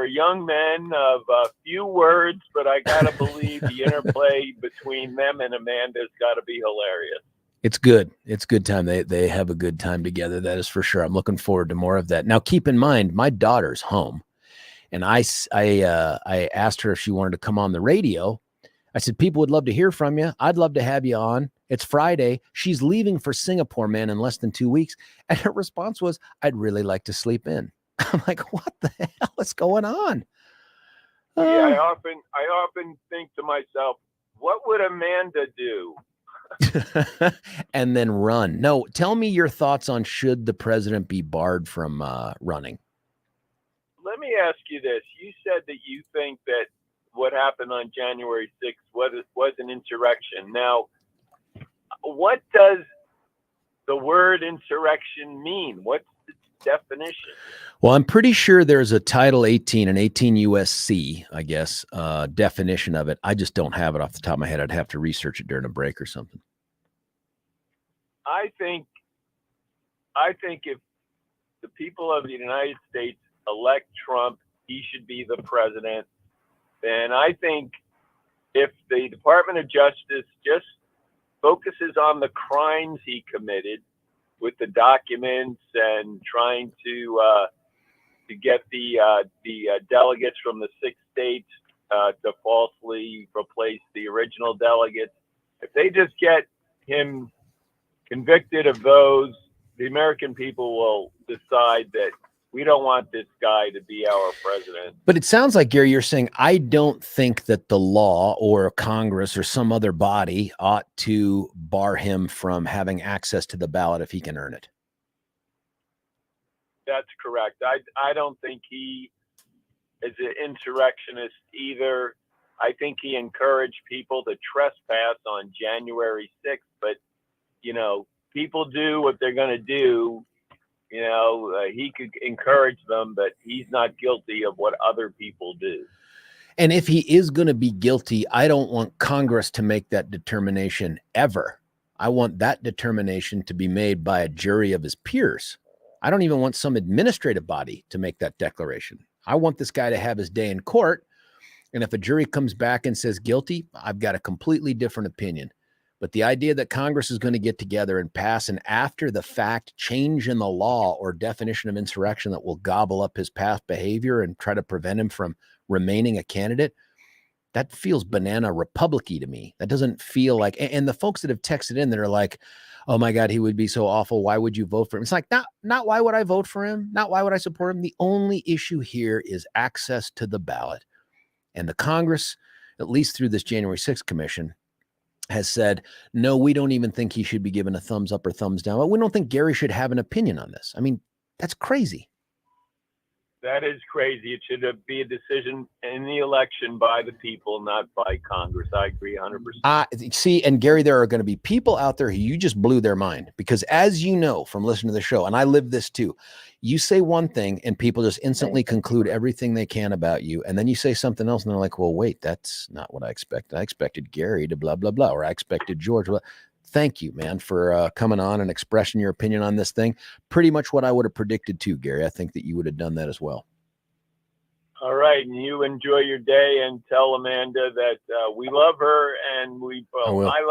young men of few words, but I gotta believe the interplay between them and Amanda's got to be hilarious. It's good. It's good time. They have a good time together. That is for sure. I'm looking forward to more of that. Now, keep in mind, my daughter's home. And I asked her if she wanted to come on the radio. I said, people would love to hear from you. I'd love to have you on. It's Friday. She's leaving for Singapore, man, in less than 2 weeks. And her response was, I'd really like to sleep in. I'm like, what the hell is going on? I often think to myself, what would Amanda do? And then run. No, tell me your thoughts on should the president be barred from running? Let me ask you this. You said that you think that what happened on January 6th was an insurrection. Now, what does the word insurrection mean? What's its definition? Well, I'm pretty sure there's a Title 18, an 18 USC, I guess, definition of it. I just don't have it off the top of my head. I'd have to research it during a break or something. I think if the people of the United States elect Trump, he should be the president. And I think if the Department of Justice just focuses on the crimes he committed with the documents and trying to get the delegates from the 6 states to falsely replace the original delegates, if they just get him convicted of those, the American people will decide that we don't want this guy to be our president. But it sounds like, Gary, you're saying, I don't think that the law or Congress or some other body ought to bar him from having access to the ballot if he can earn it. That's correct. I don't think he is an insurrectionist either. I think he encouraged people to trespass on January 6th, but, people do what they're going to do. He could encourage them, but he's not guilty of what other people do. And if he is going to be guilty, I don't want Congress to make that determination ever. I want that determination to be made by a jury of his peers. I don't even want some administrative body to make that declaration. I want this guy to have his day in court. And if a jury comes back and says guilty, I've got a completely different opinion. But the idea that Congress is going to get together and pass an after the fact change in the law or definition of insurrection that will gobble up his past behavior and try to prevent him from remaining a candidate, that feels banana republic-y to me. That doesn't feel like, and the folks that have texted in that are like, oh my God, he would be so awful. Why would you vote for him? It's like, not why would I vote for him? Not why would I support him? The only issue here is access to the ballot. And the Congress, at least through this January 6th commission, has said, no, we don't even think he should be given a thumbs up or thumbs down. But we don't think Gary should have an opinion on this. I mean, that's crazy. That is crazy. It should be a decision in the election by the people, not by Congress. I agree 100%. See, and Gary, there are going to be people out there who you just blew their mind because, as you know from listening to the show, and I live this too, you say one thing and people just instantly conclude everything they can about you. And then you say something else and they're like, well, wait, that's not what I expected. I expected Gary to blah, blah, blah, or I expected George. Blah. Thank you, man, for coming on and expressing your opinion on this thing. Pretty much what I would have predicted too, Gary. I think that you would have done that as well. All right, and you enjoy your day, and tell Amanda that we love her, and I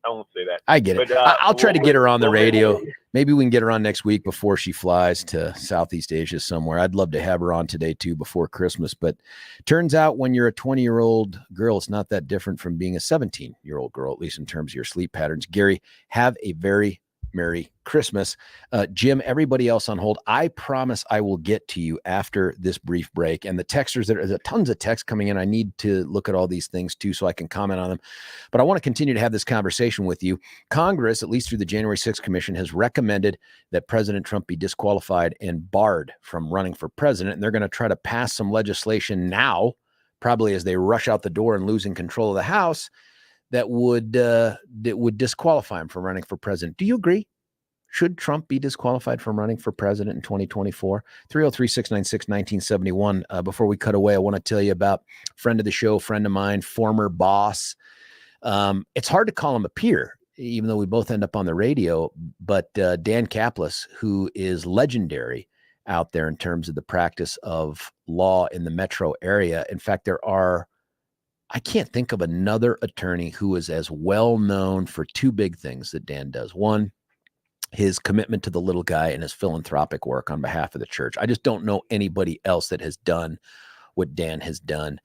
won't say that. I get it. But, I'll try to get her on the radio. Maybe we can get her on next week before she flies to Southeast Asia somewhere. I'd love to have her on today too before Christmas. But turns out when you're a 20-year-old girl, it's not that different from being a 17-year-old girl, at least in terms of your sleep patterns. Gary, have a very Merry Christmas. Jim, everybody else on hold, I promise I will get to you after this brief break. And the texters, there's tons of texts coming in. I need to look at all these things too so I can comment on them. But I want to continue to have this conversation with you. Congress, at least through the January 6th Commission, has recommended that President Trump be disqualified and barred from running for president. And they're going to try to pass some legislation now, probably as they rush out the door and losing control of the House, that would disqualify him from running for president. Do you agree? Should Trump be disqualified from running for president in 2024? 303-696-1971. Before we cut away, I want to tell you about friend of the show, friend of mine, former boss. It's hard to call him a peer, even though we both end up on the radio. But Dan Kaplis, who is legendary out there in terms of the practice of law in the metro area. In fact, I can't think of another attorney who is as well known for two big things that Dan does. One, his commitment to the little guy and his philanthropic work on behalf of the church. I just don't know anybody else that has done what Dan has done.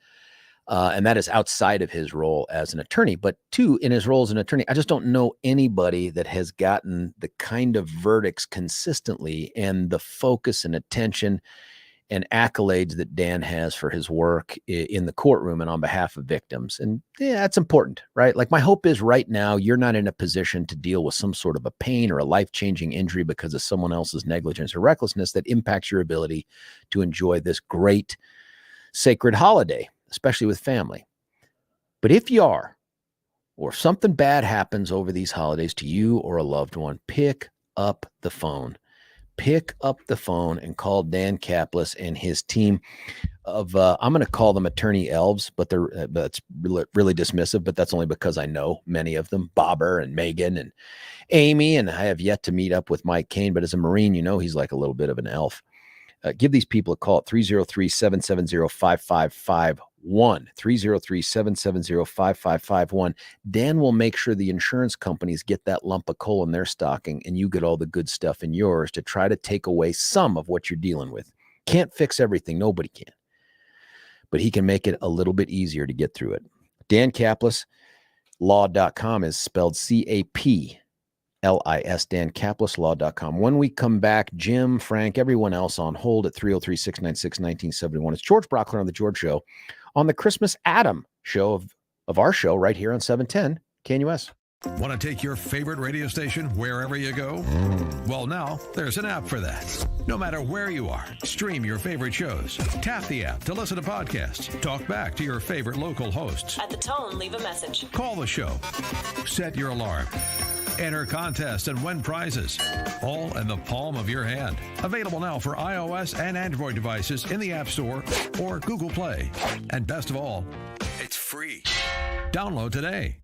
And that is outside of his role as an attorney. But two, in his role as an attorney, I just don't know anybody that has gotten the kind of verdicts consistently and the focus and attention and accolades that Dan has for his work in the courtroom and on behalf of victims. And yeah, that's important, right? Like my hope is right now, you're not in a position to deal with some sort of a pain or a life-changing injury because of someone else's negligence or recklessness that impacts your ability to enjoy this great sacred holiday, especially with family. But if you are, or if something bad happens over these holidays to you or a loved one, pick up the phone. Pick up the phone and call Dan Kaplis and his team of, I'm going to call them attorney elves, but that's really dismissive, but that's only because I know many of them, Bobber and Megan and Amy, and I have yet to meet up with Mike Kane, but as a Marine, he's like a little bit of an elf. Give these people a call at 303-770-5551, 303-770-5551. Dan will make sure the insurance companies get that lump of coal in their stocking and you get all the good stuff in yours to try to take away some of what you're dealing with. Can't fix everything. Nobody can. But he can make it a little bit easier to get through it. Dan Kaplis, law.com is spelled CAPLIS, dankaplis.law.com. When we come back, Jim, Frank, everyone else on hold at 303-696-1971. It's George Brauchler on The George Show on the Christmas Adam show of our show right here on 710 KNUS. Want to take your favorite radio station wherever you go? Well, now there's an app for that. No matter where you are, stream your favorite shows. Tap the app to listen to podcasts. Talk back to your favorite local hosts. At the tone, leave a message. Call the show. Set your alarm. Enter contests and win prizes, all in the palm of your hand. Available now for iOS and Android devices in the App Store or Google Play. And best of all, it's free. Download today.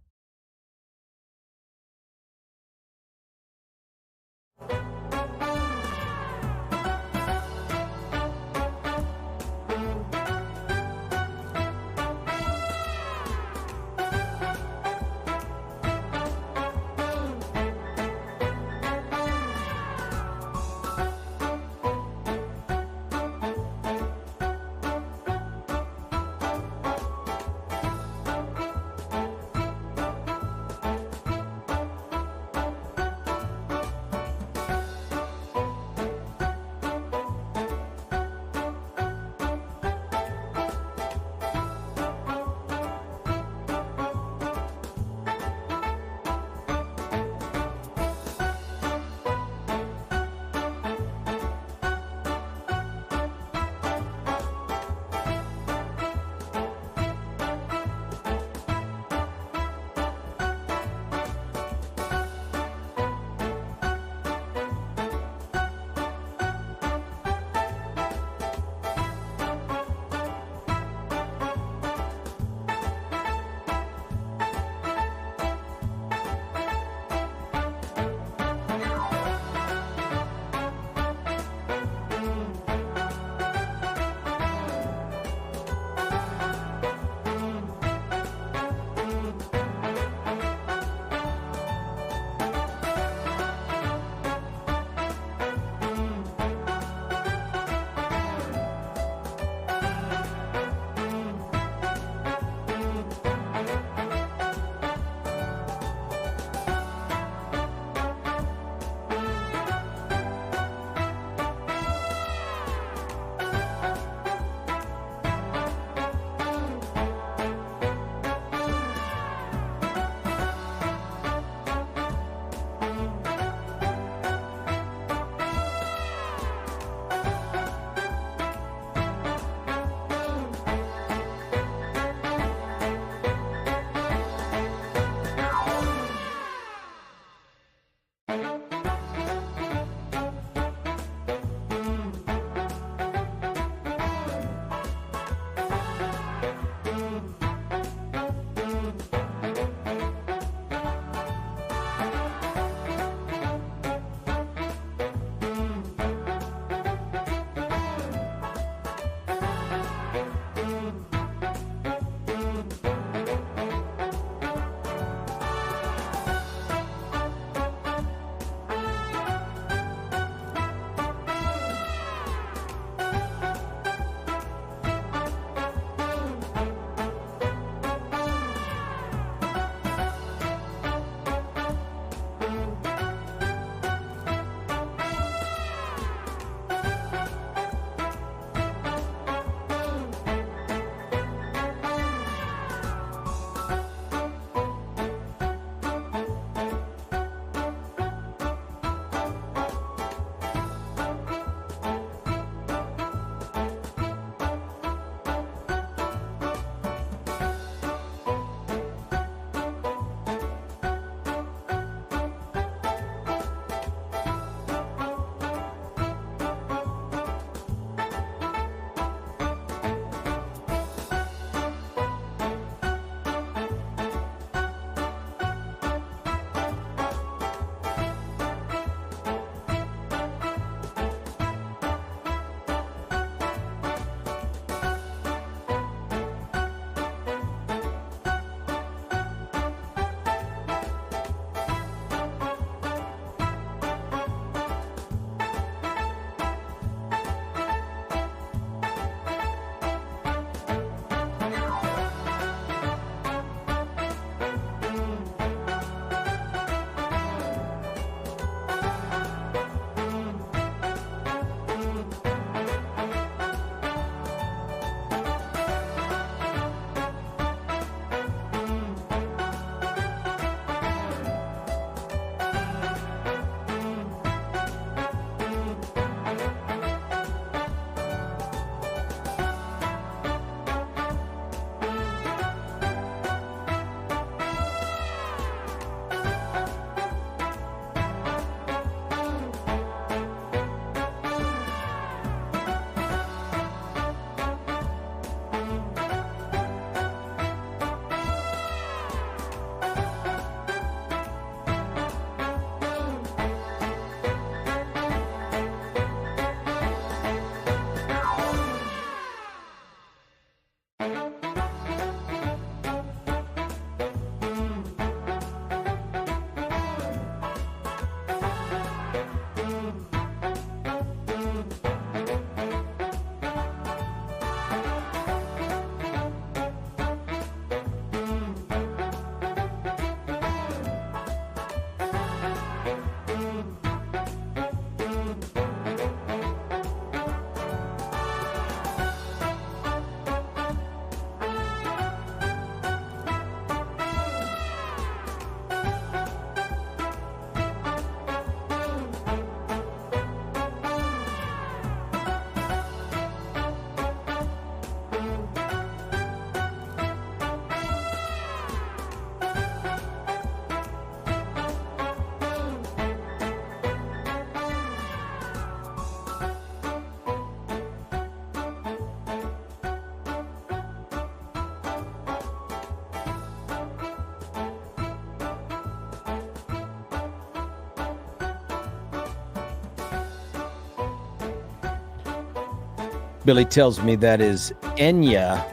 Billy tells me that is Enya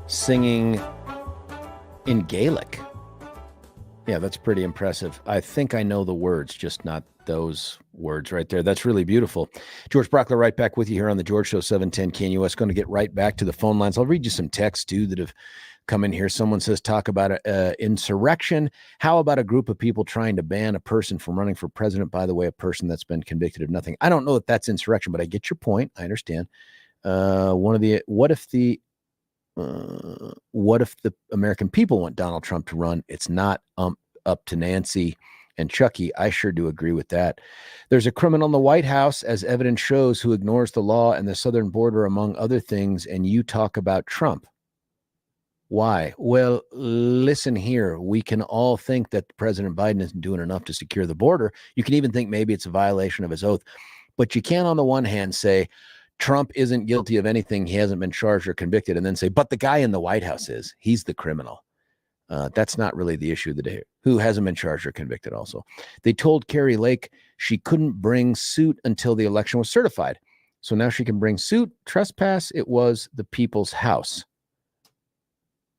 singing in Gaelic. Yeah, that's pretty impressive. I think I know the words, just not those words right there. That's really beautiful. George Brauchler right back with you here on the George Show, 710 KNUS. Going to get right back to the phone lines. I'll read you some texts, too, that have come in here. Someone says, talk about insurrection. How about a group of people trying to ban a person from running for president? By the way, a person that's been convicted of nothing. I don't know if that's insurrection, but I get your point. I understand. What if the American people want Donald Trump to run? It's not up to Nancy and Chucky. I sure do agree with that. There's a criminal in the White House, as evidence shows, who ignores the law and the southern border, among other things, and you talk about Trump. Why? Well, listen here. We can all think that President Biden isn't doing enough to secure the border. You can even think maybe it's a violation of his oath. But you can't, on the one hand, say Trump isn't guilty of anything. He hasn't been charged or convicted, and then say, but the guy in the White House is. He's the criminal. That's not really the issue of the day. Who hasn't been charged or convicted also. They told Carrie Lake she couldn't bring suit until the election was certified. So now she can bring suit. Trespass. It was the people's house.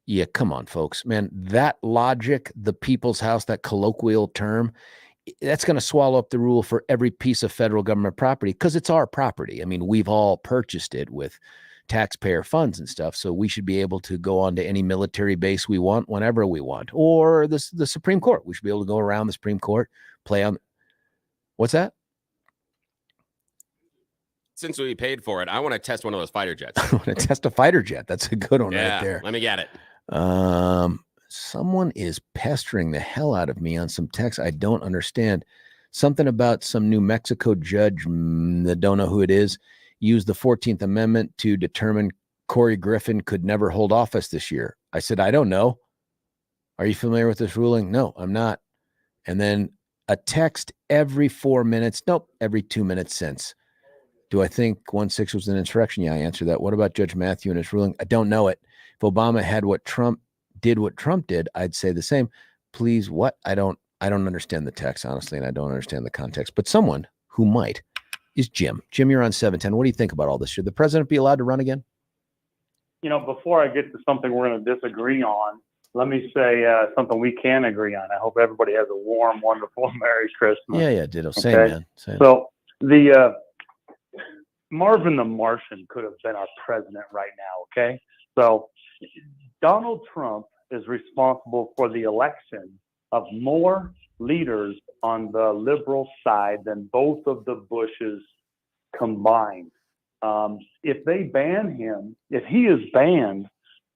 Yeah, come on, folks. Man, that logic, the people's house, that colloquial term, that's going to swallow up the rule for every piece of federal government property because it's our property. I mean, we've all purchased it with taxpayer funds and stuff, so we should be able to go on to any military base we want whenever we want, or the Supreme Court. We should be able to go around the Supreme Court, play on. What's that? Since we paid for it, I want to test one of those fighter jets. I want to test a fighter jet. That's a good one right there. Let me get it. Someone is pestering the hell out of me on some text I don't understand. Something about some New Mexico judge that don't know who it is used the 14th Amendment to determine Corey Griffin could never hold office this year. I said, I don't know. Are you familiar with this ruling? No, I'm not. And then a text every 4 minutes. Nope, every 2 minutes since. Do I think 1-6 was an insurrection? Yeah, I answered that. What about Judge Matthew and his ruling? I don't know it. If Obama had what Trump did, I'd say the same. Please, what? I don't understand the text, honestly, and I don't understand the context. But someone who might is Jim. Jim, you're on 710. What do you think about all this? Should the president be allowed to run again? You know, before I get to something we're going to disagree on, let me say something we can agree on. I hope everybody has a warm, wonderful Merry Christmas. Yeah, ditto. Same, okay? Man. Same. So the Marvin the Martian could have been our president right now, okay? So Donald Trump is responsible for the election of more leaders on the liberal side than both of the Bushes combined. If they ban him, if he is banned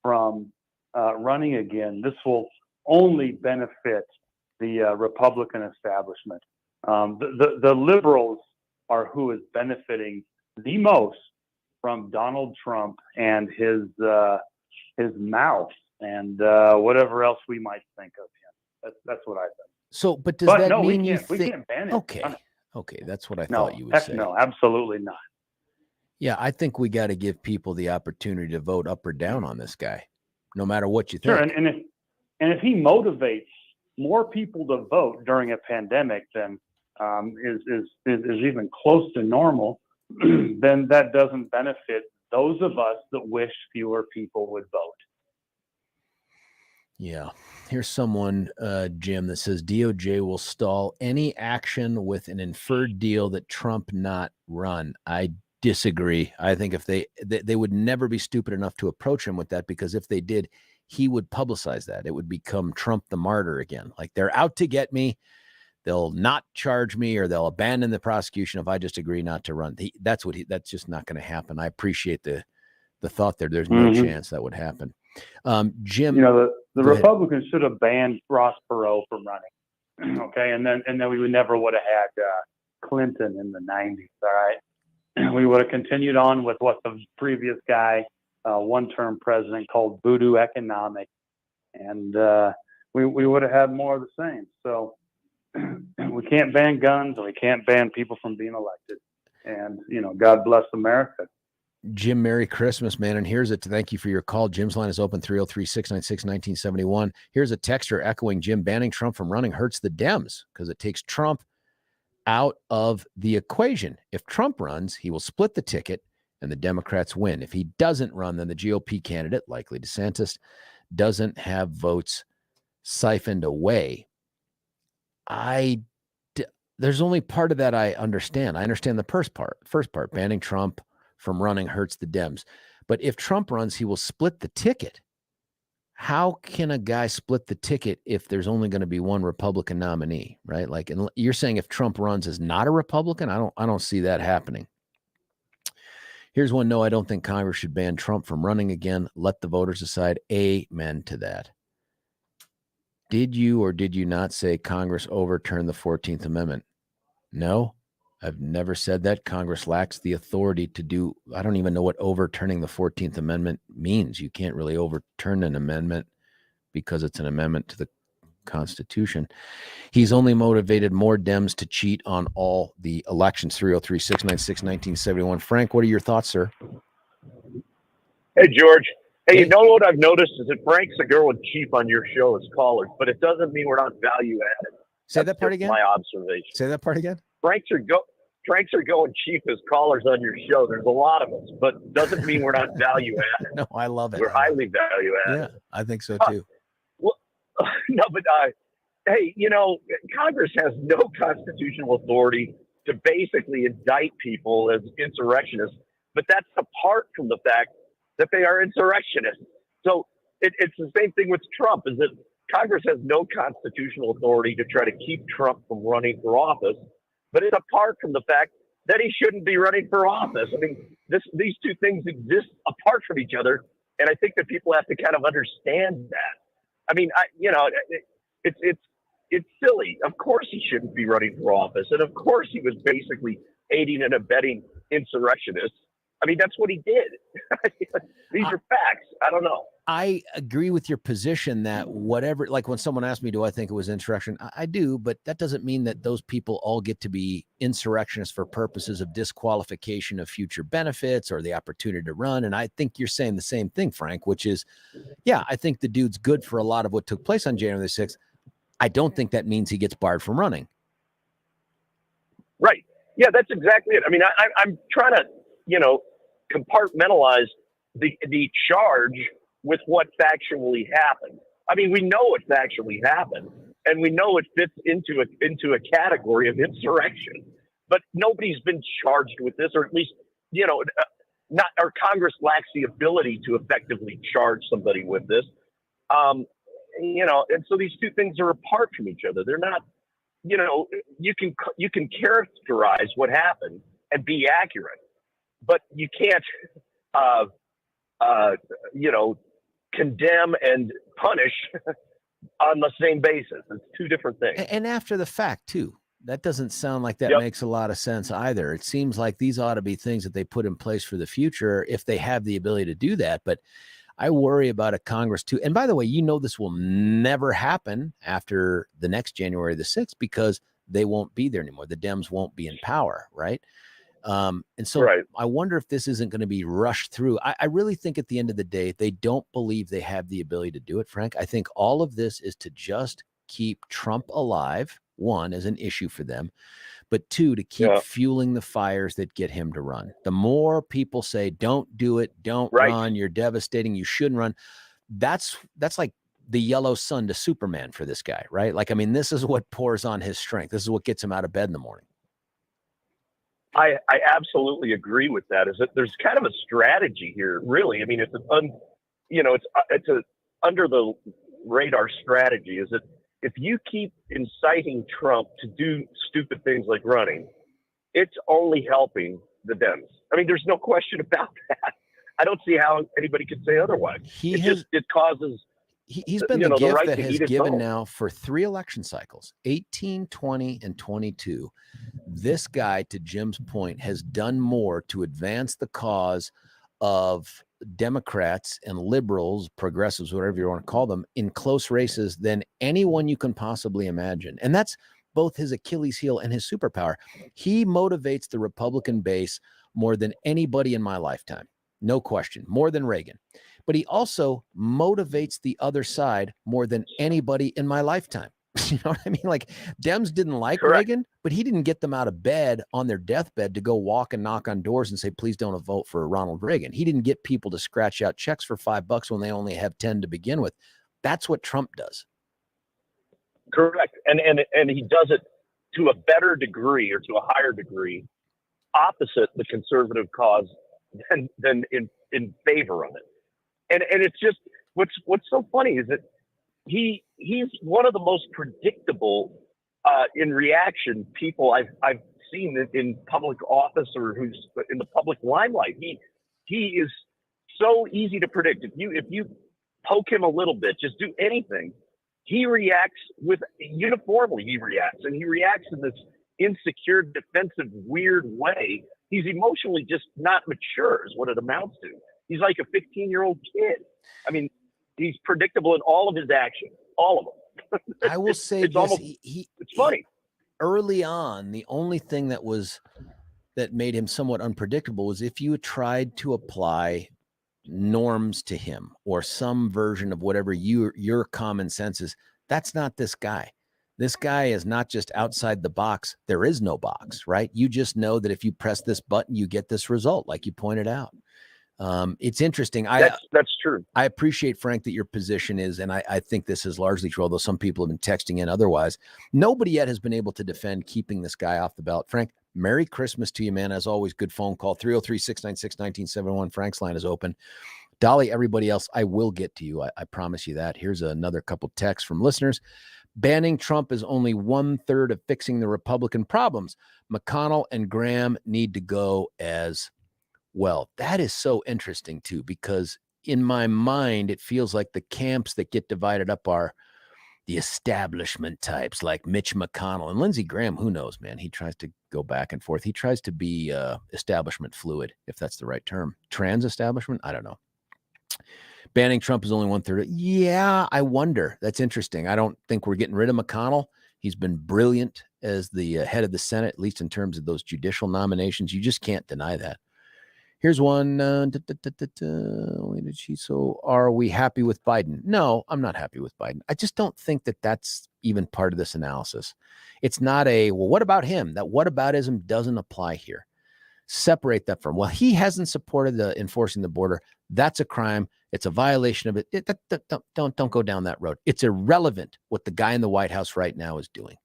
from running again, this will only benefit the Republican establishment. The liberals are who is benefiting the most from Donald Trump and his mouth and whatever else we might think of him. That's what I think. So, but does that mean we can't ban it? Okay, that's what I thought you would say. No, absolutely not. Yeah, I think we got to give people the opportunity to vote up or down on this guy, no matter what you think. Sure, and if he motivates more people to vote during a pandemic than is even close to normal, then that doesn't benefit those of us that wish fewer people would vote. Yeah. Here's someone, Jim, that says DOJ will stall any action with an inferred deal that Trump not run. I disagree. I think if they would never be stupid enough to approach him with that, because if they did, he would publicize that. It would become Trump the martyr again. Like, they're out to get me. They'll not charge me, or they'll abandon the prosecution if I just agree not to run. That's just not going to happen. I appreciate the thought there. There's no chance that would happen. Jim, you know, the Republicans should have banned Ross Perot from running. Okay. And then we would never would have had Clinton in the 90s. All right. We would have continued on with what the previous guy, one-term president, called voodoo economics. And we would have had more of the same. So we can't ban guns, and we can't ban people from being elected. And, you know, God bless America. Jim, Merry Christmas, man. And here's thank you for your call. Jim's line is open, 303-696-1971. Here's a texter echoing Jim. Banning Trump from running hurts the Dems because it takes Trump out of the equation. If Trump runs, he will split the ticket, and the Democrats win. If he doesn't run, then the GOP candidate, likely DeSantis, doesn't have votes siphoned away. There's only part of that I understand. I understand the first part, banning Trump from running hurts the Dems. But if Trump runs, he will split the ticket. How can a guy split the ticket if there's only going to be one Republican nominee, right? Like, and you're saying if Trump runs as not a Republican, I don't see that happening. Here's one. No, I don't think Congress should ban Trump from running again. Let the voters decide. Amen to that. Did you or did you not say Congress overturned the 14th Amendment? No, I've never said that. Congress lacks the authority to do. I don't even know what overturning the 14th Amendment means. You can't really overturn an amendment because it's an amendment to the Constitution. He's only motivated more Dems to cheat on all the elections. 303-696-1971. Frank, what are your thoughts, sir? Hey, George. Hey, you know what I've noticed is that Frank's a girl with cheap on your show as callers, but it doesn't mean we're not value added. Say that part again. My observation. Say that part again. Franks are going cheap as callers on your show. There's a lot of us, but doesn't mean we're not value added. No, I love it. We're highly value added. Yeah, I think so too. Well, no, but hey, Congress has no constitutional authority to basically indict people as insurrectionists, but that's apart from the fact that they are insurrectionists. So it's the same thing with Trump, is that Congress has no constitutional authority to try to keep Trump from running for office, but it's apart from the fact that he shouldn't be running for office. I mean, these two things exist apart from each other, and I think that people have to kind of understand that. I mean, it's silly. Of course he shouldn't be running for office, and of course he was basically aiding and abetting insurrectionists. I mean, that's what he did. These are facts. I don't know. I agree with your position that whatever, like when someone asked me, do I think it was insurrection? I do, but that doesn't mean that those people all get to be insurrectionists for purposes of disqualification of future benefits or the opportunity to run. And I think you're saying the same thing, Frank, which is, yeah, I think the dude's good for a lot of what took place on January the 6th. I don't think that means he gets barred from running. Right. Yeah, that's exactly it. I mean, I'm trying to, compartmentalize the charge with what factually happened. I mean, we know what factually happened, and we know it fits into a category of insurrection. But nobody's been charged with this, or at least, or Congress lacks the ability to effectively charge somebody with this. And so these two things are apart from each other. They're not, you can characterize what happened and be accurate, but you can't, condemn and punish on the same basis. It's two different things. And after the fact, too. That doesn't sound like that makes a lot of sense either. It seems like these ought to be things that they put in place for the future if they have the ability to do that. But I worry about a Congress, too. And by the way, this will never happen after the next January the 6th because they won't be there anymore. The Dems won't be in power, right? And so right. I wonder if this isn't going to be rushed through. I really think at the end of the day, they don't believe they have the ability to do it, Frank. I think all of this is to just keep Trump alive, one, as an issue for them, but two, to keep fueling the fires that get him to run. The more people say, don't do it, don't run, you're devastating, you shouldn't run. That's like the yellow sun to Superman for this guy, right? Like, I mean, this is what pours on his strength. This is what gets him out of bed in the morning. I absolutely agree with that. Is that there's kind of a strategy here, really. I mean, it's a under the radar strategy. Is that if you keep inciting Trump to do stupid things like running, it's only helping the Dems. I mean, there's no question about that. I don't see how anybody could say otherwise. It causes. He's been the gift that has given now for 3 election cycles, 18, 20, and 22. This guy, to Jim's point, has done more to advance the cause of Democrats and liberals, progressives, whatever you want to call them, in close races than anyone you can possibly imagine. And that's both his Achilles heel and his superpower. He motivates the Republican base more than anybody in my lifetime. No question, more than Reagan. But he also motivates the other side more than anybody in my lifetime. You know what I mean? Like, Dems didn't like Correct. Reagan, but he didn't get them out of bed on their deathbed to go walk and knock on doors and say, please don't vote for Ronald Reagan. He didn't get people to scratch out checks for $5 when they only have 10 to begin with. That's what Trump does. Correct. And he does it to a better degree, or to a higher degree, opposite the conservative cause than in favor of it. And it's just, what's so funny is that he's one of the most predictable in reaction people I've seen in public office, or who's in the public limelight. He is so easy to predict. If you poke him a little bit, just do anything, he reacts uniformly. He reacts in this insecure, defensive, weird way. He's emotionally just not mature, is what it amounts to. He's like a 15-year-old kid. I mean, he's predictable in all of his actions, all of them. I will say it's this: almost, it's funny. Early on, the only thing that made him somewhat unpredictable was if you tried to apply norms to him, or some version of whatever your common sense is. That's not this guy. This guy is not just outside the box. There is no box, right? You just know that if you press this button, you get this result, like you pointed out. It's interesting. That's true. I appreciate, Frank, that your position is, and I think this is largely true, although some people have been texting in otherwise. Nobody yet has been able to defend keeping this guy off the ballot. Frank, Merry Christmas to you, man. As always, good phone call. 303-696-1971. Frank's line is open. Dolly, everybody else, I will get to you. I promise you that. Here's another couple texts from listeners. Banning Trump is only 1/3 of fixing the Republican problems. McConnell and Graham need to go as well. That is so interesting, too, because in my mind, it feels like the camps that get divided up are the establishment types like Mitch McConnell and Lindsey Graham. Who knows, man? He tries to go back and forth. He tries to be establishment fluid, if that's the right term. Trans establishment? I don't know. Banning Trump is only 1/3. Yeah, I wonder. That's interesting. I don't think we're getting rid of McConnell. He's been brilliant as the head of the Senate, at least in terms of those judicial nominations. You just can't deny that. Here's one. So are we happy with Biden? No, I'm not happy with Biden. I just don't think that that's even part of this analysis. It's not well, what about him? That whataboutism doesn't apply here. Separate that from, well, he hasn't supported the enforcing the border. That's a crime. It's a violation of it. Don't go down that road. It's irrelevant what the guy in the White House right now is doing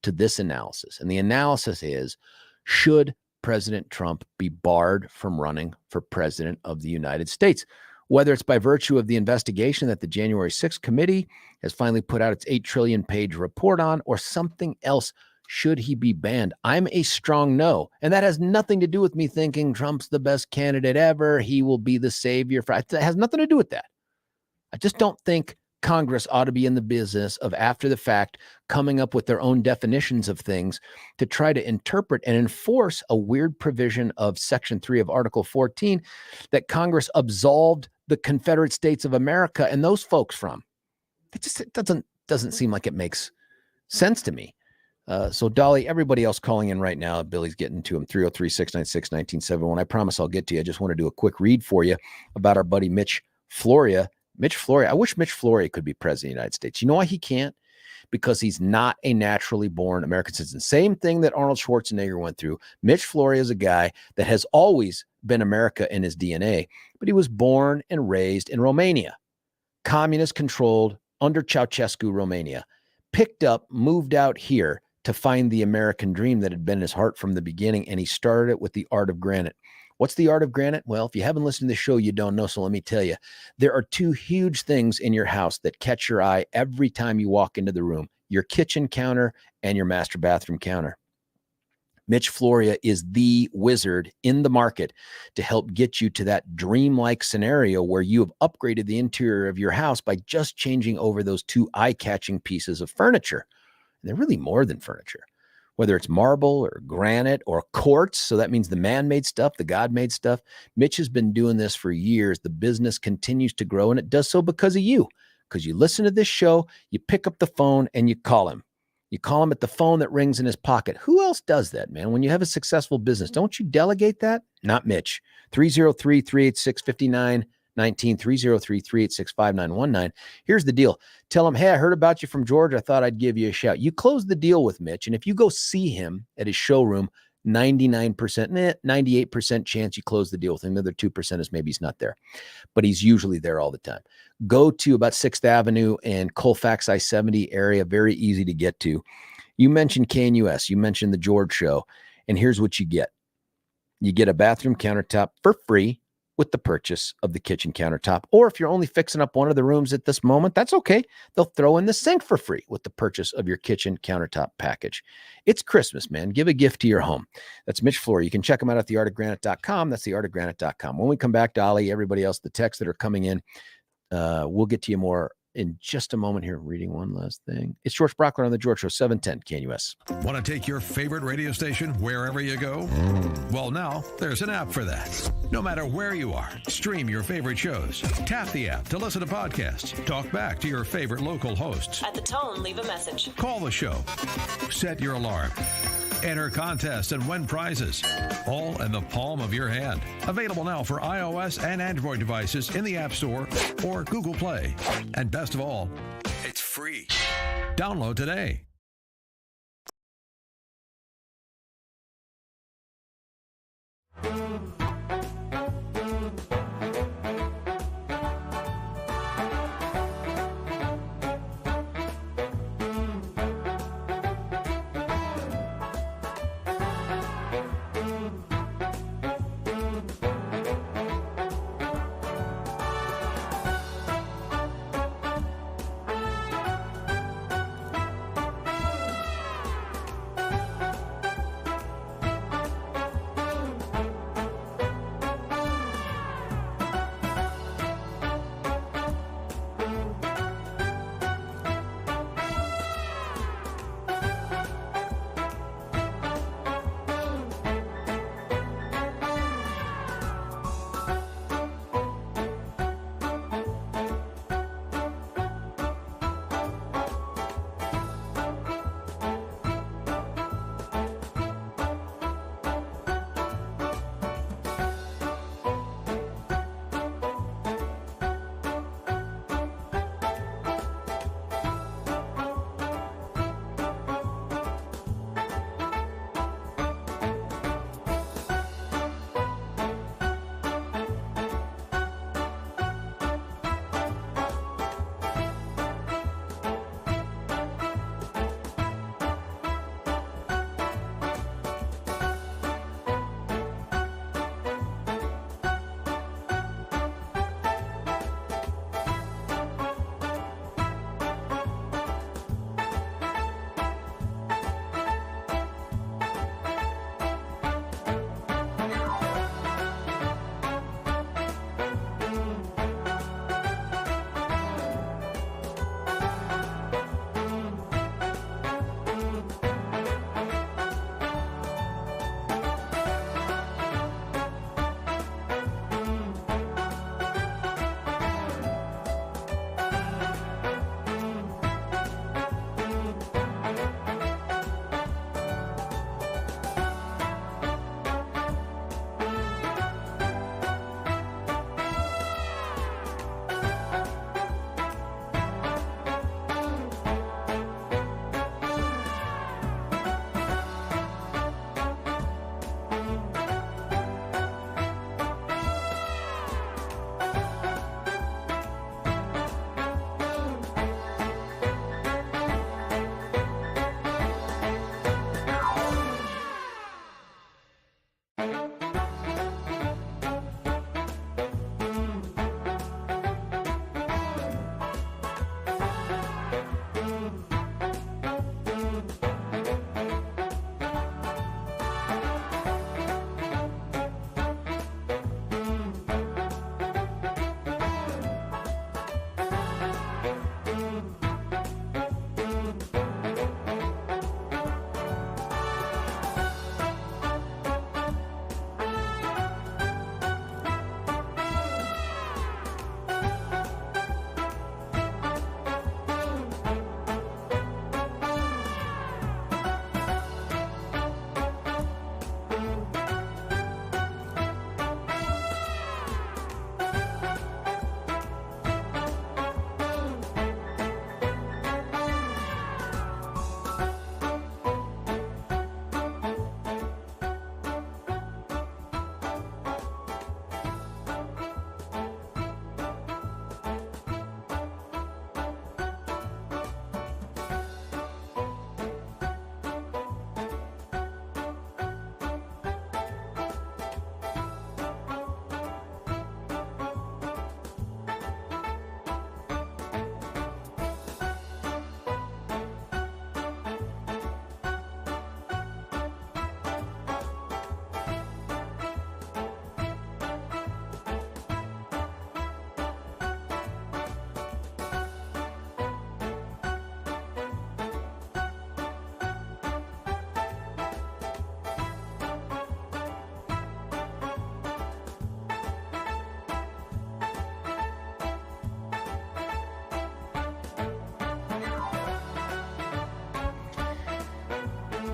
to this analysis. And the analysis is, should President Trump be barred from running for president of the United States? Whether it's by virtue of the investigation that the January 6th committee has finally put out its 8 trillion page report on, or something else, should he be banned? I'm a strong no. And that has nothing to do with me thinking Trump's the best candidate ever. He will be the savior. It has nothing to do with that. I just don't think Congress ought to be in the business of, after the fact, coming up with their own definitions of things to try to interpret and enforce a weird provision of Section 3 of Article 14 that Congress absolved the Confederate States of America and those folks from. It doesn't seem like it makes sense to me. So, Dolly, everybody else calling in right now, Billy's getting to him, 303-696-1971. I promise I'll get to you. I just want to do a quick read for you about our buddy Mitch Floria. Mitch Floria, I wish Mitch Floria could be president of the United States. You know why he can't? Because he's not a naturally born American citizen. Same thing that Arnold Schwarzenegger went through. Mitch Floria is a guy that has always been America in his DNA, but he was born and raised in Romania, communist-controlled, under Ceausescu, Romania, picked up, moved out here to find the American dream that had been in his heart from the beginning, and he started it with the art of granite. What's the art of granite? Well, if you haven't listened to the show, you don't know, so let me tell you. There are 2 huge things in your house that catch your eye every time you walk into the room: your kitchen counter and your master bathroom counter. Mitch Floria is the wizard in the market to help get you to that dreamlike scenario where you have upgraded the interior of your house by just changing over those 2 eye-catching pieces of furniture. And they're really more than furniture, whether it's marble or granite or quartz. So that means the man-made stuff, the God-made stuff. Mitch has been doing this for years. The business continues to grow, and it does so because of you. Because you listen to this show, you pick up the phone, and you call him. You call him at the phone that rings in his pocket. Who else does that, man? When you have a successful business, don't you delegate that? Not Mitch. 303-386-59 303-386-5919. Here's the deal. Tell him, hey, I heard about you from George. I thought I'd give you a shout. You close the deal with Mitch, and if you go see him at his showroom, 99%, 98% chance you close the deal with him. The other 2% is maybe he's not there, but he's usually there all the time. Go to about 6th Avenue and Colfax I-70 area, very easy to get to. You mentioned KNUS, you mentioned the George Show, and here's what you get. You get a bathroom countertop for free with the purchase of the kitchen countertop. Or if you're only fixing up one of the rooms at this moment, that's okay. They'll throw in the sink for free with the purchase of your kitchen countertop package. It's Christmas, man. Give a gift to your home. That's Mitch Flory. You can check him out at theartofgranite.com. That's theartofgranite.com. When we come back, Dolly, everybody else, the texts that are coming in, we'll get to you more in just a moment here. Reading one last thing. It's George Brauchler on the George Show, 710 KNUS. Want to take your favorite radio station wherever you go? Well, now there's an app for that. No matter where you are, stream your favorite shows. Tap the app to listen to podcasts. Talk back to your favorite local hosts. At the tone, leave a message. Call the show. Set your alarm. Enter contests and win prizes, all in the palm of your hand. Available now for iOS and Android devices in the App Store or Google Play. And best of all, it's free. Download today.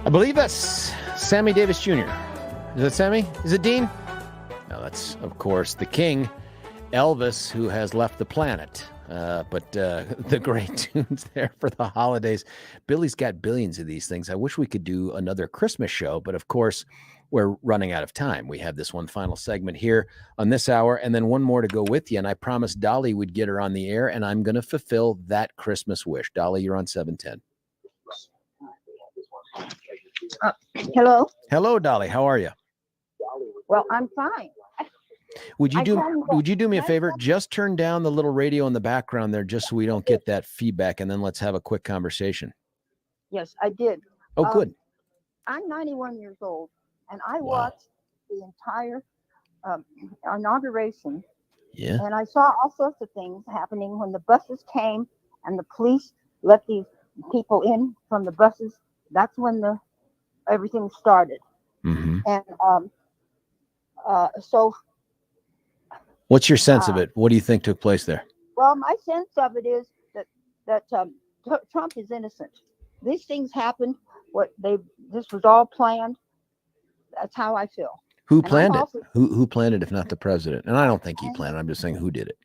I believe that's Sammy Davis Jr. Is that Sammy? Is it Dean? No, that's, of course, the king, Elvis, who has left the planet. But the great tunes there for the holidays. Billy's got billions of these things. I wish we could do another Christmas show, but of course, we're running out of time. We have this one final segment here on this hour, and then one more to go with you. And I promised Dolly we'd get her on the air, and I'm going to fulfill that Christmas wish. Dolly, you're on 710. Hello. Hello, Dolly. How are you? Well, I'm fine. Would you do me a favor? Just turn down the little radio in the background there, just so we don't get that feedback, and then let's have a quick conversation. Yes, I did. Oh, good. I'm 91 years old, and I watched the entire inauguration. Yeah. And I saw all sorts of things happening when the buses came and the police let these people in from the buses. That's when everything started. Mm-hmm. And so. What's your sense of it? What do you think took place there? Well, my sense of it is that Trump is innocent. These things happened. This was all planned. That's how I feel. Who planned it? Who planned it if not the president? And I don't think he planned it. I'm just saying who did it.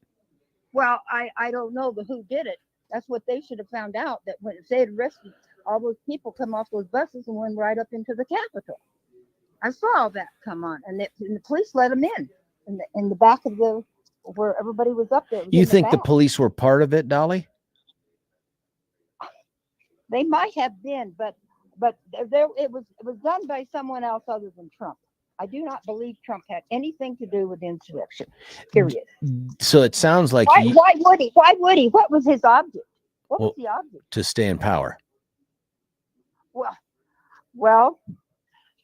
Well, I don't know, but who did it? That's what they should have found out. That when they had arrested all those people, come off those buses and went right up into the Capitol. I saw all that come on, and the police let them in the back of where everybody was up there. You think the police were part of it, Dolly? They might have been, but it was done by someone else other than Trump. I do not believe Trump had anything to do with the insurrection. Period. So it sounds like why would he? Why would he? What was his object? What was the object? To stay in power. Well.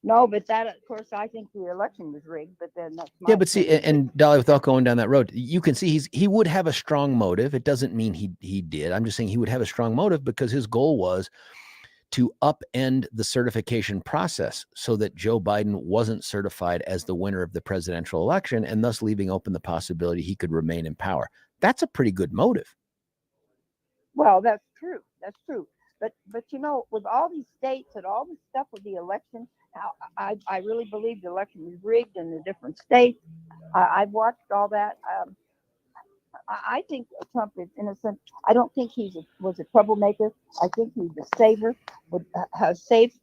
No, but that, of course, I think the election was rigged, but then that's my but see, and Dolly, without going down that road, you can see he would have a strong motive. It doesn't mean he did. I'm just saying he would have a strong motive because his goal was to upend the certification process so that Joe Biden wasn't certified as the winner of the presidential election, and thus leaving open the possibility he could remain in power. That's a pretty good motive. Well, that's true. That's true. But with all these states and all this stuff with the election, I really believe the election was rigged in the different states. I've watched all that. I think Trump is innocent. I don't think he was a troublemaker. I think he's a saver, has saved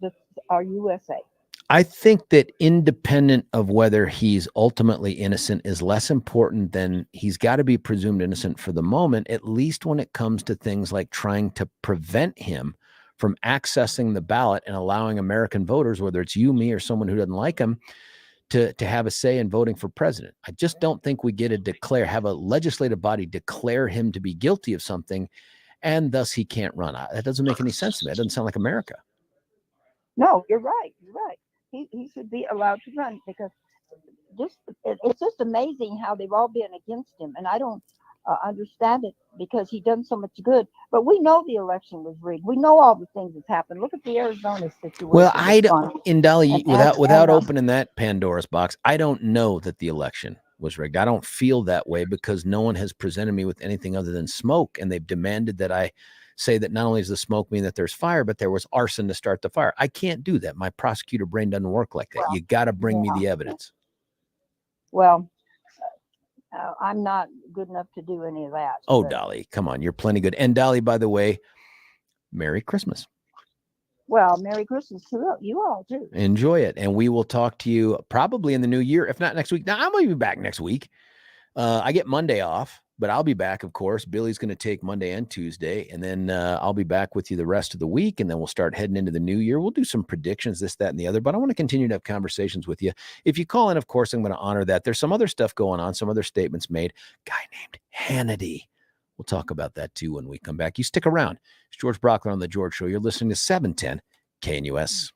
our USA. I think that independent of whether he's ultimately innocent is less important than he's got to be presumed innocent for the moment, at least when it comes to things like trying to prevent him from accessing the ballot and allowing American voters, whether it's you, me, or someone who doesn't like him, to have a say in voting for president. I just don't think we get to have a legislative body declare him to be guilty of something, and thus he can't run. That doesn't make any sense to me. It doesn't sound like America. No, you're right. You're right. He should be allowed to run because it's just amazing how they've all been against him, and I don't understand it because he done so much good. But we know the election was rigged. We know all the things that's happened. Look at the Arizona situation. Well, I don't, in Dolly, without opening that Pandora's box, I don't know that the election was rigged. I don't feel that way because no one has presented me with anything other than smoke, and they've demanded that I say that not only does the smoke mean that there's fire, but there was arson to start the fire. I can't do that. My prosecutor brain doesn't work like that. Well, you got to bring me the evidence. Well, I'm not good enough to do any of that. Oh, Dolly, come on. You're plenty good. And Dolly, by the way, Merry Christmas. Well, Merry Christmas to you all too. Enjoy it. And we will talk to you probably in the new year, if not next week. Now, I'm going to be back next week. I get Monday off, but I'll be back, of course. Billy's going to take Monday and Tuesday, and then I'll be back with you the rest of the week, and then we'll start heading into the new year. We'll do some predictions, this, that, and the other, but I want to continue to have conversations with you. If you call in, of course, I'm going to honor that. There's some other stuff going on, some other statements made. Guy named Hannity. We'll talk about that, too, when we come back. You stick around. It's George Brauchler on The George Show. You're listening to 710 KNUS.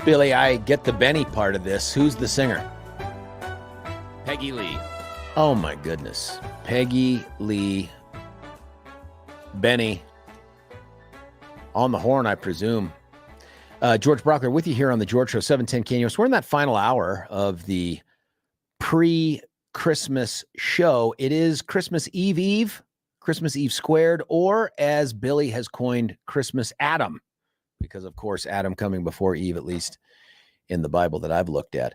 Billy, I get the Benny part of this. Who's the singer? Peggy Lee. Oh, my goodness. Peggy Lee. Benny. On the horn, I presume. George Brauchler with you here on the George Show, 710 KNUS. We're in that final hour of the pre-Christmas show. It is Christmas Eve, Christmas Eve squared, or as Billy has coined, Christmas Adam. Because, of course, Adam coming before Eve, at least in the Bible that I've looked at.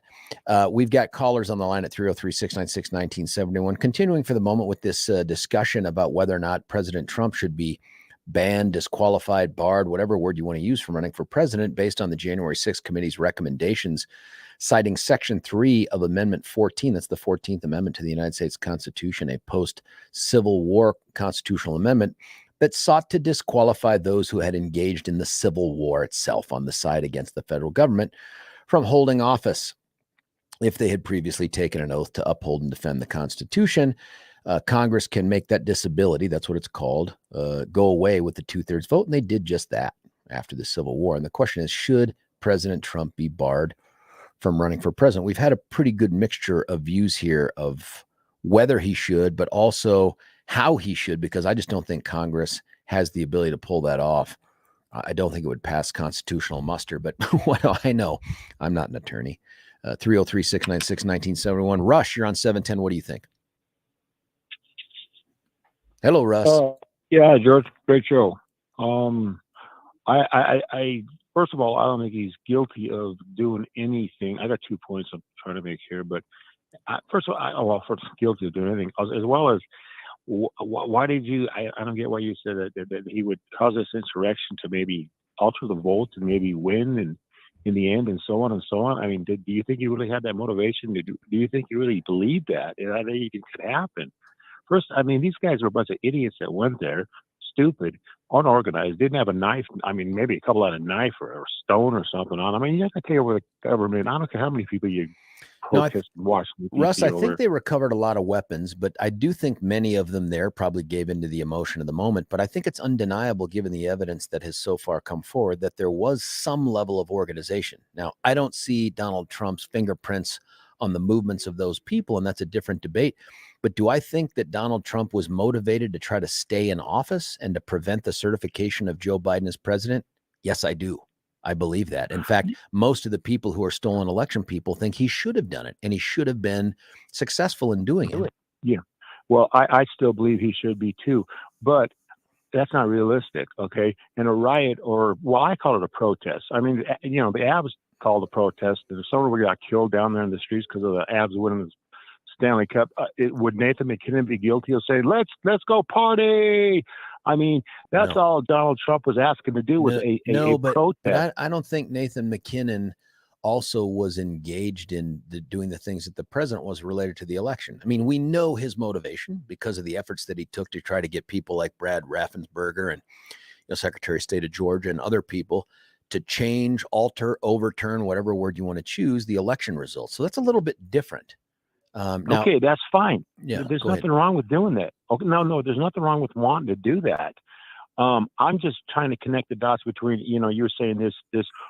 We've got callers on the line at 303-696-1971. Continuing for the moment with this discussion about whether or not President Trump should be banned, disqualified, barred, whatever word you want to use for running for president, based on the January 6th committee's recommendations, citing Section 3 of Amendment 14. That's the 14th Amendment to the United States Constitution, a post-Civil War constitutional amendment that sought to disqualify those who had engaged in the Civil War itself on the side against the federal government from holding office if they had previously taken an oath to uphold and defend the Constitution. Congress can make that disability, that's what it's called, go away with the 2/3 vote, and they did just that after the Civil War. And the question is, should President Trump be barred from running for president? We've had a pretty good mixture of views here of whether he should, but also how he should, because I just don't think Congress has the ability to pull that off. I don't think it would pass constitutional muster, but what do I know? I'm not an attorney. 303-696-1971. Rush, you're on 710. What do you think? Hello, Russ. Yeah, George, great show. I first of all, I don't think he's guilty of doing anything. I got 2 points I'm trying to make here, but first of all, first guilty of doing anything, as well as why did you? I don't get why you said that he would cause this insurrection to maybe alter the vote and maybe win and in the end and so on and so on. I mean, do you think you really had that motivation? Do you think you really believed that? And I think it could happen. First, I mean, these guys were a bunch of idiots that went there, stupid, unorganized, didn't have a knife. I mean, maybe a couple had a knife or a stone or something on. I mean, you have to take over the government. I don't care how many people you protest in Washington. Russ, I think they recovered a lot of weapons, but I do think many of them there probably gave into the emotion of the moment. But I think it's undeniable, given the evidence that has so far come forward, that there was some level of organization. Now, I don't see Donald Trump's fingerprints on the movements of those people, and that's a different debate. But do I think that Donald Trump was motivated to try to stay in office and to prevent the certification of Joe Biden as president? Yes, I do. I believe that. In fact, most of the people who are stolen election people think he should have done it, and he should have been successful in doing it. Yeah. Well, I still believe he should be too, but that's not realistic. Okay. And a riot, or, well, I call it a protest. I mean, the Avs called a protest. There's someone who got killed down there in the streets because of the Avs winning the Stanley Cup. Would Nathan McKinnon be guilty of saying, let's go party? I mean, that's all Donald Trump was asking to do was a protest. But I don't think Nathan McKinnon also was engaged in doing the things that the president was related to the election. I mean, we know his motivation because of the efforts that he took to try to get people like Brad Raffensperger and Secretary of State of Georgia and other people to change, alter, overturn, whatever word you want to choose, the election results. So that's a little bit different. Now, okay, that's fine. Yeah, there's nothing wrong with doing that. Okay, no, there's nothing wrong with wanting to do that. I'm just trying to connect the dots between, you're saying this,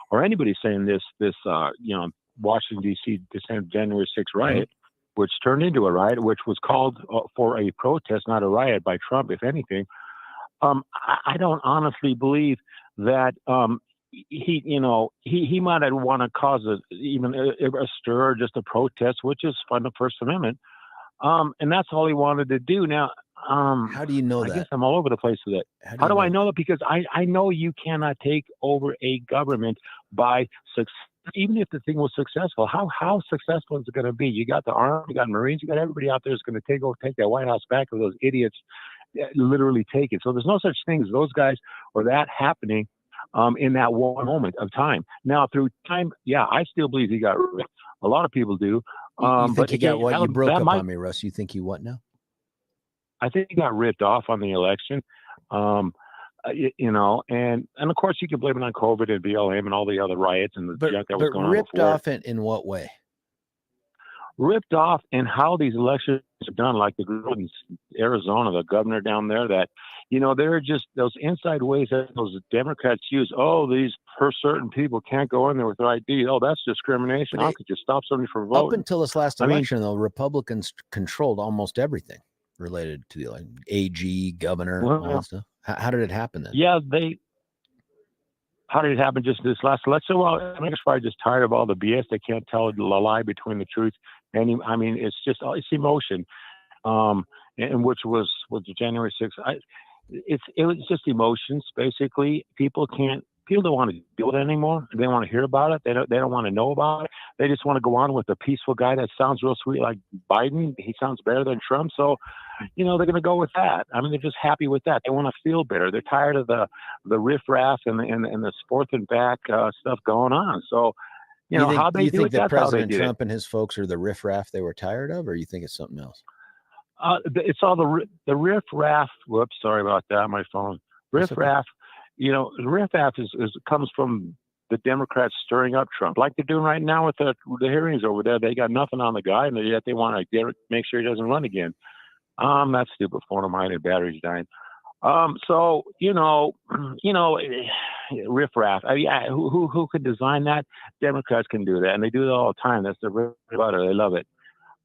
or anybody saying this, Washington, D.C. January 6th riot, which turned into a riot, which was called for a protest, not a riot by Trump, if anything. I don't honestly believe that he might have want to cause even a stir or just a protest, which is fun, the First Amendment. And that's all he wanted to do. Now, how do you know that? I guess I'm all over the place with it. How do I know that? Because I know you cannot take over a government by success. Even if the thing was successful, how successful is it going to be? You got the Army, you got Marines, you got everybody out there that's going to take that White House back, or those idiots literally take it. So there's no such thing as those guys or that happening in that one moment of time. Now, through time, I still believe he got ripped. A lot of people do. You think he got what? You broke up on me, Russ. You think he what now? I think he got ripped off on the election. And of course you can blame it on COVID and BLM and all the other riots and the junk that was going on. But ripped off in what way? Ripped off in how these elections are done, like the girl in Arizona, the governor down there, that, there are just those inside ways that those Democrats use. Oh, these certain people can't go in there with their ID. Oh, that's discrimination. How could you stop somebody from voting? Up until this last election, though, Republicans controlled almost everything related to the election. AG, governor, all that stuff. How did it happen then? Yeah, how did it happen just this last election? Well, I think it's probably just tired of all the BS. They can't tell the lie between the truth. And it's emotion. And which was January 6th. It was just emotions, basically. People don't want to deal with it anymore. They don't want to hear about it. They don't want to know about it. They just want to go on with a peaceful guy that sounds real sweet like Biden. He sounds better than Trump. So, they're going to go with that. I mean, they're just happy with that. They want to feel better. They're tired of the riffraff and the forth and back stuff going on. So, how they do it, that's how they do it. President Trump and his folks are the riffraff they were tired of, or you think it's something else? It's all the riffraff. Whoops, sorry about that. My phone. Riffraff. Riffraff comes from the Democrats stirring up Trump, like they're doing right now with the hearings over there. They got nothing on the guy, and yet they want to make sure he doesn't run again. That stupid phone of mine and battery's dying. So riffraff. Who could design that? Democrats can do that, and they do it all the time. That's the butter. They love it.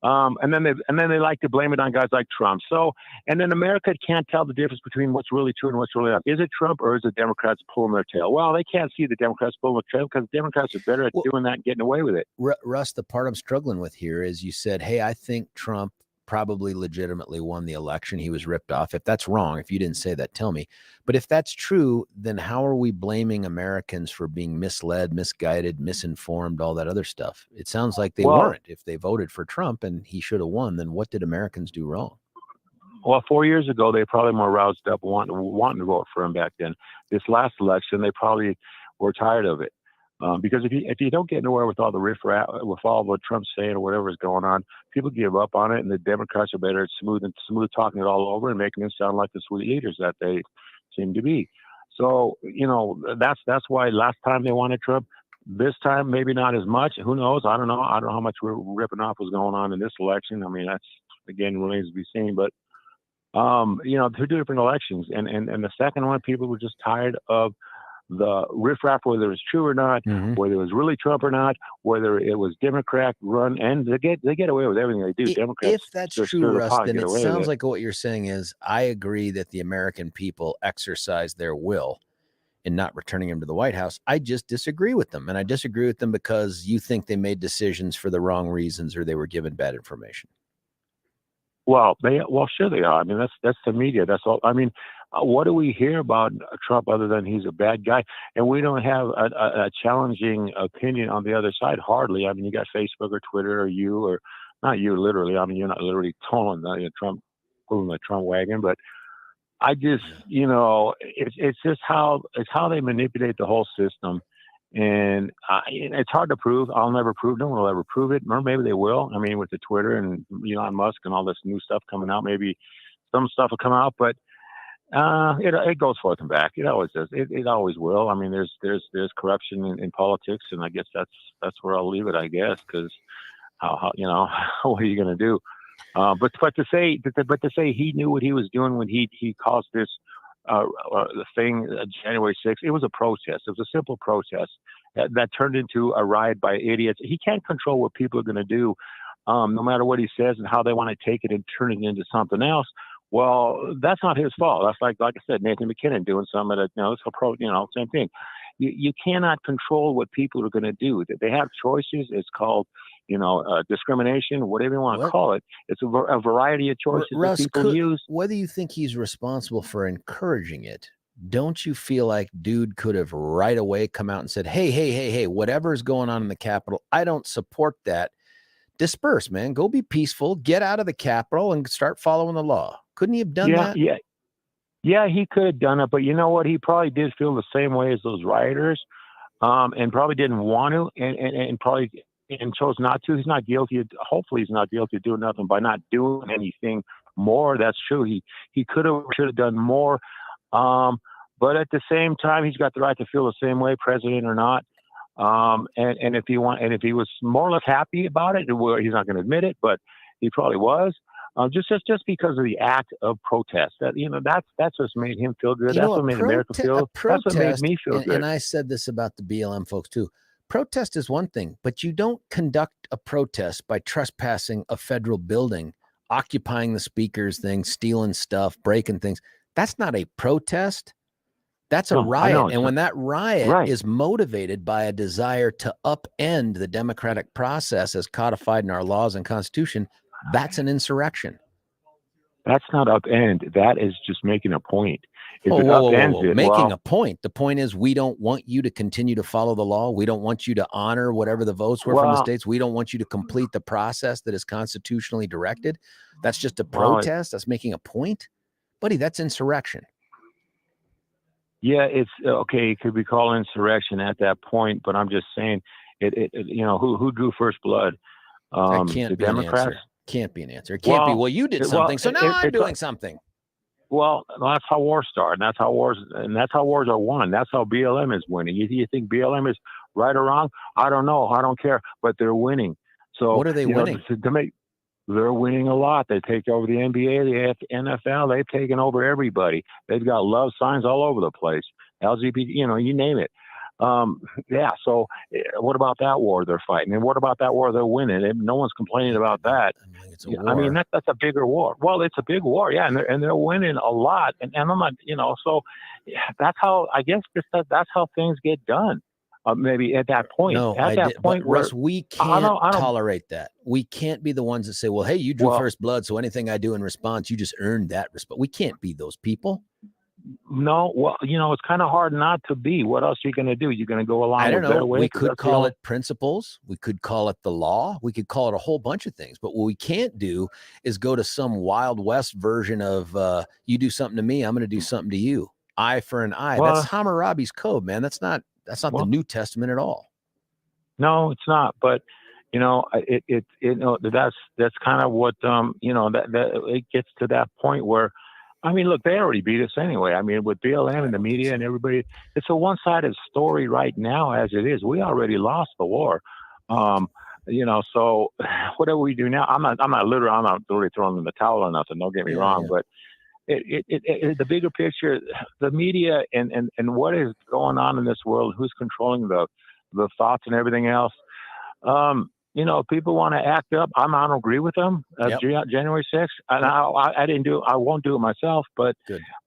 And then they like to blame it on guys like Trump. So, and then America can't tell the difference between what's really true and what's really not. Is it Trump or is it Democrats pulling their tail? Well, they can't see the Democrats pulling their tail because Democrats are better at doing that and getting away with it. Russ, the part I'm struggling with here is you said, hey, I think Trump probably legitimately won the election. He was ripped off. If that's wrong, if you didn't say that, tell me. But if that's true, then how are we blaming Americans for being misled, misguided, misinformed, all that other stuff? It sounds like they weren't. If they voted for Trump and he should have won, then what did Americans do wrong? Well, 4 years ago, they probably more roused up wanting to vote for him back then. This last election, they probably were tired of it. Because if you don't get nowhere with all the riffraff, with all what Trump's saying or whatever is going on, people give up on it, and the Democrats are better at smooth talking it all over and making them sound like the sweet leaders that they seem to be. So that's why last time they wanted Trump. This time maybe not as much. Who knows? I don't know. I don't know how much ripping off was going on in this election. I mean, that's again remains to be seen. But two different elections, and the second one, people were just tired of the riffraff, whether it was true or not, whether it was really Trump or not, whether it was Democrat run, and they get away with everything they do. Democrats, if that's true, Russ, then it sounds like what you're saying is I agree that the American people exercise their will in not returning him to the White House. I just disagree with them. And I disagree with them because you think they made decisions for the wrong reasons or they were given bad information. Well, sure they are. I mean, that's the media. That's all. I mean, what do we hear about Trump other than he's a bad guy? And we don't have a challenging opinion on the other side. Hardly. I mean, you got Facebook or Twitter or not you literally. I mean, you're not literally pulling the Trump wagon, but I just, it's just how they manipulate the whole system. And it's hard to prove. I'll never prove. No one will ever prove it. Or maybe they will. I mean, with the Twitter and Elon Musk and all this new stuff coming out, maybe some stuff will come out. But it goes forth and back. It always does. It always will. I mean, there's corruption in politics, and I guess that's where I'll leave it. I guess because how what are you going to do? But to say he knew what he was doing when he caused this the thing January 6th, it was a protest. It was a simple protest that turned into a riot by idiots. He can't control what people are going to do, no matter what he says and how they want to take it and turn it into something else. Well, that's not his fault. That's like I said, Nathan McKinnon doing something that it's a same thing. You cannot control what people are going to do. They have choices. It's called discrimination, whatever you want to call it. It's a variety of choices Russ, that people use. Whether you think he's responsible for encouraging it, don't you feel like dude could have right away come out and said, hey, whatever's going on in the Capitol, I don't support that. Disperse, man. Go be peaceful. Get out of the Capitol and start following the law. Couldn't he have done that? Yeah, he could have done it. But you know what? He probably did feel the same way as those rioters, and probably didn't want to, and probably chose not to. He's not guilty. Hopefully, he's not guilty of doing nothing by not doing anything more. That's true. He should have done more. But at the same time, he's got the right to feel the same way, president or not. And if he was more or less happy about it, he's not going to admit it, but he probably was. Just because of the act of protest, that's what's made him feel good. That's what made America feel. That's what made me feel good. And I said this about the BLM folks too. Protest is one thing, but you don't conduct a protest by trespassing a federal building, occupying the speakers thing, stealing stuff, breaking things. That's not a protest. That's a riot. And when that riot is motivated by a desire to upend the democratic process as codified in our laws and Constitution, that's an insurrection. That's not upend. That is just making a point. If Making a point. The point is we don't want you to continue to follow the law. We don't want you to honor whatever the votes were from the states. We don't want you to complete the process that is constitutionally directed. That's just a protest. That's making a point. Buddy, that's insurrection. Yeah, it's okay. It could be called insurrection at that point, but I'm just saying who drew first blood? That can't be Democrats? An answer. Can't be an answer. It can't be, well, you did something, so now I'm doing something. Well, that's how wars start, and that's how wars are won. That's how BLM is winning. You think BLM is right or wrong? I don't know. I don't care, but they're winning. So what are they winning? They're winning a lot. They take over the NBA, the NFL. They've taken over everybody. They've got love signs all over the place. LGBT, you name it. So what about that war they're fighting? And what about that war they're winning? And no one's complaining about that. I mean, that's a bigger war. Well, it's a big war, yeah, and they're winning a lot. And I'm not, so that's how, I guess that's how things get done. Maybe at that point. Russ, we can't tolerate that. We can't be the ones that say, well, hey, you drew first blood, so anything I do in response, you just earned that response. We can't be those people. No, well, it's kind of hard not to be. What else are you going to do? You're going to go along with their way? We could call it principles. We could call it the law. We could call it a whole bunch of things. But what we can't do is go to some Wild West version of you do something to me, I'm going to do something to you. Eye for an eye. That's Hammurabi's code, man. That's not the New Testament at all. No, it's not. But that's kind of what that it gets to that point where, I mean, look, they already beat us anyway. I mean, with BLM and the media and everybody, it's a one-sided story right now as it is. We already lost the war. So what do we do now? I'm not literally throwing in the towel or nothing. Don't get me wrong, but the bigger picture, the media and what is going on in this world, who's controlling the thoughts and everything else. people want to act up. I don't agree with them. January 6th, and I didn't do. I won't do it myself. But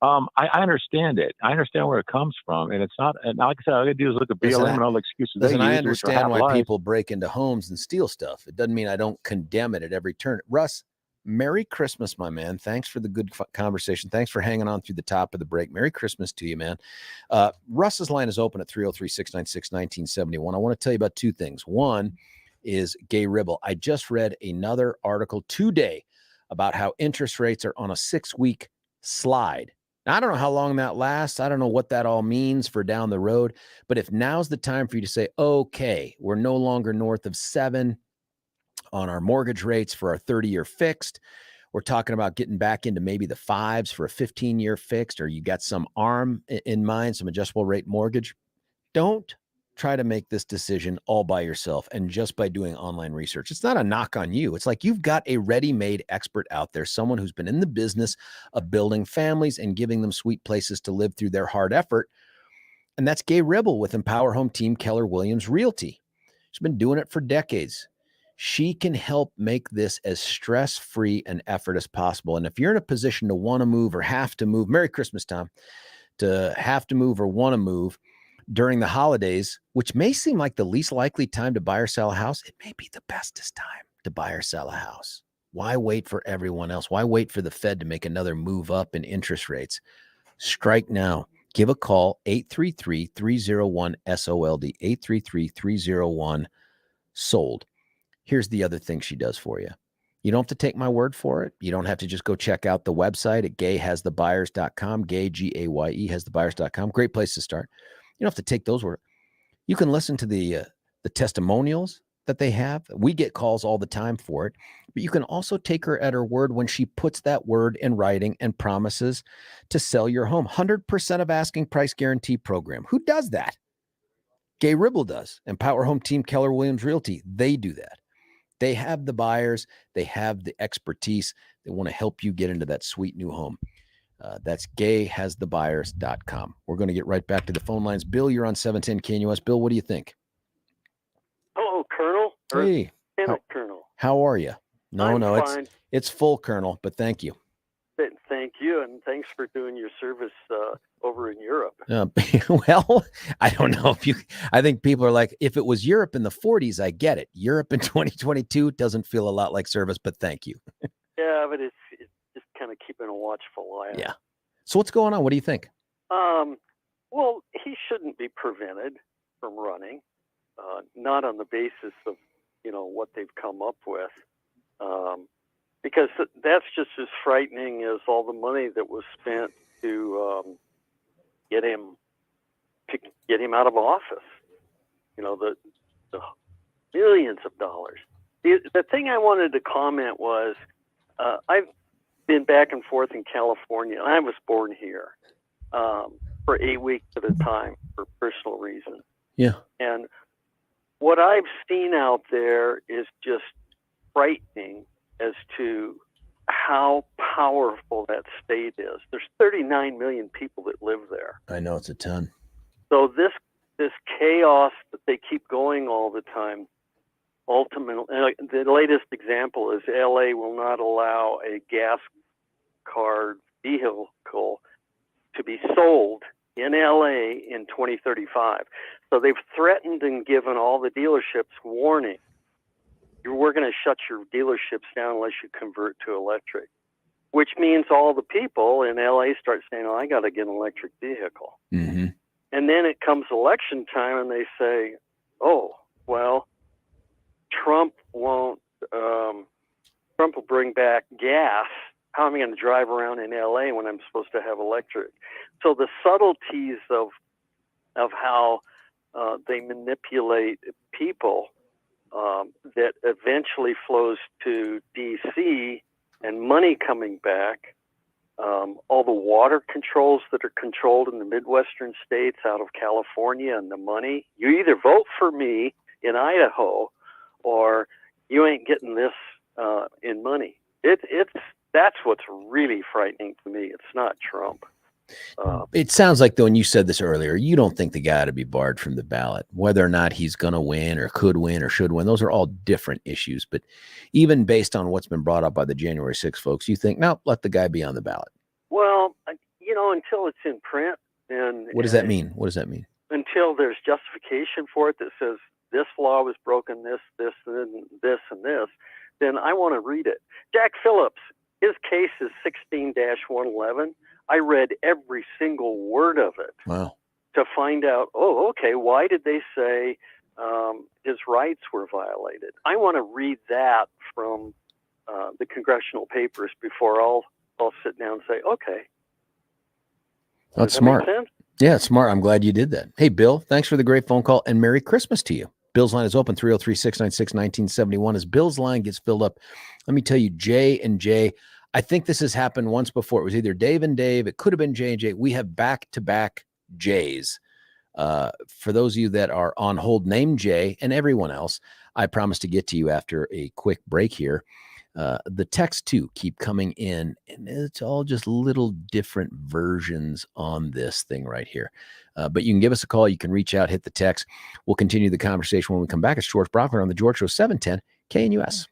I understand it. I understand where it comes from, and it's not. And like I said, all I gotta do is look at BLM and all the excuses they use. I understand why people break into homes and steal stuff. It doesn't mean I don't condemn it at every turn. Russ, Merry Christmas, my man. Thanks for the good conversation. Thanks for hanging on through the top of the break. Merry Christmas to you, man. Russ's line is open at 303-696-1971. I want to tell you about two things. One is Gay Ribble. I just read another article today about how interest rates are on a 6-week slide. Now, I don't know how long that lasts. I don't know what that all means for down the road. But if now's the time for you to say, okay, we're no longer north of 7 on our mortgage rates for our 30-year fixed. We're talking about getting back into maybe the 5s for a 15-year fixed, or you got some ARM in mind, some adjustable rate mortgage. Don't try to make this decision all by yourself and just by doing online research. It's not a knock on you. It's like you've got a ready-made expert out there, someone who's been in the business of building families and giving them sweet places to live through their hard effort. And that's Gay Ribble with Empower Home Team Keller Williams Realty. She's been doing it for decades. She can help make this as stress-free an effort as possible. And if you're in a position to want to move or have to move, Merry Christmas, Tom, to have to move or want to move during the holidays, which may seem like the least likely time to buy or sell a house, it may be the bestest time to buy or sell a house. Why wait for everyone else? Why wait for the Fed to make another move up in interest rates? Strike now. Give a call, 833-301-SOLD, 833-301-SOLD. Here's the other thing she does for you. You don't have to take my word for it. You don't have to just go check out the website at gayhasthebuyers.com, gay, G-A-Y-E, hasthebuyers.com. Great place to start. You don't have to take those words. You can listen to the testimonials that they have. We get calls all the time for it, but you can also take her at her word when she puts that word in writing and promises to sell your home. 100% of asking price guarantee program. Who does that? Gay Ribble does. Empower Home Team Keller Williams Realty. They do that. They have the buyers. They have the expertise. They want to help you get into that sweet new home. That's gayhasthebuyers.com. We're going to get right back to the phone lines. Bill, you're on 710 KNUS. Bill, what do you think? Hello, Colonel. Hey. Colonel. How are you? I'm fine. It's full, Colonel, but thank you. Thank you, and thanks for doing your service over in Europe. Well, I don't know I think people are like, if it was Europe in the 40s, I get it. Europe in 2022 doesn't feel a lot like service, but thank you. Yeah, but it's just kind of keeping a watchful eye on. Yeah. So what's going on? What do you think? Well, he shouldn't be prevented from running, not on the basis of, what they've come up with. Because that's just as frightening as all the money that was spent to get him out of office. The millions of dollars. The thing I wanted to comment was, I've been back and forth in California. I was born here for 8 weeks at a time for personal reasons. Yeah. And what I've seen out there is just frightening as to how powerful that state is. There's 39 million people that live there. I know, it's a ton. So this chaos that they keep going all the time, ultimately, the latest example is LA will not allow a gas card vehicle to be sold in LA in 2035. So they've threatened and given all the dealerships warning. We're going to shut your dealerships down unless you convert to electric, which means all the people in LA start saying, I got to get an electric vehicle. Mm-hmm. And then it comes election time and they say, Trump will bring back gas. How am I going to drive around in LA when I'm supposed to have electric? So the subtleties of how they manipulate people that eventually flows to DC and money coming back, all the water controls that are controlled in the Midwestern states out of California, and the money. You either vote for me in Idaho or you ain't getting this in money. That's what's really frightening to me. It's not Trump. It sounds like, though, and you said this earlier, you don't think the guy ought to be barred from the ballot. Whether or not he's going to win or could win or should win, those are all different issues. But even based on what's been brought up by the January 6th folks, you think, no, let the guy be on the ballot. Well, until it's in print. What does that mean? What does that mean? Until there's justification for it that says this law was broken, this, and this, then I want to read it. Jack Phillips, his case is 16-111. I read every single word of it. Wow. To find out, okay, why did they say his rights were violated? I want to read that from the congressional papers before I'll sit down and say, okay. That's smart. Yeah, it's smart. I'm glad you did that. Hey, Bill, thanks for the great phone call, and Merry Christmas to you. Bill's line is open, 303-696-1971. As Bill's line gets filled up, let me tell you, Jay and Jay, I think this has happened once before. It was either Dave and Dave. It could have been Jay and Jay. We have back-to-back Jays. For those of you that are on hold, name Jay, and everyone else, I promise to get to you after a quick break here. The text too keep coming in, and it's all just little different versions on this thing right here. But you can give us a call. You can reach out, hit the text. We'll continue the conversation when we come back. It's George Brauchler on the George Show, 710 KNUS.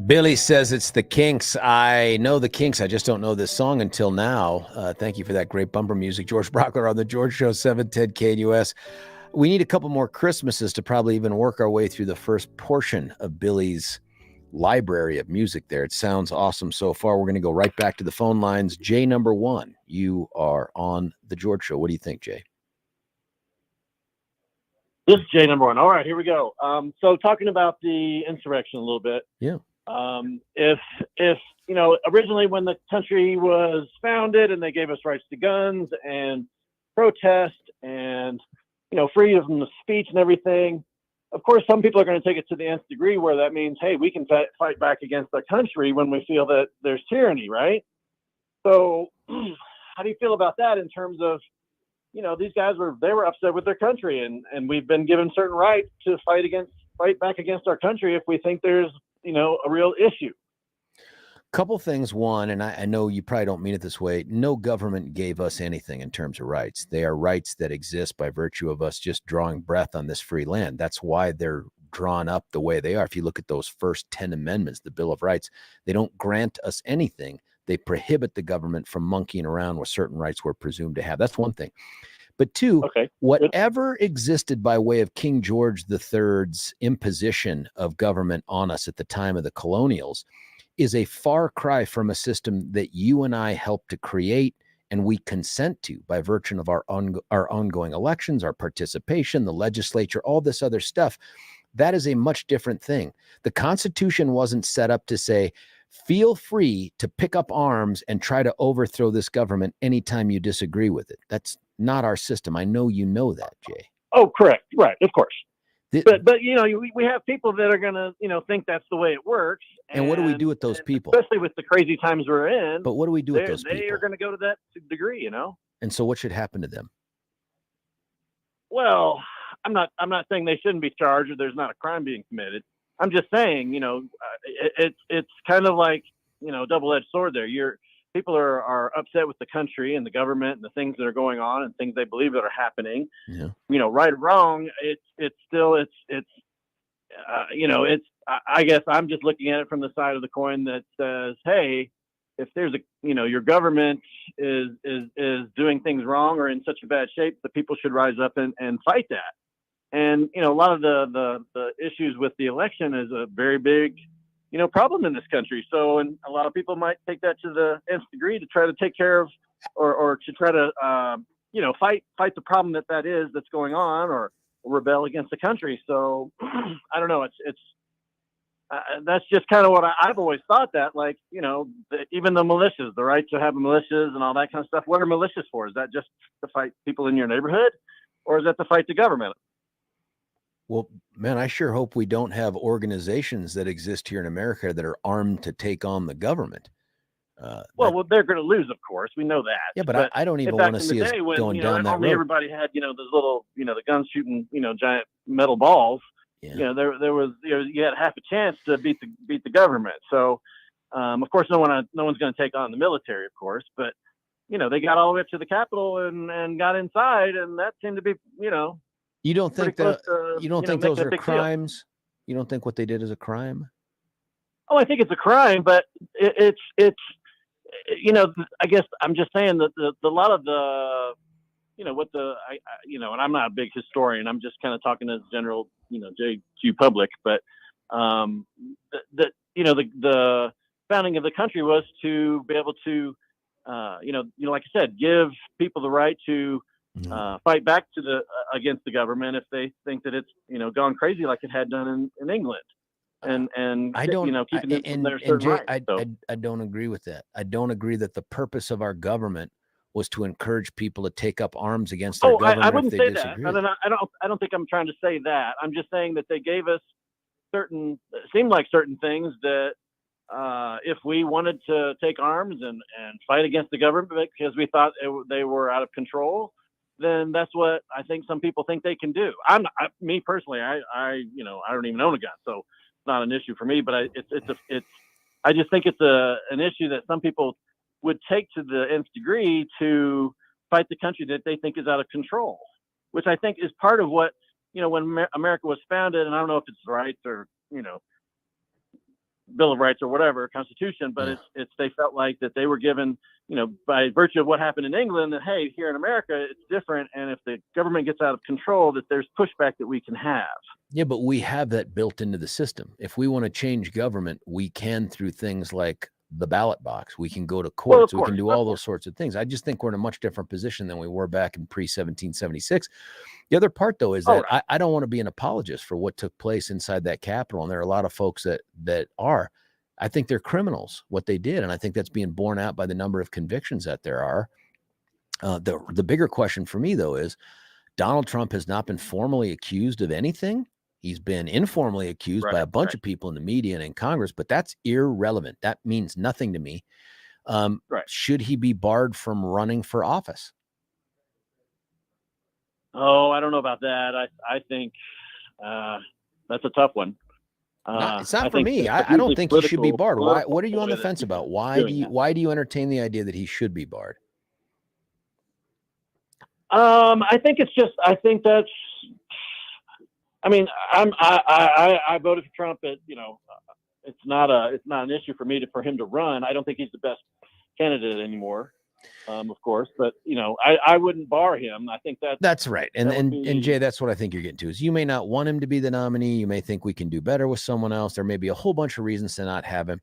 Billy says it's the Kinks. I know the Kinks. I just don't know this song until now. Thank you for that great bumper music. George Brauchler on the George Show, 710 KNUS. We need a couple more Christmases to probably even work our way through the first portion of Billy's library of music there. It sounds awesome so far. We're going to go right back to the phone lines. Jay number one, you are on the George Show. What do you think, Jay? This is Jay number one. All right, here we go. So talking about the insurrection a little bit. Yeah. If you know, originally when the country was founded and they gave us rights to guns and protest and, you know, freedom of speech and everything, of course, some people are going to take it to the nth degree where that means, hey, we can fight back against the country when we feel that there's tyranny, right? So how do you feel about that in terms of, you know, these guys were upset with their country and we've been given certain rights to fight back against our country if we think there's, you know, a real issue. Couple things. One, and I know you probably don't mean it this way, no government gave us anything in terms of rights. They are rights that exist by virtue of us just drawing breath on this free land. That's why they're drawn up the way they are. If you look at those first 10 amendments, the Bill of Rights, they don't grant us anything. They prohibit the government from monkeying around with certain rights we're presumed to have. That's one thing. But two, whatever existed by way of King George III's imposition of government on us at the time of the colonials is a far cry from a system that you and I helped to create and we consent to by virtue of our ongoing elections, our participation, the legislature, all this other stuff. That is a much different thing. The Constitution wasn't set up to say, feel free to pick up arms and try to overthrow this government anytime you disagree with it. That's not our system. I know you know that, Jay. Oh, correct. Right. Of course. But you know, we have people that are going to, you know, think that's the way it works. And what do we do with those people? Especially with the crazy times we're in. But what do we do with those people? They are going to go to that degree, you know? And so what should happen to them? Well, I'm not saying they shouldn't be charged or there's not a crime being committed. I'm just saying, you know, it's kind of like, you know, double-edged sword there. People are upset with the country and the government and the things that are going on and things they believe that are happening. Yeah. You know, right or wrong, it's still you know, I guess I'm just looking at it from the side of the coin that says, hey, if there's you know, your government is doing things wrong or in such a bad shape, the people should rise up and fight that. And, you know, a lot of the issues with the election is a very big, you know, problem in this country. So, and a lot of people might take that to the nth degree to try to take care of or to try to, you know, fight the problem that's going on or rebel against the country. So I don't know. That's just kind of what I've always thought that, like, you know, even the militias, the right to have militias and all that kind of stuff. What are militias for? Is that just to fight people in your neighborhood or is that to fight the government? Well, man, I sure hope we don't have organizations that exist here in America that are armed to take on the government. Well, they're going to lose, of course. We know that. Yeah, but I don't even want to see us going down that road. Everybody had, you know, those little, you know, the guns shooting, you know, giant metal balls. Yeah. You know, there was, you know, you had half a chance to beat the government. So, of course, no one's going to take on the military, of course. But, you know, they got all the way up to the Capitol and got inside, and that seemed to be, you know. You don't think that you don't think those are crimes? You don't think what they did is a crime? Oh, I think it's a crime, but it's you know, I guess I'm just saying that a lot of the, you know, you know, and I'm not a big historian. I'm just kind of talking as general, you know, JQ public, but that you know, the founding of the country was to be able to, you know, like I said, give people the right to fight back to against the government if they think that it's, you know, gone crazy like it had done in England, and I don't, you know, keeping them from their certain rights. I don't agree with that. I don't agree that the purpose of our government was to encourage people to take up arms against their government. I wouldn't if they say disagree. that. I don't think I'm trying to say that. I'm just saying that they gave us seemed like certain things that if we wanted to take arms and fight against the government because we thought they were out of control, then that's what I think some people think they can do. Me personally, I you know, I don't even own a gun, so it's not an issue for me. But I just think it's an issue that some people would take to the nth degree to fight the country that they think is out of control, which I think is part of what, you know, when America was founded, and I don't know if it's right or, you know, Bill of Rights or whatever, Constitution, but it's they felt like that they were given, by virtue of what happened in England, that, hey, here in America, it's different. And if the government gets out of control, that there's pushback that we can have. Yeah, but we have that built into the system. If we want to change government, we can through things like the ballot box. We can go to courts. We can do all those sorts of things. I just think we're in a much different position than we were back in pre-1776. The other part, though, is that I don't want to be an apologist for what took place inside that Capitol. And there are a lot of folks that are. I think they're criminals, what they did. And I think that's being borne out by the number of convictions that there are. The bigger question for me, though, is Donald Trump has not been formally accused of anything. He's been informally accused by a bunch of people in the media and in Congress, but that's irrelevant. That means nothing to me. Should he be barred from running for office? Oh, I don't know about that. I think that's a tough one. It's not for me. I don't think he should be barred. Why? What are you on the fence about? Why do you entertain the idea that he should be barred? I think that's. I mean, I voted for Trump. It's not an issue for him to run. I don't think he's the best candidate anymore. Of course, but I wouldn't bar him. I think that's right. And Jay, that's what I think you're getting to is you may not want him to be the nominee. You may think we can do better with someone else. There may be a whole bunch of reasons to not have him,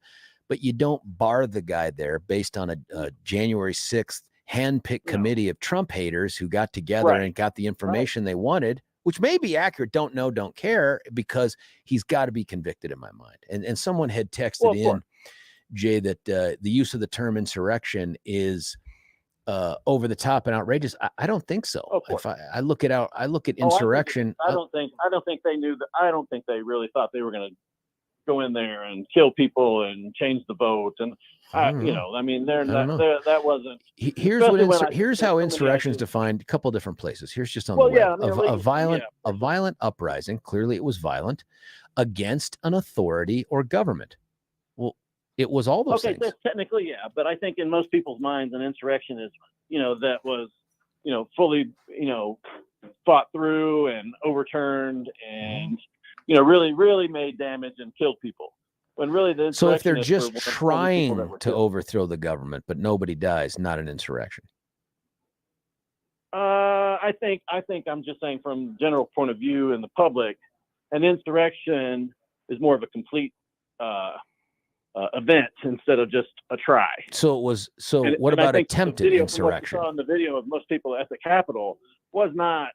but you don't bar the guy there based on a January 6th handpicked committee of Trump haters who got together and got the information they wanted, which may be accurate. Don't know, don't care, because he's got to be convicted in my mind. And someone had texted Jay, that the use of the term insurrection is over the top and outrageous. I don't think so. If I look at insurrection, I don't think they knew that. I don't think they really thought they were going to go in there and kill people and change the vote. And that wasn't. Here's how insurrection is defined. A couple different places. Here's just on the web. A violent uprising. Clearly, it was violent against an authority or government. Well, it was all those things. Technically, yeah, but I think in most people's minds, an insurrection is, that was, fully, fought through and overturned and, really, really made damage and killed people. When really the so if they're just trying to overthrow the government, but nobody dies, not an insurrection. I think I'm just saying from general point of view in the public, an insurrection is more of a complete event instead of just a try. So it was. So what about attempted insurrection? What you saw in the video of most people at the Capitol was not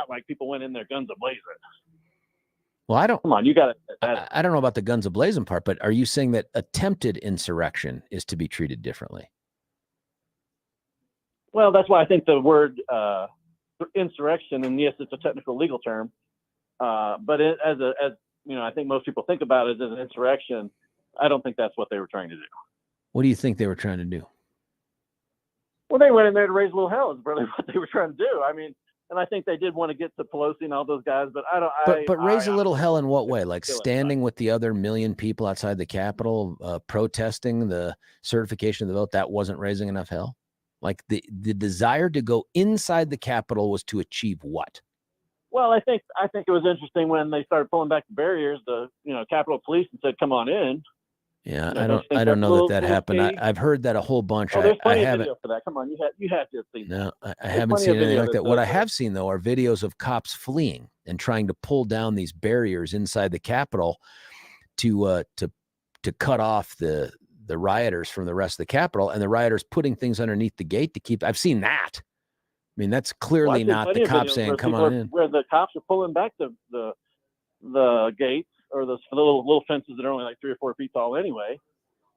like people went in there guns a-blazing. Well, I don't. Come on, you got it. I don't know about the guns a-blazing part, but are you saying that attempted insurrection is to be treated differently? Well, that's why I think the word insurrection, and yes, it's a technical legal term, but I think most people think about it as an insurrection. I don't think that's what they were trying to do. What do you think they were trying to do? Well, they went in there to raise a little hell is really what they were trying to do. I mean, and I think they did want to get to Pelosi and all those guys, but I don't. But raise a little hell in what way? Like standing with the other million people outside the Capitol, protesting the certification of the vote. That wasn't raising enough hell. Like the desire to go inside the Capitol was to achieve what? Well, I think it was interesting when they started pulling back the barriers, the Capitol Police, and said, "Come on in." Yeah, I don't know that happened. I've heard that a whole bunch. Oh, there's plenty of video for that. Come on, you had to have seen that. No, I haven't seen anything like that. What I have seen though are videos of cops fleeing and trying to pull down these barriers inside the Capitol to cut off the rioters from the rest of the Capitol, and the rioters putting things underneath the gate to keep. I've seen that. I mean, that's clearly not the cops saying, "Come on in." Where the cops are pulling back the gates or the little fences that are only like 3 or 4 feet tall anyway,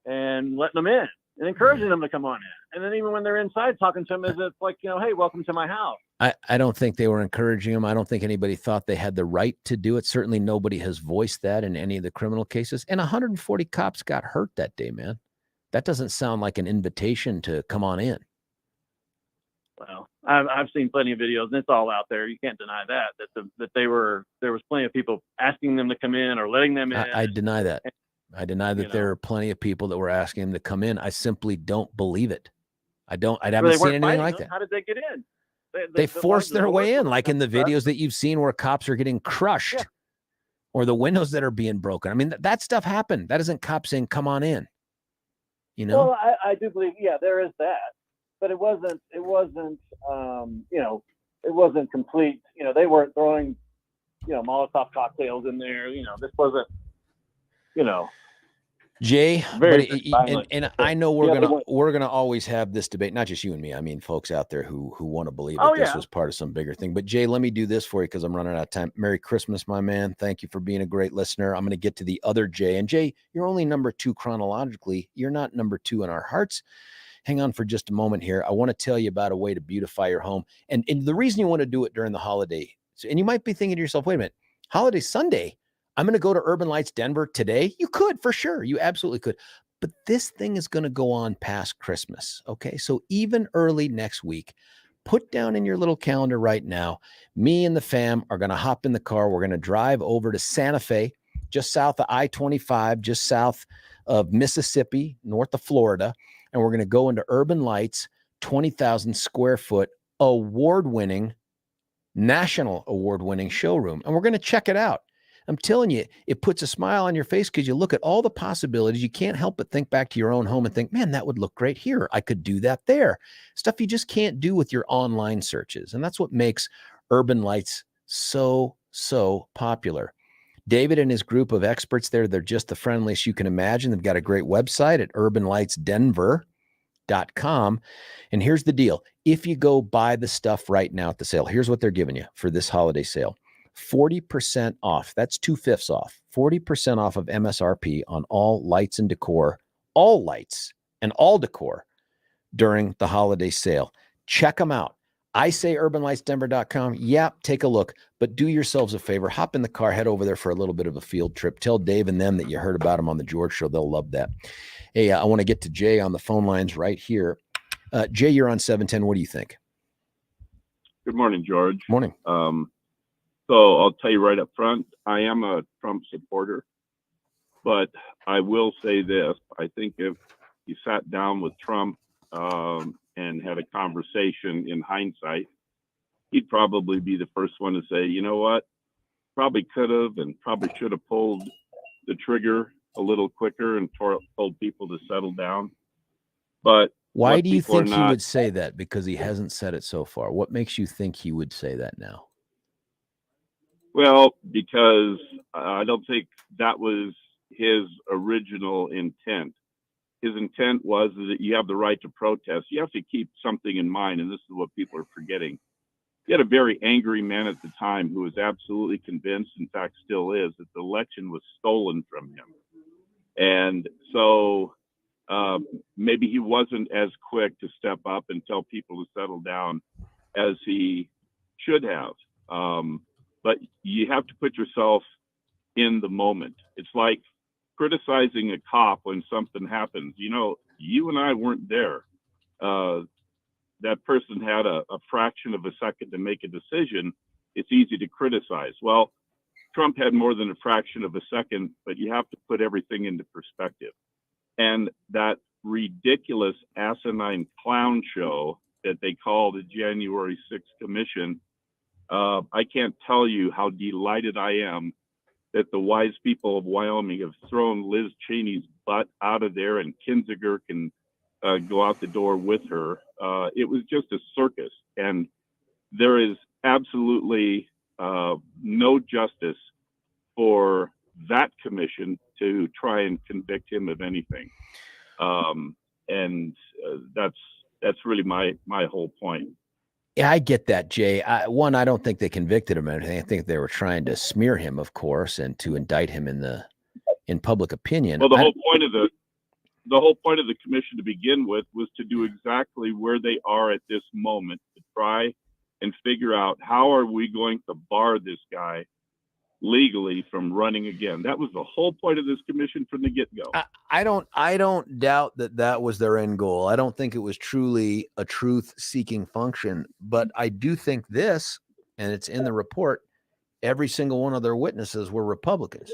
and letting them in and encouraging them to come on in. And then even when they're inside, talking to them as if like, hey, welcome to my house. I don't think they were encouraging them. I don't think anybody thought they had the right to do it. Certainly nobody has voiced that in any of the criminal cases. And 140 cops got hurt that day, man. That doesn't sound like an invitation to come on in. Well, I've seen plenty of videos, and it's all out there. You can't deny that there was plenty of people asking them to come in or letting them in. I deny that. I deny that there are plenty of people that were asking them to come in. I simply don't believe it. I haven't seen anything like that. How did they get in? They forced their way in, like in the videos that you've seen where cops are getting crushed. Yeah. or the windows that are being broken. I mean, that stuff happened. That isn't cops saying, come on in. You know? Well, I do believe, there is that, but it wasn't, it wasn't complete. They weren't throwing, Molotov cocktails in there. This wasn't, Jay, very but and I know we're gonna always have this debate, not just you and me. I mean, folks out there who want to believe that this was part of some bigger thing. But Jay, let me do this for you because I'm running out of time. Merry Christmas, my man. Thank you for being a great listener. I'm going to get to the other Jay, and Jay, you're only number 2 chronologically. You're not number 2 in our hearts. Hang on for just a moment here. I want to tell you about a way to beautify your home, and the reason you want to do it during the holiday. And you might be thinking to yourself, wait a minute, holiday Sunday. I'm going to go to Urban Lights Denver today. You could, for sure. You absolutely could. But this thing is going to go on past Christmas. Okay. So even early next week, put down in your little calendar right now, me and the fam are going to hop in the car. We're going to drive over to Santa Fe, just south of I-25, just south of Mississippi, north of Florida. And we're going to go into Urban Lights, 20,000 square foot, national award-winning showroom. And we're going to check it out. I'm telling you, it puts a smile on your face because you look at all the possibilities. You can't help but think back to your own home and think, man, that would look great here. I could do that there. Stuff you just can't do with your online searches. And that's what makes Urban Lights so popular. David and his group of experts there, they're just the friendliest you can imagine. They've got a great website at urbanlightsdenver.com. And here's the deal. If you go buy the stuff right now at the sale, here's what they're giving you for this holiday sale. 40% off. That's 2/5 off. 40% off of MSRP on all lights and decor, all lights and all decor during the holiday sale. Check them out. I say urbanlightsdenver.com. Yeah, take a look, but do yourselves a favor. Hop in the car, head over there for a little bit of a field trip. Tell Dave and them that you heard about them on the George Show. They'll love that. Hey, I want to get to Jay on the phone lines right here. Jay, you're on 710. What do you think? Good morning, George. Morning. So I'll tell you right up front, I am a Trump supporter, but I will say this. I think if you sat down with Trump and had a conversation in hindsight, he'd probably be the first one to say, you know what, probably could have and probably should have pulled the trigger a little quicker and told people to settle down. But why do you think he would say that? Because he hasn't said it so far. What makes you think he would say that now? Well, because I don't think that was his original intent. His intent was that you have the right to protest. You have to keep something in mind, and this is what people are forgetting. He had a very angry man at the time who was absolutely convinced, in fact still is, that the election was stolen from him. And so maybe he wasn't as quick to step up and tell people to settle down as he should have. But you have to put yourself in the moment. It's like criticizing a cop when something happens. You know, you and I weren't there. That person had a fraction of a second to make a decision. It's easy to criticize. Well, Trump had more than a fraction of a second, but you have to put everything into perspective. And that ridiculous asinine clown show that they call the January 6th Commission, I can't tell you how delighted I am that the wise people of Wyoming have thrown Liz Cheney's butt out of there and Kinzinger can go out the door with her. It was just a circus. And there is absolutely no justice for that commission to try and convict him of anything. And that's really my whole point. Yeah, I get that, Jay. I don't think they convicted him of anything. I think they were trying to smear him, of course, and to indict him in public opinion. Well, the whole point of the commission to begin with was to do exactly where they are at this moment, to try and figure out how are we going to bar this guy legally from running again. That was the whole point of this commission from the get-go. I don't doubt that was their end goal. I don't think it was truly a truth-seeking function, but I do think this, and it's in the report, every single one of their witnesses were Republicans.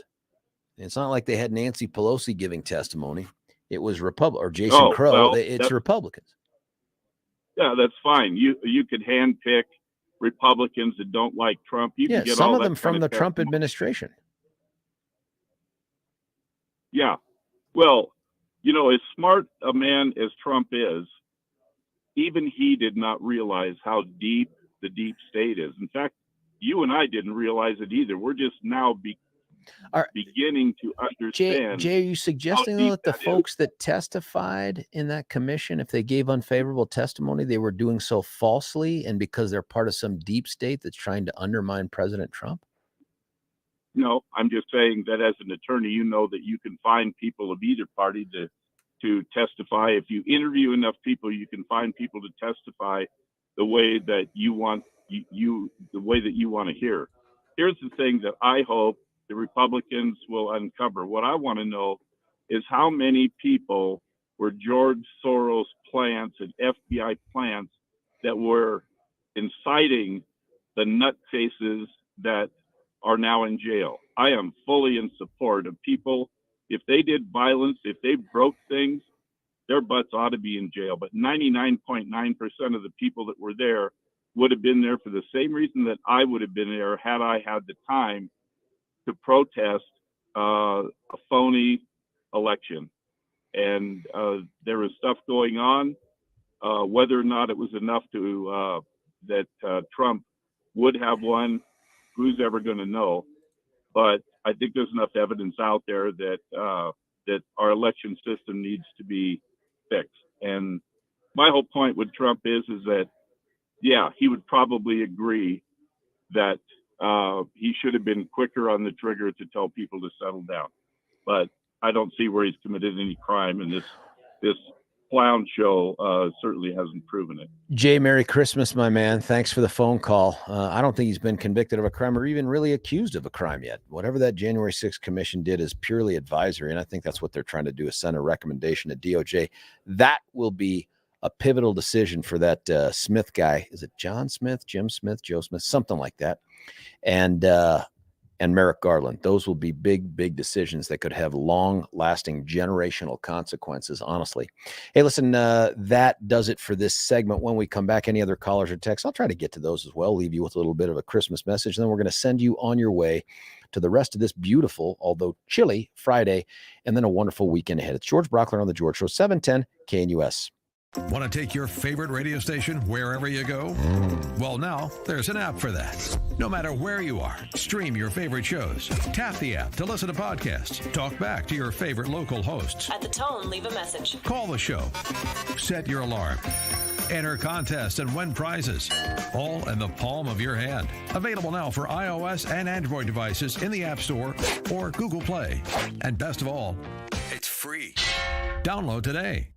It's not like they had Nancy Pelosi giving testimony. It was or Jason Crow. Well, it's Republicans. Yeah, that's fine. You could handpick Republicans that don't like Trump. You can get some all of that them from the Trump testimony. administration. Yeah. Well, as smart a man as Trump is, even he did not realize how deep the deep state is. In fact, you and I didn't realize it either. We're just now beginning to understand. Jay, are you suggesting though that the folks that testified in that commission, if they gave unfavorable testimony, they were doing so falsely and because they're part of some deep state that's trying to undermine President Trump? No, I'm just saying that as an attorney, you know that you can find people of either party to testify. If you interview enough people, you can find people to testify the way that you want the way that you want to hear. Here's the thing that I hope the Republicans will uncover. What I want to know is how many people were George Soros plants and FBI plants that were inciting the nutcases that are now in jail. I am fully in support of people. If they did violence, if they broke things, their butts ought to be in jail. But 99.9% of the people that were there would have been there for the same reason that I would have been there had I had the time to protest a phony election. And there was stuff going on. Whether or not it was enough to that Trump would have won, who's ever going to know? But I think there's enough evidence out there that that our election system needs to be fixed. And my whole point with Trump is that, yeah, he would probably agree that he should have been quicker on the trigger to tell people to settle down. But I don't see where he's committed any crime, and this clown show certainly hasn't proven it. Jay, Merry Christmas, my man. Thanks for the phone call. I don't think he's been convicted of a crime or even really accused of a crime yet. Whatever that January 6th commission did is purely advisory, and I think that's what they're trying to do, is send a recommendation to DOJ. That will be a pivotal decision for that Smith guy. Is it John Smith, Jim Smith, Joe Smith, something like that? And Merrick Garland. Those will be big, big decisions that could have long-lasting generational consequences, honestly. Hey, listen, that does it for this segment. When we come back, any other callers or texts, I'll try to get to those as well, leave you with a little bit of a Christmas message. Then we're going to send you on your way to the rest of this beautiful, although chilly, Friday, and then a wonderful weekend ahead. It's George Brauchler on The George Show, 710 KNUS. Want to take your favorite radio station wherever you go? Well, now there's an app for that. No matter where you are, stream your favorite shows. Tap the app to listen to podcasts. Talk back to your favorite local hosts. At the tone, leave a message. Call the show. Set your alarm. Enter contests and win prizes. All in the palm of your hand. Available now for iOS and Android devices in the App Store or Google Play. And best of all, it's free. Download today.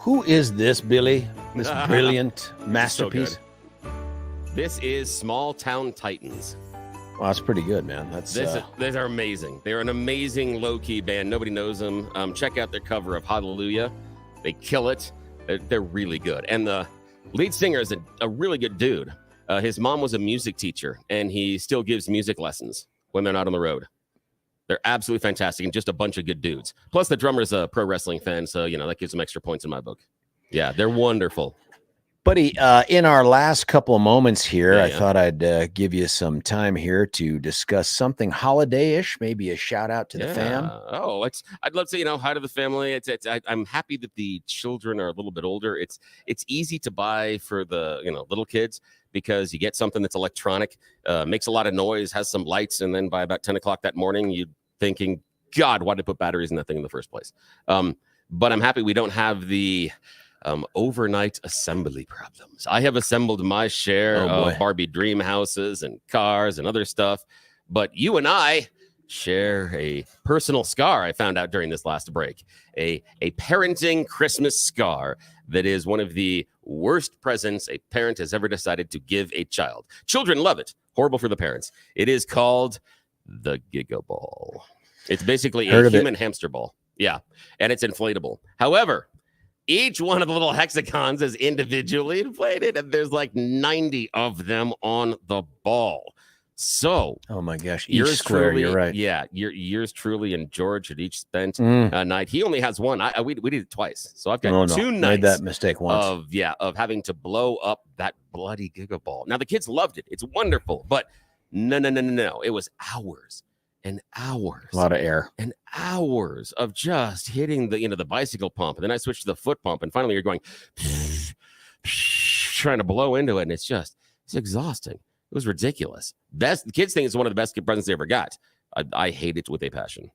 Who is this, Billy? This brilliant masterpiece. So this is Small Town Titans. Well, that's pretty good, man. These are amazing. They're an amazing low-key band. Nobody knows them. Check out their cover of Hallelujah. They kill it. They're really good. And the lead singer is a really good dude. His mom was a music teacher, and he still gives music lessons when they're not on the road. They're absolutely fantastic and just a bunch of good dudes. Plus, the drummer's a pro wrestling fan, so, that gives them extra points in my book. Yeah, they're wonderful. Buddy, in our last couple of moments here, I thought I'd give you some time here to discuss something holiday-ish, maybe a shout-out to the fam. Oh, I'd love to, hi to the family. I'm happy that the children are a little bit older. It's easy to buy for the, little kids, because you get something that's electronic, makes a lot of noise, has some lights, and then by about 10 o'clock that morning, you're thinking, God, why did I put batteries in that thing in the first place? But I'm happy we don't have the overnight assembly problems. I have assembled my share of Barbie dream houses and cars and other stuff, but you and I share a personal scar I found out during this last break, a parenting Christmas scar that is one of the worst presents a parent has ever decided to give a child. Children love it. Horrible for the parents. It is called the Giga Ball. It's basically a human hamster ball. Yeah, and it's inflatable. However, each one of the little hexagons is individually inflated, and there's like 90 of them on the ball. So, oh my gosh, each square, truly, you're right. Yeah, yours truly and George had each spent a night. He only has one. We did it twice, so I've got 2 nights. Made that mistake once. Of having to blow up that bloody Giga Ball. Now the kids loved it. It's wonderful, but no. It was hours and hours, a lot of air, and hours of just hitting the bicycle pump, and then I switched to the foot pump, and finally you're going trying to blow into it, and it's exhausting. It was ridiculous. The kids think it's one of the best presents they ever got. I hate it with a passion.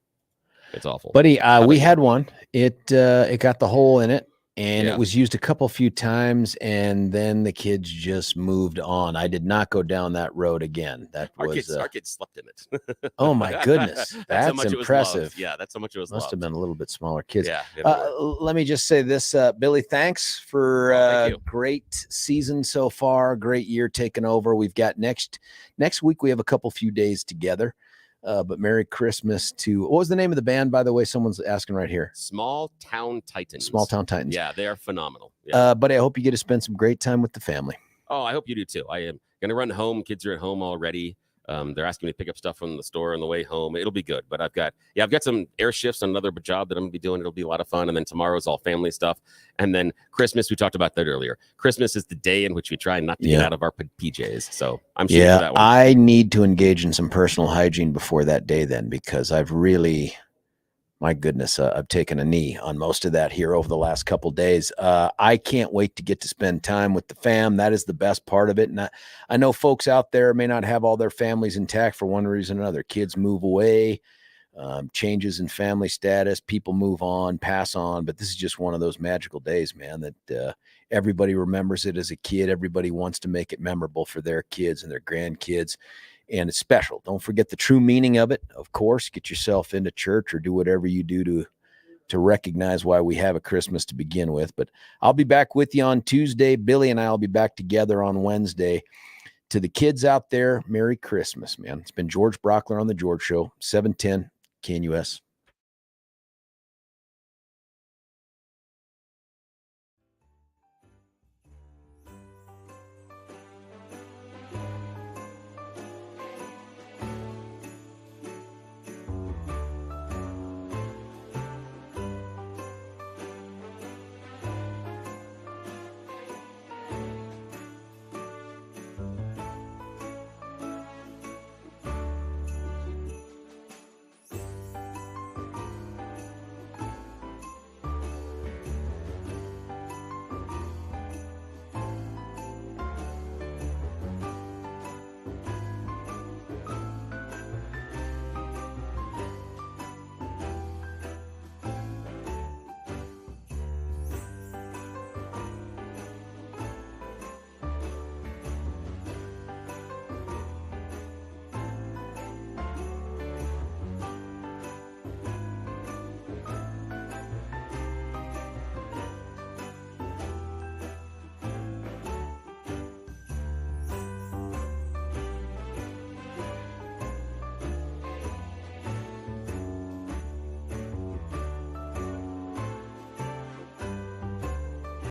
It's awful, buddy. We had one. It got the hole in it. And it was used a few times, and then the kids just moved on. I did not go down that road again. Our kids slept in it. Oh my goodness, that's impressive. Yeah, that's how much it was. Must have been a little bit smaller kids. Yeah. Let me just say this, Billy. Thanks for great season so far. Great year taking over. We've got next week. We have a few days together. But Merry Christmas to, what was the name of the band, by the way? Someone's asking right here. Small Town Titans. Small Town Titans. Yeah, they are phenomenal. Yeah. But I hope you get to spend some great time with the family. Oh, I hope you do too. I am going to run home. Kids are at home already. They're asking me to pick up stuff from the store on the way home. It'll be good. But I've got some air shifts on another job that I'm going to be doing. It'll be a lot of fun. And then tomorrow's all family stuff. And then Christmas, we talked about that earlier. Christmas is the day in which we try not to get out of our PJs. So I'm shooting for that one. I need to engage in some personal hygiene before that day then, because I've really, my goodness, I've taken a knee on most of that here over the last couple days. I can't wait to get to spend time with the fam. That is the best part of it. And I know folks out there may not have all their families intact for one reason or another. Kids move away, changes in family status, people move on, pass on. But this is just one of those magical days, man, that everybody remembers it as a kid. Everybody wants to make it memorable for their kids and their grandkids. And it's special. Don't forget the true meaning of it. Of course, get yourself into church or do whatever you do to recognize why we have a Christmas to begin with. But I'll be back with you on Tuesday. Billy and I will be back together on Wednesday. To the kids out there, Merry Christmas, man. It's been George Brauchler on The George Show, 710 KNUS.